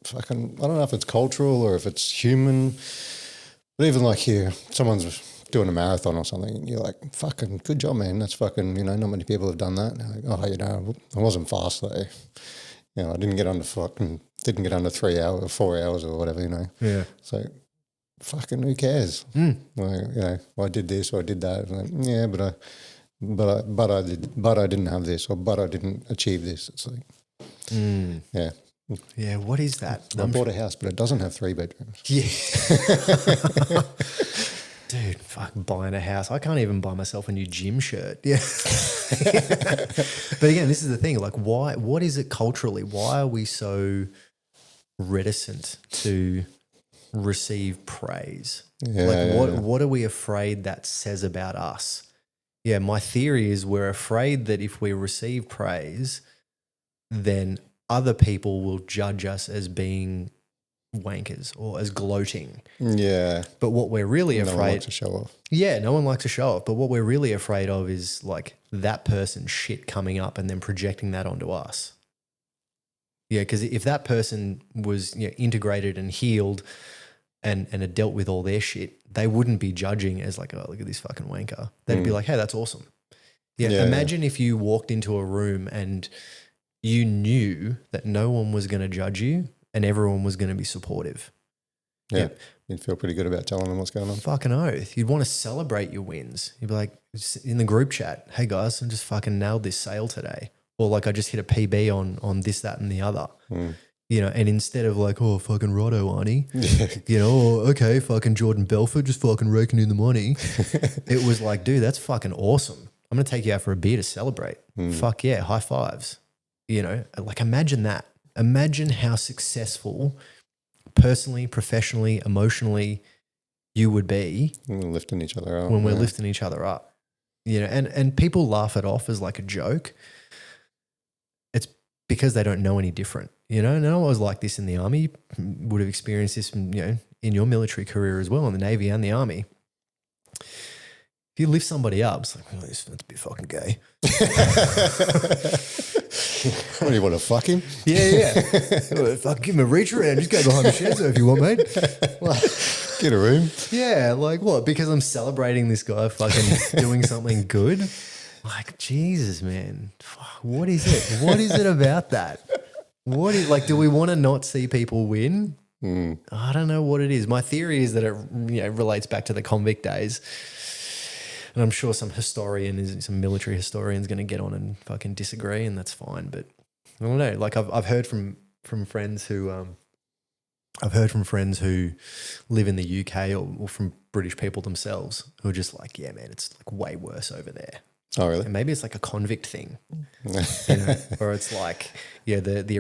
Speaker 1: fucking, I don't know if it's cultural or if it's human, but even like here, someone's doing a marathon or something and you're like, fucking good job, man. That's fucking, you know, not many people have done that. And like, oh, you know, I wasn't fast though. You know, I didn't get under 3 hours or 4 hours or whatever, you know.
Speaker 2: Yeah.
Speaker 1: So fucking who cares? Like, you know, well, I did this or I did that. Like, yeah, but I didn't have this, or but I didn't achieve this. It's like, yeah.
Speaker 2: Yeah, what is that?
Speaker 1: I bought a house, but it doesn't have 3 bedrooms.
Speaker 2: Yeah. Dude, fuck buying a house. I can't even buy myself a new gym shirt. Yeah. But again, this is the thing. Like, what is it culturally? Why are we so reticent to receive praise? What are we afraid that says about us? Yeah, my theory is we're afraid that if we receive praise, then other people will judge us as being wankers or as gloating.
Speaker 1: Yeah.
Speaker 2: But what we're really afraid...
Speaker 1: No one likes to show off.
Speaker 2: Yeah, no one likes to show off. But what we're really afraid of is like that person's shit coming up and then projecting that onto us. Yeah, because if that person was, you know, integrated and healed and had dealt with all their shit, they wouldn't be judging as like, oh, look at this fucking wanker. They'd be like, hey, that's awesome.
Speaker 1: Yeah.
Speaker 2: Imagine if you walked into a room and you knew that no one was going to judge you and everyone was going to be supportive.
Speaker 1: Yeah. You'd feel pretty good about telling them what's going on.
Speaker 2: Fucking oath. You'd want to celebrate your wins. You'd be like, in the group chat, hey guys, I just fucking nailed this sale today. Or like I just hit a PB on this, that, and the other. You know, and instead of like, oh, fucking righto, Arnie, you know, or okay, fucking Jordan Belfort just fucking raking in the money. It was like, dude, that's fucking awesome. I'm going to take you out for a beer to celebrate. Fuck yeah, high fives. You know, like imagine that. Imagine how successful personally, professionally, emotionally you would be
Speaker 1: lifting each other up
Speaker 2: when we're lifting each other up. You know, and people laugh it off as like a joke. It's because they don't know any different. You know, and I was like this in the Army. You would have experienced this, you know, in your military career as well, in the Navy and the Army. If you lift somebody up, it's like, oh, that's a bit fucking gay.
Speaker 1: What do you want to fuck him?
Speaker 2: Yeah. Well, fucking give him a reach around. Just go behind the shed if you want, mate. Like,
Speaker 1: get a room.
Speaker 2: Yeah, like what? Because I'm celebrating this guy fucking doing something good? Like, Jesus, man. What is it? What is it about that? What is, like, do we want to not see people win? I don't know what it is. My theory is that it, you know, relates back to the convict days. And I'm sure some military historian is going to get on and fucking disagree, and that's fine. But I don't know. Like I've heard from friends who live in the UK or from British people themselves who are just like, yeah, man, it's like way worse over there.
Speaker 1: Oh, really?
Speaker 2: And maybe it's like a convict thing, you know? Or it's like, yeah, the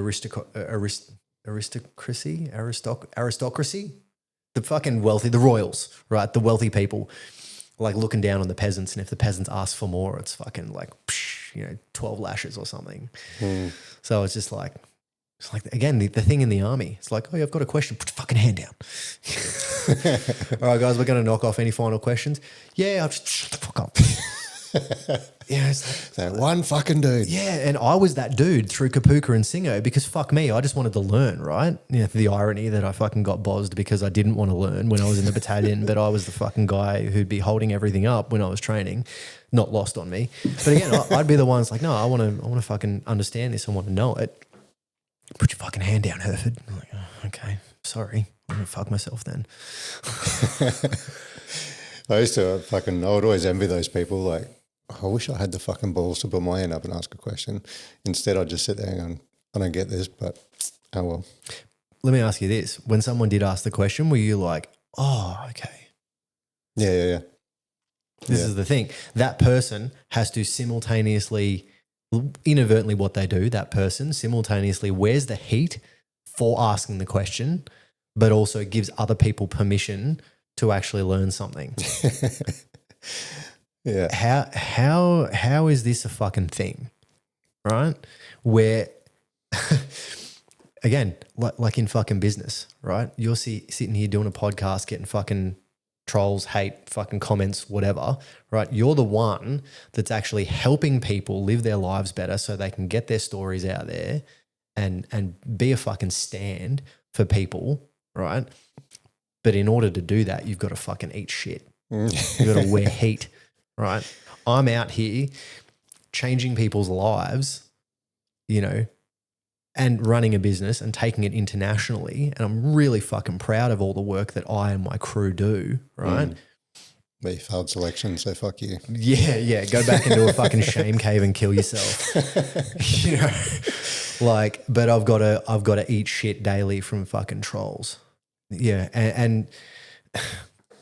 Speaker 2: aristocracy, the fucking wealthy, the royals, right? The wealthy people, like looking down on the peasants, and if the peasants ask for more, it's fucking like, you know, 12 lashes or something. So it's just like again, the thing in the Army. It's like, oh, yeah, I've got a question. Put your fucking hand down. All right, guys, we're going to knock off any final questions. Yeah, I'll just shut the fuck up. Yeah, it's like,
Speaker 1: that one fucking dude.
Speaker 2: Yeah, and I was that dude through Kapuka and Singo because fuck me, I just wanted to learn, right? You know, the irony that I fucking got bozzed because I didn't want to learn when I was in the battalion, but I was the fucking guy who'd be holding everything up when I was training. Not lost on me. But again, I'd be the one that's like, no, I want to fucking understand this. I want to know it. Put your fucking hand down, Hurford. I'm like, oh, okay, sorry. I'm going to fuck myself then.
Speaker 1: I would always envy those people. Like, I wish I had the fucking balls to put my hand up and ask a question. Instead, I'd just sit there and go, I don't get this, but oh well.
Speaker 2: Let me ask you this. When someone did ask the question, were you like, oh, okay.
Speaker 1: Yeah.
Speaker 2: This is the thing. That person has to simultaneously, inadvertently what they do, that person simultaneously wears the heat for asking the question, but also gives other people permission to actually learn something.
Speaker 1: Yeah.
Speaker 2: How is this a fucking thing, right? Where, again, like in fucking business, right? You're sitting here doing a podcast, getting fucking trolls, hate, fucking comments, whatever, right? You're the one that's actually helping people live their lives better so they can get their stories out there and be a fucking stand for people, right? But in order to do that, you've got to fucking eat shit. You've got to wear heat. Right. I'm out here changing people's lives, you know, and running a business and taking it internationally. And I'm really fucking proud of all the work that I and my crew do. Right.
Speaker 1: But you failed selection, so fuck you.
Speaker 2: Yeah. Go back into a fucking shame cave and kill yourself. You know, like, but I've got to eat shit daily from fucking trolls. Yeah. And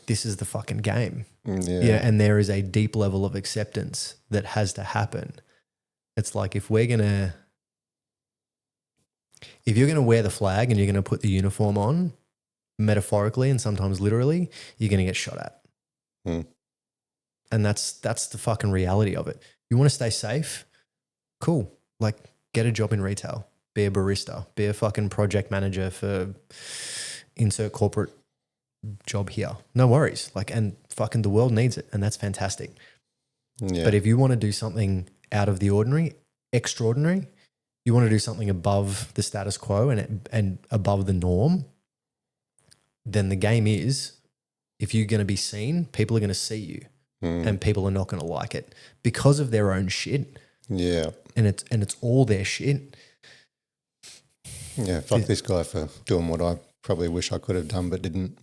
Speaker 2: this is the fucking game. Yeah, and there is a deep level of acceptance that has to happen. It's like if you're gonna wear the flag and you're gonna put the uniform on, metaphorically and sometimes literally, you're gonna get shot at. And that's the fucking reality of it. You want to stay safe? Cool. Like, get a job in retail, be a barista, be a fucking project manager for insert corporate job here. No worries. Like, and fucking the world needs it, and that's fantastic. Yeah. But if you want to do something out of the ordinary, extraordinary, you want to do something above the status quo and above the norm, then the game is, if you're going to be seen, people are going to see you. and people are not going to like it because of their own shit.
Speaker 1: Yeah.
Speaker 2: And it's all their shit.
Speaker 1: Yeah, fuck this guy for doing what I probably wish I could have done but didn't.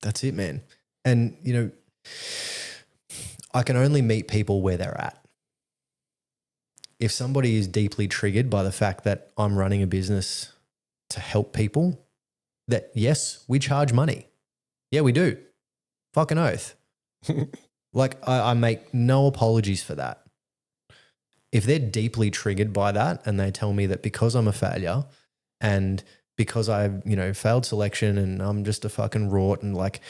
Speaker 2: That's it, man. And, you know, I can only meet people where they're at. If somebody is deeply triggered by the fact that I'm running a business to help people, that yes, we charge money. Yeah, we do. Fucking oath. Like I make no apologies for that. If they're deeply triggered by that and they tell me that because I'm a failure and because I've, you know, failed selection and I'm just a fucking rort and like,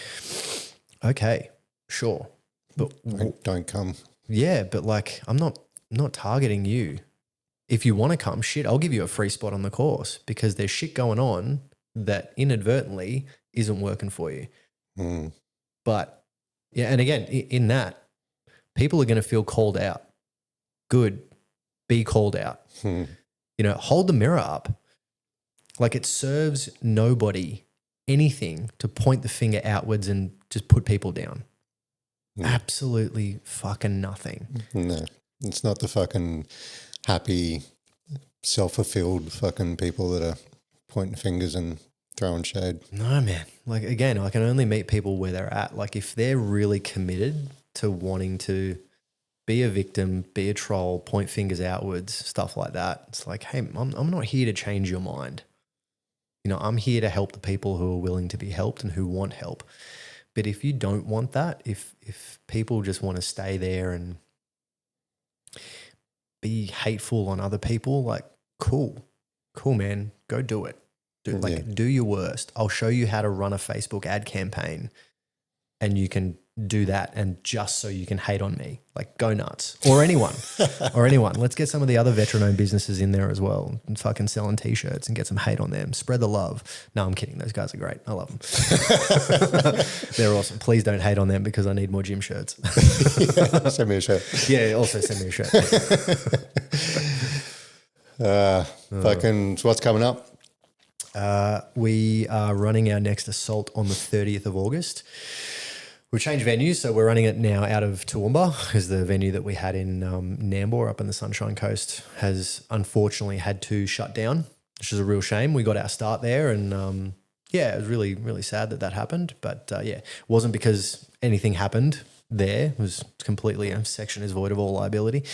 Speaker 2: okay, sure. But
Speaker 1: don't come.
Speaker 2: Yeah, but like I'm not targeting you. If you want to come, shit, I'll give you a free spot on the course because there's shit going on that inadvertently isn't working for you. But yeah, and again, in that, people are going to feel called out. Good. Be called out. You know, hold the mirror up. Like it serves nobody anything to point the finger outwards and just put people down. Absolutely fucking nothing.
Speaker 1: No, it's not the fucking happy, self-fulfilled fucking people that are pointing fingers and throwing shade.
Speaker 2: No, man. Like, again, I can only meet people where they're at. Like, if they're really committed to wanting to be a victim, be a troll, point fingers outwards, stuff like that, it's like, hey, I'm not here to change your mind. You know, I'm here to help the people who are willing to be helped and who want help. But if you don't want that, if people just want to stay there and be hateful on other people, like, cool, man, go do it. Do your worst. I'll show you how to run a Facebook ad campaign and you can do that and just so you can hate on me. Like, go nuts. Or anyone. Let's get some of the other veteran-owned businesses in there as well and fucking selling T-shirts and get some hate on them. Spread the love. No, I'm kidding. Those guys are great. I love them. They're awesome. Please don't hate on them because I need more gym shirts.
Speaker 1: Send me a shirt.
Speaker 2: Yeah, also send me a shirt.
Speaker 1: Fucking, so what's coming up?
Speaker 2: We are running our next assault on the 30th of August. We've changed venues, so we're running it now out of Toowoomba because the venue that we had in Nambour up in the Sunshine Coast has unfortunately had to shut down, which is a real shame. We got our start there and it was really, really sad that happened. But it wasn't because anything happened there. It was completely, section is void of all liability.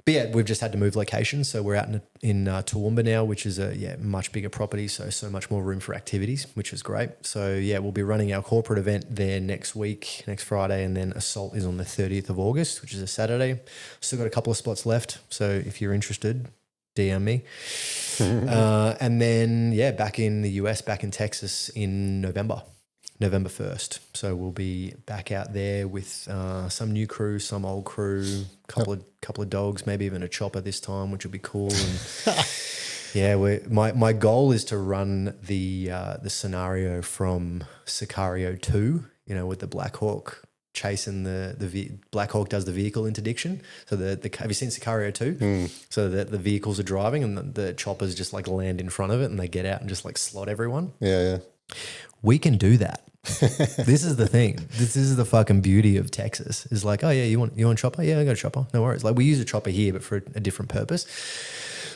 Speaker 2: But yeah, we've just had to move locations. So we're out in Toowoomba now, which is a much bigger property. So much more room for activities, which is great. So yeah, we'll be running our corporate event there next week, next Friday. And then Assault is on the 30th of August, which is a Saturday. Still got a couple of spots left. So if you're interested, DM me. And then, back in the US, back in Texas in November 1st. So we'll be back out there with some new crew, some old crew, couple of dogs, maybe even a chopper this time, which will be cool. And my goal is to run the scenario from Sicario 2, you know, with the Black Hawk chasing the Black Hawk does the vehicle interdiction. So have you seen Sicario 2? So the vehicles are driving and the choppers just like land in front of it and they get out and just like slot everyone.
Speaker 1: Yeah.
Speaker 2: We can do that. This is the thing. This is the fucking beauty of Texas. Is like, oh yeah, you want chopper? Yeah, I got a chopper. No worries. Like we use a chopper here, but for a different purpose.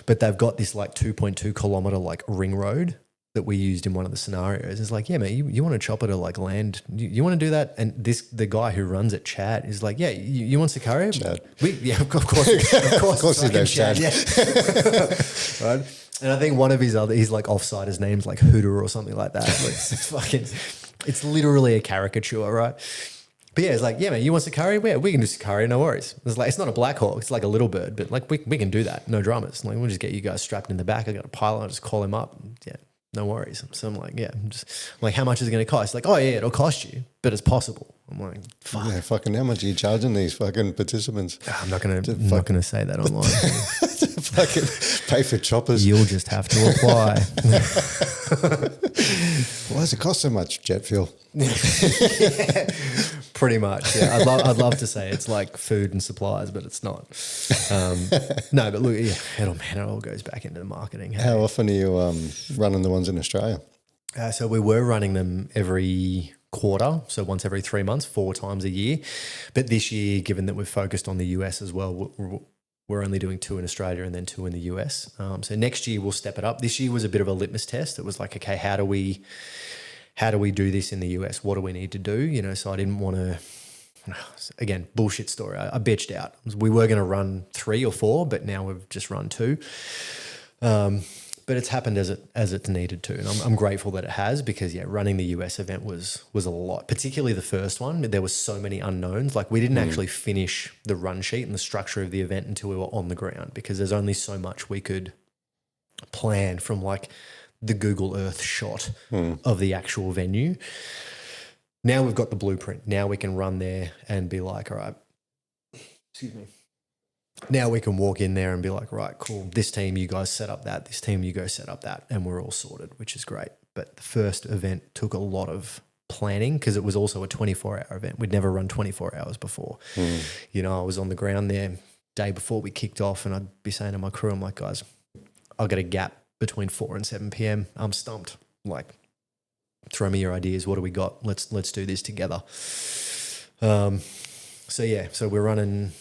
Speaker 2: But they've got this like 2.2 kilometer like ring road that we used in one of the scenarios. It's like, yeah, man, you want a chopper to like land? You want to do that? And the guy who runs it, Chad, is like, yeah, you want Sicario?
Speaker 1: Chad.
Speaker 2: Of course
Speaker 1: he knows Chad.
Speaker 2: Yeah. Right. And I think one of he's like offside, his name's like Hooter or something like that. Like, it's literally a caricature, right? But yeah, it's like, yeah, man, you want Sicario? Yeah, we can do Sicario, no worries. It's like, it's not a Black Hawk, it's like a little bird, but like we can do that, no dramas. Like we'll just get you guys strapped in the back. I got a pilot, I'll just call him up. Yeah, no worries. So I'm like, I'm like, how much is it going to cost? Like, oh yeah, it'll cost you, but it's possible. I'm like, fuck.
Speaker 1: Yeah, fucking how much are you charging these fucking participants?
Speaker 2: I'm not gonna say that online.
Speaker 1: Fucking pay for choppers.
Speaker 2: You'll just have to apply.
Speaker 1: Why does it cost so much, jet fuel?
Speaker 2: Yeah, pretty much. Yeah, I'd love to say it's like food and supplies, but it's not. No, but look, it all goes back into the marketing. Hey?
Speaker 1: How often are you running the ones in Australia?
Speaker 2: So we were running them every quarter, so once every 3 months, 4 times a year. But this year, given that we've focused on the US as well, we're only doing 2 in Australia and then 2 in the US. So next year we'll step it up. This year was a bit of a litmus test. It was like, okay, how do we do this in the US? What do we need to do? So I didn't want to, again, bullshit story. I bitched out. We were going to run 3 or 4, but now we've just run 2. But it's happened as it's needed to, and I'm grateful that it has, because running the US event was a lot, particularly the first one. There was so many unknowns. Like, we didn't actually finish the run sheet and the structure of the event until we were on the ground, because there's only so much we could plan from like the Google Earth shot of the actual venue. Now we've got the blueprint. Now we can run there and be like, all right, excuse me. Now we can walk in there and be like, right, cool. This team, you guys set up that. This team, you go set up that. And we're all sorted, which is great. But the first event took a lot of planning, because it was also a 24-hour event. We'd never run 24 hours before. I was on the ground there day before we kicked off, and I'd be saying to my crew, I'm like, guys, I've got a gap between 4 and 7 p.m. I'm stumped. Like, throw me your ideas. What do we got? Let's do this together. So we're running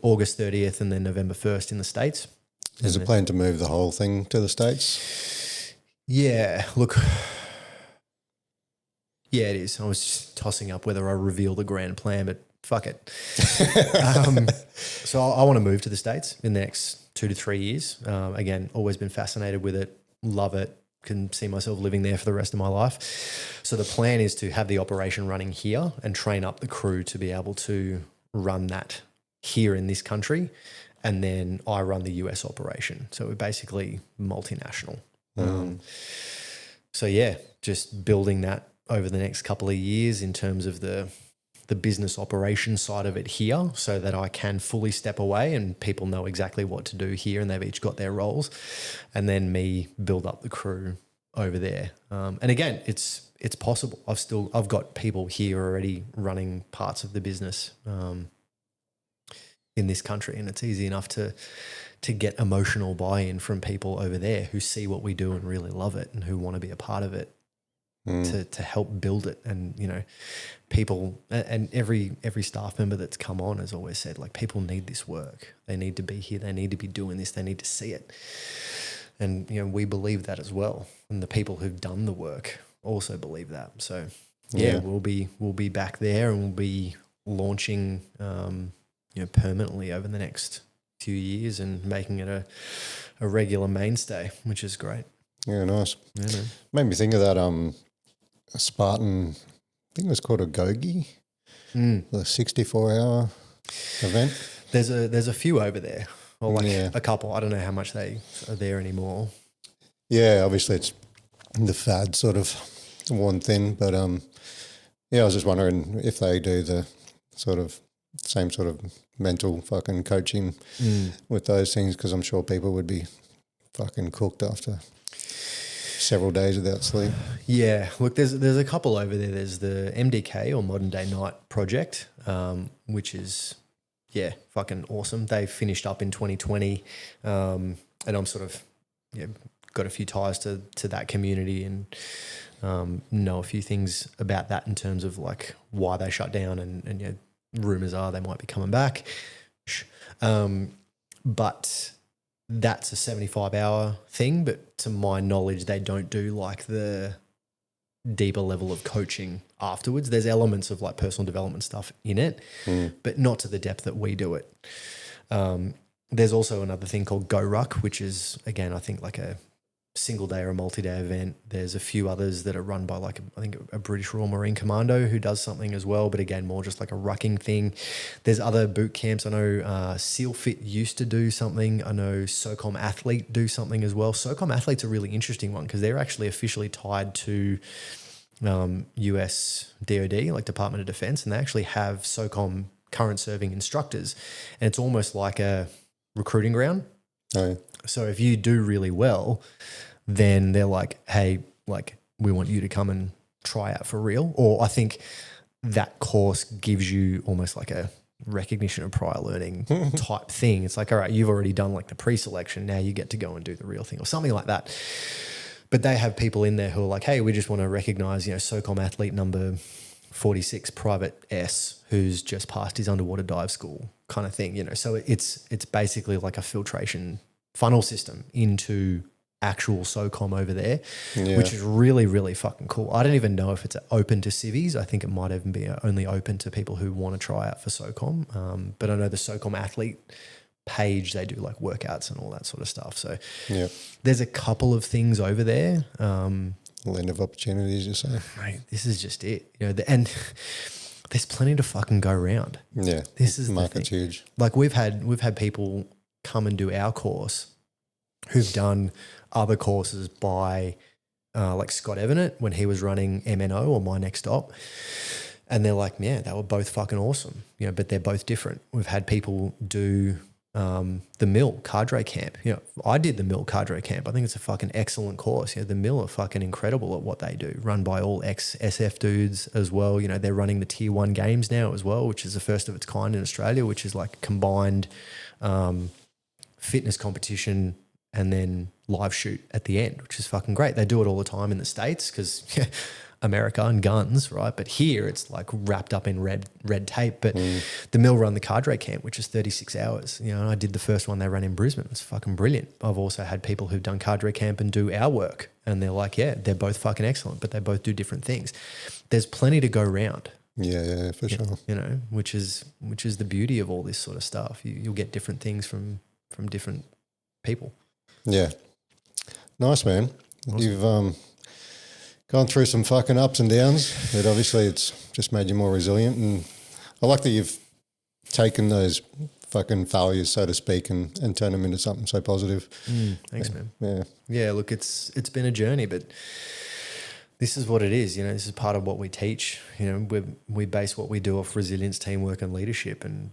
Speaker 2: August 30th and then November 1st in the States.
Speaker 1: Is it planned to move the whole thing to the States?
Speaker 2: Yeah, look. Yeah, it is. I was just tossing up whether I reveal the grand plan, but fuck it. So I want to move to the States in the next 2 to 3 years. Again, always been fascinated with it. Love it. Can see myself living there for the rest of my life. So the plan is to have the operation running here and train up the crew to be able to run that here in this country, and then I run the US operation. So we're basically multinational. Just building that over the next couple of years in terms of the business operation side of it here, so that I can fully step away and people know exactly what to do here, and they've each got their roles, and then me build up the crew over there. And again, it's possible. I've got people here already running parts of the business in this country, and it's easy enough to get emotional buy-in from people over there who see what we do and really love it and who want to be a part of it to help build it. And people and every staff member that's come on has always said, like, people need this work. They need to be here. They need to be doing this. They need to see it. And we believe that as well. And the people who've done the work also believe that. So we'll be back there, and we'll be launching permanently over the next few years and making it a regular mainstay, which is great.
Speaker 1: Yeah, nice. Made me think of that Spartan, I think it was called a Gogi, the 64-hour event.
Speaker 2: There's a few over there, or a couple. I don't know how much they are there anymore.
Speaker 1: Yeah, obviously it's the fad sort of worn thin, but I was just wondering if they do the same sort of mental fucking coaching with those things, because I'm sure people would be fucking cooked after several days without sleep.
Speaker 2: Yeah, look, there's a couple over there. There's the MDK, or Modern Day Night Project, which is fucking awesome. They finished up in 2020, and I'm sort of got a few ties to that community, and know a few things about that in terms of like why they shut down, and rumors are they might be coming back. But that's a 75-hour thing. But to my knowledge, they don't do like the deeper level of coaching afterwards. There's elements of like personal development stuff in it, but not to the depth that we do it. There's also another thing called Go Ruck, which is, again, I think like a single day or a multi-day event. There's a few others that are run by like I think a British Royal Marine Commando who does something as well, but again, more just like a rucking thing. There's other boot camps. I know SEAL Fit used to do something. I know SOCOM Athlete do something as well. SOCOM Athlete's a really interesting one because they're actually officially tied to US DOD, like Department of Defense, and they actually have SOCOM current serving instructors, and it's almost like a recruiting ground.
Speaker 1: Oh, yeah.
Speaker 2: So if you do really well, then they're like, hey, like we want you to come and try out for real. Or I think that course gives you almost like a recognition of prior learning type thing. It's like, all right, you've already done like the pre-selection. Now you get to go and do the real thing or something like that. But they have people in there who are like, hey, we just want to recognize, SOCOM athlete number 46, Private S, who's just passed his underwater dive school kind of thing, So it's basically like a filtration funnel system into actual SOCOM over there, which is really, really fucking cool. I don't even know if it's open to civvies. I think it might even be only open to people who want to try out for SOCOM. But I know the SOCOM athlete page, they do like workouts and all that sort of stuff. So there's a couple of things over there.
Speaker 1: Land of opportunities, you say?
Speaker 2: Mate, this is just it. And there's plenty to fucking go around.
Speaker 1: Yeah,
Speaker 2: this is the
Speaker 1: market's
Speaker 2: thing.
Speaker 1: huge.
Speaker 2: Like we've had people come and do our course who've done other courses by like Scott Evanett when he was running MNO or My Next Stop. And they're like, yeah, they were both fucking awesome, but they're both different. We've had people do the Mill Cadre Camp. I did the Mill Cadre Camp. I think it's a fucking excellent course. The Mill are fucking incredible at what they do, run by all ex-SF dudes as well. They're running the Tier 1 games now as well, which is the first of its kind in Australia, which is like combined fitness competition and then live shoot at the end, which is fucking great. They do it all the time in the States because America and guns, right? But here it's like wrapped up in red tape. But the Mill run the Cadre Camp, which is 36 hours. And I did the first one they ran in Brisbane. It's fucking brilliant. I've also had people who've done Cadre Camp and do our work, and they're like, yeah, they're both fucking excellent, but they both do different things. There's plenty to go around.
Speaker 1: Yeah, for sure.
Speaker 2: Which is the beauty of all this sort of stuff. You'll get different things from different people.
Speaker 1: Yeah. Nice, man.
Speaker 2: Awesome.
Speaker 1: You've gone through some fucking ups and downs, but obviously it's just made you more resilient. And I like that you've taken those fucking failures, so to speak, and turned them into something so positive.
Speaker 2: Thanks, man.
Speaker 1: Yeah.
Speaker 2: Yeah, look, it's been a journey, but this is what it is. This is part of what we teach. We base what we do off resilience, teamwork, and leadership. And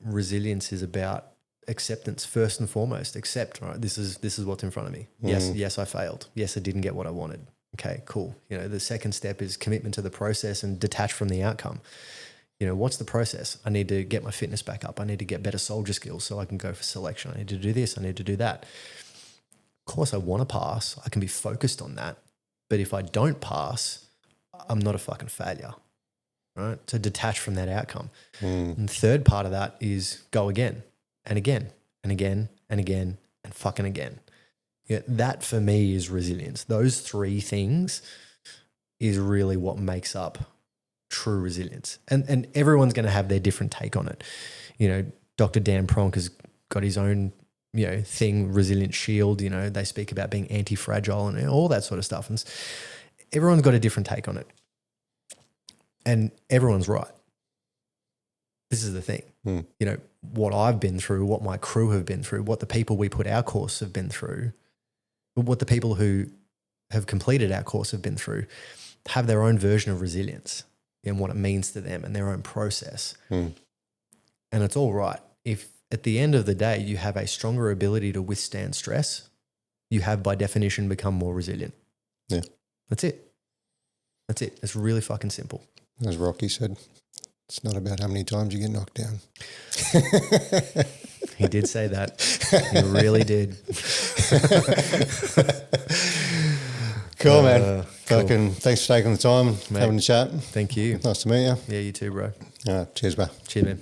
Speaker 2: resilience is about acceptance first and foremost. Accept, right? This is what's in front of me. Yes, I failed. Yes, I didn't get what I wanted. Okay, cool. The second step is commitment to the process and detach from the outcome. What's the process? I need to get my fitness back up. I need to get better soldier skills so I can go for selection. I need to do this. I need to do that. Of course, I want to pass. I can be focused on that. But if I don't pass, I'm not a fucking failure, right? So detach from that outcome. And the third part of that is go again and again and again and again and fucking again. That for me is resilience. Those three things is really what makes up true resilience. And everyone's going to have their different take on it. Dr. Dan Pronk has got his own, thing, Resilient Shield. They speak about being anti-fragile and all that sort of stuff. And everyone's got a different take on it. And everyone's right. This is the thing. What I've been through, what my crew have been through, what the people we put our course have been through, what the people who have completed our course have been through, have their own version of resilience and what it means to them and their own process. And it's all right. If at the end of the day you have a stronger ability to withstand stress, you have by definition become more resilient.
Speaker 1: Yeah.
Speaker 2: That's it. It's really fucking simple.
Speaker 1: As Rocky said, it's not about how many times you get knocked down.
Speaker 2: He did say that. He really did.
Speaker 1: Cool, man.
Speaker 2: Cool.
Speaker 1: Fucking thanks for taking the time and having a chat.
Speaker 2: Thank you.
Speaker 1: Nice to meet you.
Speaker 2: Yeah, you too, bro.
Speaker 1: All right, cheers, bro.
Speaker 2: Cheers, man.